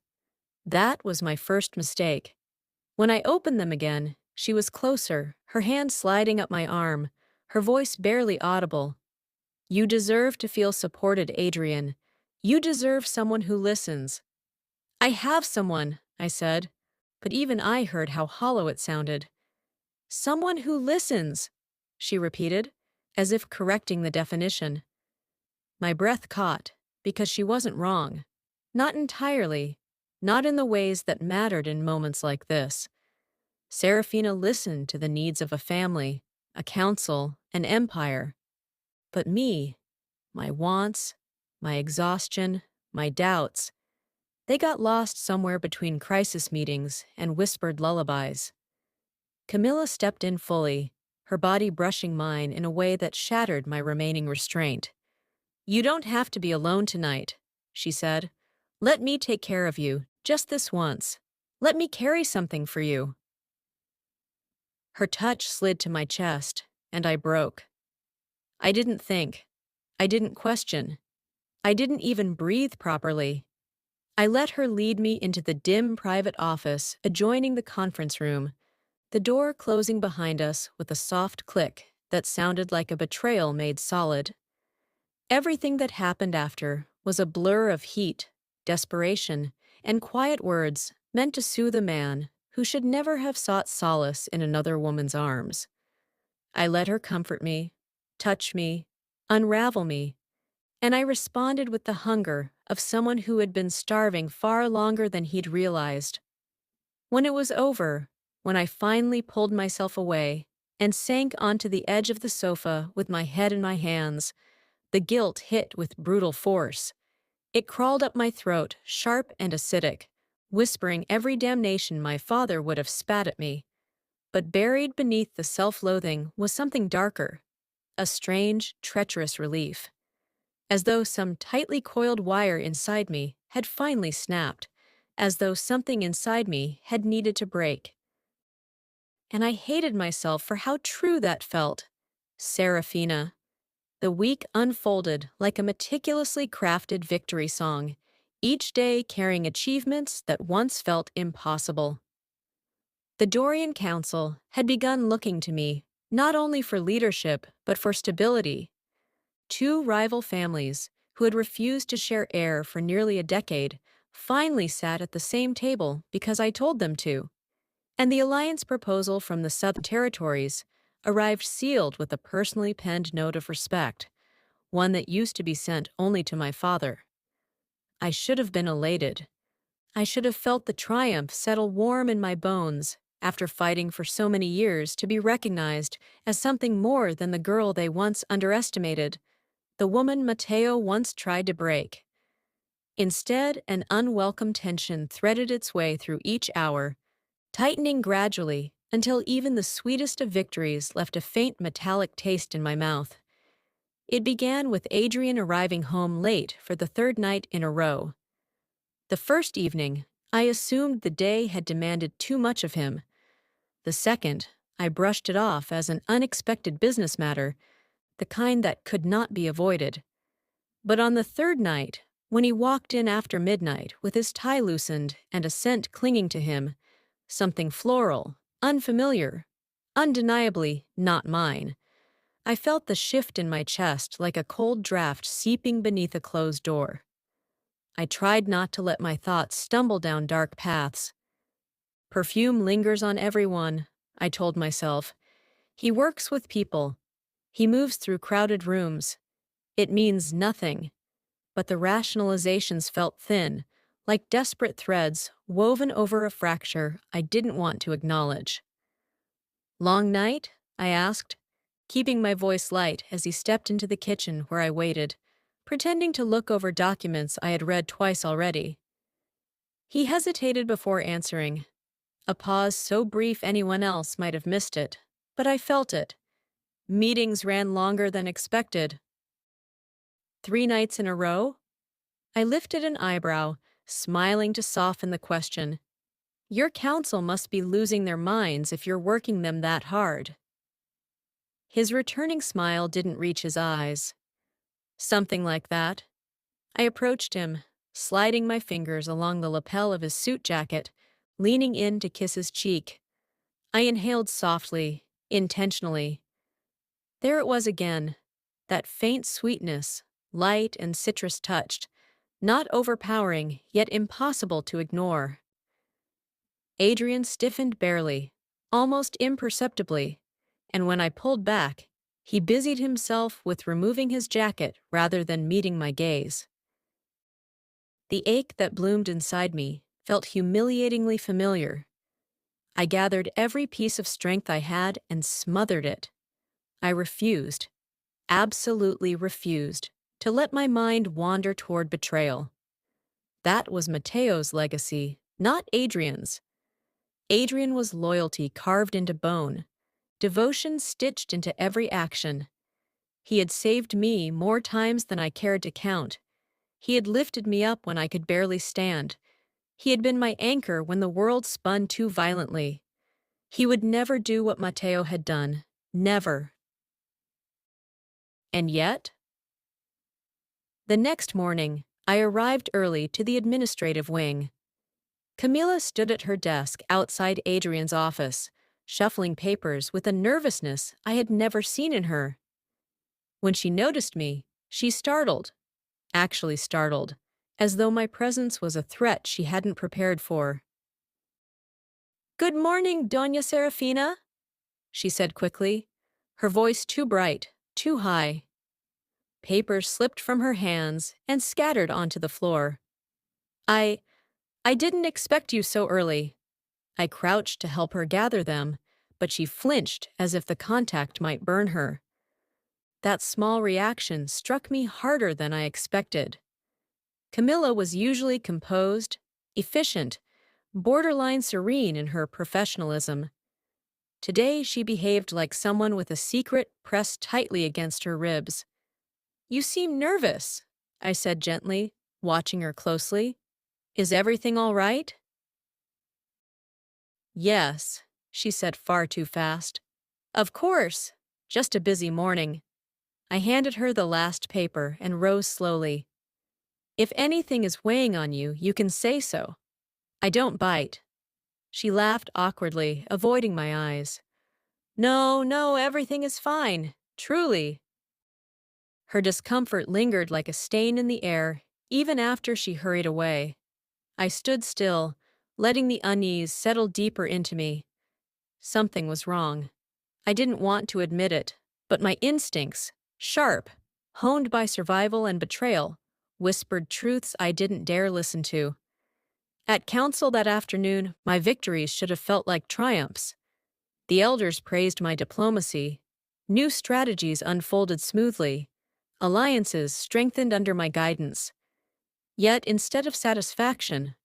That was my first mistake. When I opened them again, she was closer, her hand sliding up my arm, her voice barely audible. "You deserve to feel supported, Adrian. You deserve someone who listens." "I have someone," I said, but even I heard how hollow it sounded. "Someone who listens," she repeated, as if correcting the definition. My breath caught, because she wasn't wrong. Not entirely, not in the ways that mattered in moments like this. Serafina listened to the needs of a family, a council, an empire. But me, my wants, my exhaustion, my doubts, they got lost somewhere between crisis meetings and whispered lullabies. Camilla stepped in fully, her body brushing mine in a way that shattered my remaining restraint. "You don't have to be alone tonight," she said. "Let me take care of you, just this once. Let me carry something for you." Her touch slid to my chest, and I broke. I didn't think. I didn't question. I didn't even breathe properly. I let her lead me into the dim private office adjoining the conference room, the door closing behind us with a soft click that sounded like a betrayal made solid. Everything that happened after was a blur of heat, desperation, and quiet words meant to soothe a man who should never have sought solace in another woman's arms. I let her comfort me, touch me, unravel me, and I responded with the hunger of someone who had been starving far longer than he'd realized. When it was over, when I finally pulled myself away and sank onto the edge of the sofa with my head in my hands, the guilt hit with brutal force. It crawled up my throat, sharp and acidic, whispering every damnation my father would have spat at me. But buried beneath the self-loathing was something darker, a strange, treacherous relief. As though some tightly coiled wire inside me had finally snapped, as though something inside me had needed to break. And I hated myself for how true that felt. Serafina. The week unfolded like a meticulously crafted victory song, each day carrying achievements that once felt impossible. The Dorian Council had begun looking to me, not only for leadership, but for stability. Two rival families, who had refused to share heir for nearly a decade, finally sat at the same table because I told them to. And the alliance proposal from the Southern Territories arrived sealed with a personally penned note of respect, one that used to be sent only to my father. I should have been elated. I should have felt the triumph settle warm in my bones after fighting for so many years to be recognized as something more than the girl they once underestimated, the woman Matteo once tried to break. Instead, an unwelcome tension threaded its way through each hour, tightening gradually until even the sweetest of victories left a faint metallic taste in my mouth. It began with Adrian arriving home late for the third night in a row. The first evening, I assumed the day had demanded too much of him. The second, I brushed it off as an unexpected business matter, the kind that could not be avoided. But on the third night, when he walked in after midnight with his tie loosened and a scent clinging to him, something floral, unfamiliar, undeniably not mine, I felt the shift in my chest like a cold draft seeping beneath a closed door. I tried not to let my thoughts stumble down dark paths. Perfume lingers on everyone, I told myself. He works with people. He moves through crowded rooms. It means nothing. But the rationalizations felt thin, like desperate threads woven over a fracture I didn't want to acknowledge. "Long night?" I asked, keeping my voice light as he stepped into the kitchen where I waited, pretending to look over documents I had read twice already. He hesitated before answering, a pause so brief anyone else might have missed it, but I felt it. Meetings ran longer than expected. 3 nights in a row? I lifted an eyebrow, smiling to soften the question. Your council must be losing their minds if you're working them that hard. His returning smile didn't reach his eyes. Something like that. I approached him, sliding my fingers along the lapel of his suit jacket, leaning in to kiss his cheek. I inhaled softly, intentionally. There it was again, that faint sweetness, light and citrus-touched, not overpowering, yet impossible to ignore. Adrian stiffened barely, almost imperceptibly, and when I pulled back, he busied himself with removing his jacket rather than meeting my gaze. The ache that bloomed inside me felt humiliatingly familiar. I gathered every piece of strength I had and smothered it. I refused, absolutely refused, to let my mind wander toward betrayal. That was Matteo's legacy, not Adrian's. Adrian was loyalty carved into bone, devotion stitched into every action. He had saved me more times than I cared to count. He had lifted me up when I could barely stand. He had been my anchor when the world spun too violently. He would never do what Matteo had done. Never. And yet? The next morning, I arrived early to the administrative wing. Camilla stood at her desk outside Adrian's office, shuffling papers with a nervousness I had never seen in her. When she noticed me, she startled, actually startled, as though my presence was a threat she hadn't prepared for. "Good morning, Doña Serafina," she said quickly, her voice too bright, too high. Papers slipped from her hands and scattered onto the floor. I didn't expect you so early." I crouched to help her gather them, but she flinched as if the contact might burn her. That small reaction struck me harder than I expected. Camilla was usually composed, efficient, borderline serene in her professionalism. Today she behaved like someone with a secret pressed tightly against her ribs. "You seem nervous," I said gently, watching her closely. "Is everything all right?" "Yes," she said far too fast. "Of course. Just a busy morning." I handed her the last paper and rose slowly. "If anything is weighing on you, you can say so. I don't bite." She laughed awkwardly, avoiding my eyes. No, everything is fine. Truly." Her discomfort lingered like a stain in the air, even after she hurried away. I stood still, letting the unease settle deeper into me. Something was wrong. I didn't want to admit it, but my instincts, sharp, honed by survival and betrayal, whispered truths I didn't dare listen to. At council that afternoon, my victories should have felt like triumphs. The elders praised my diplomacy. New strategies unfolded smoothly. Alliances strengthened under my guidance. Yet, instead of satisfaction,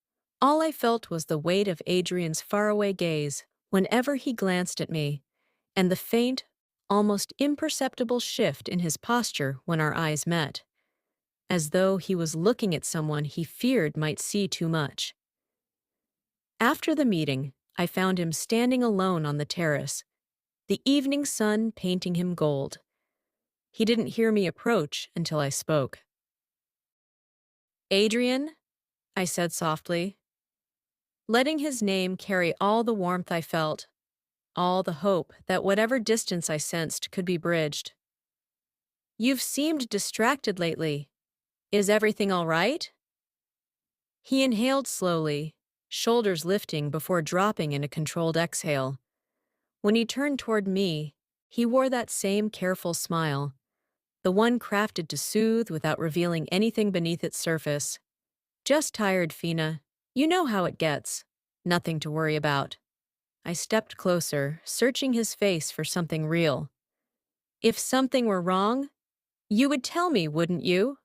all I felt was the weight of Adrian's faraway gaze whenever he glanced at me, and the faint, almost imperceptible shift in his posture when our eyes met, as though he was looking at someone he feared might see too much. After the meeting, I found him standing alone on the terrace, the evening sun painting him gold. He didn't hear me approach until I spoke. "Adrian," I said softly, letting his name carry all the warmth I felt, all the hope that whatever distance I sensed could be bridged. "You've seemed distracted lately. Is everything all right?" He inhaled slowly, shoulders lifting before dropping in a controlled exhale. When he turned toward me, he wore that same careful smile, the one crafted to soothe without revealing anything beneath its surface. "Just tired, Fina. You know how it gets. Nothing to worry about." I stepped closer, searching his face for something real. "If something were wrong, you would tell me, wouldn't you?"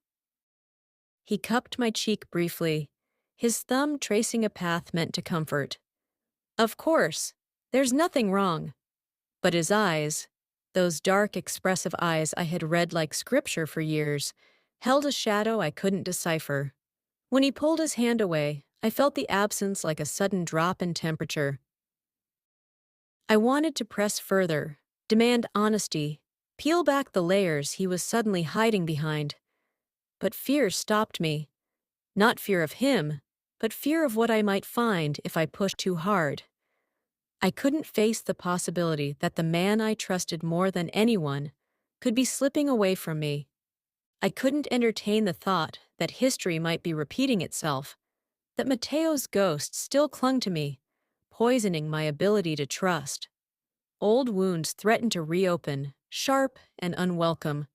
He cupped my cheek briefly, his thumb tracing a path meant to comfort. "Of course, there's nothing wrong." But his eyes, those dark, expressive eyes I had read like scripture for years, held a shadow I couldn't decipher. When he pulled his hand away, I felt the absence like a sudden drop in temperature. I wanted to press further, demand honesty, Peel back the layers he was suddenly hiding behind. But fear stopped me. Not fear of him, but fear of what I might find if I pushed too hard. I couldn't face the possibility that the man I trusted more than anyone could be slipping away from me. I couldn't entertain the thought that history might be repeating itself, that Matteo's ghost still clung to me, poisoning my ability to trust. Old wounds threatened to reopen, sharp and unwelcome.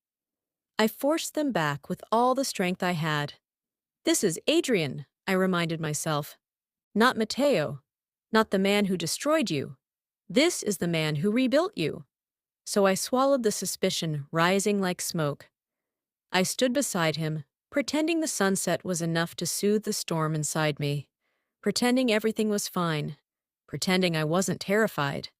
I forced them back with all the strength I had. "This is Adrian," I reminded myself. "Not Matteo. Not the man who destroyed you. This is the man who rebuilt you." So I swallowed the suspicion rising like smoke. I stood beside him, pretending the sunset was enough to soothe the storm inside me, pretending everything was fine, pretending I wasn't terrified.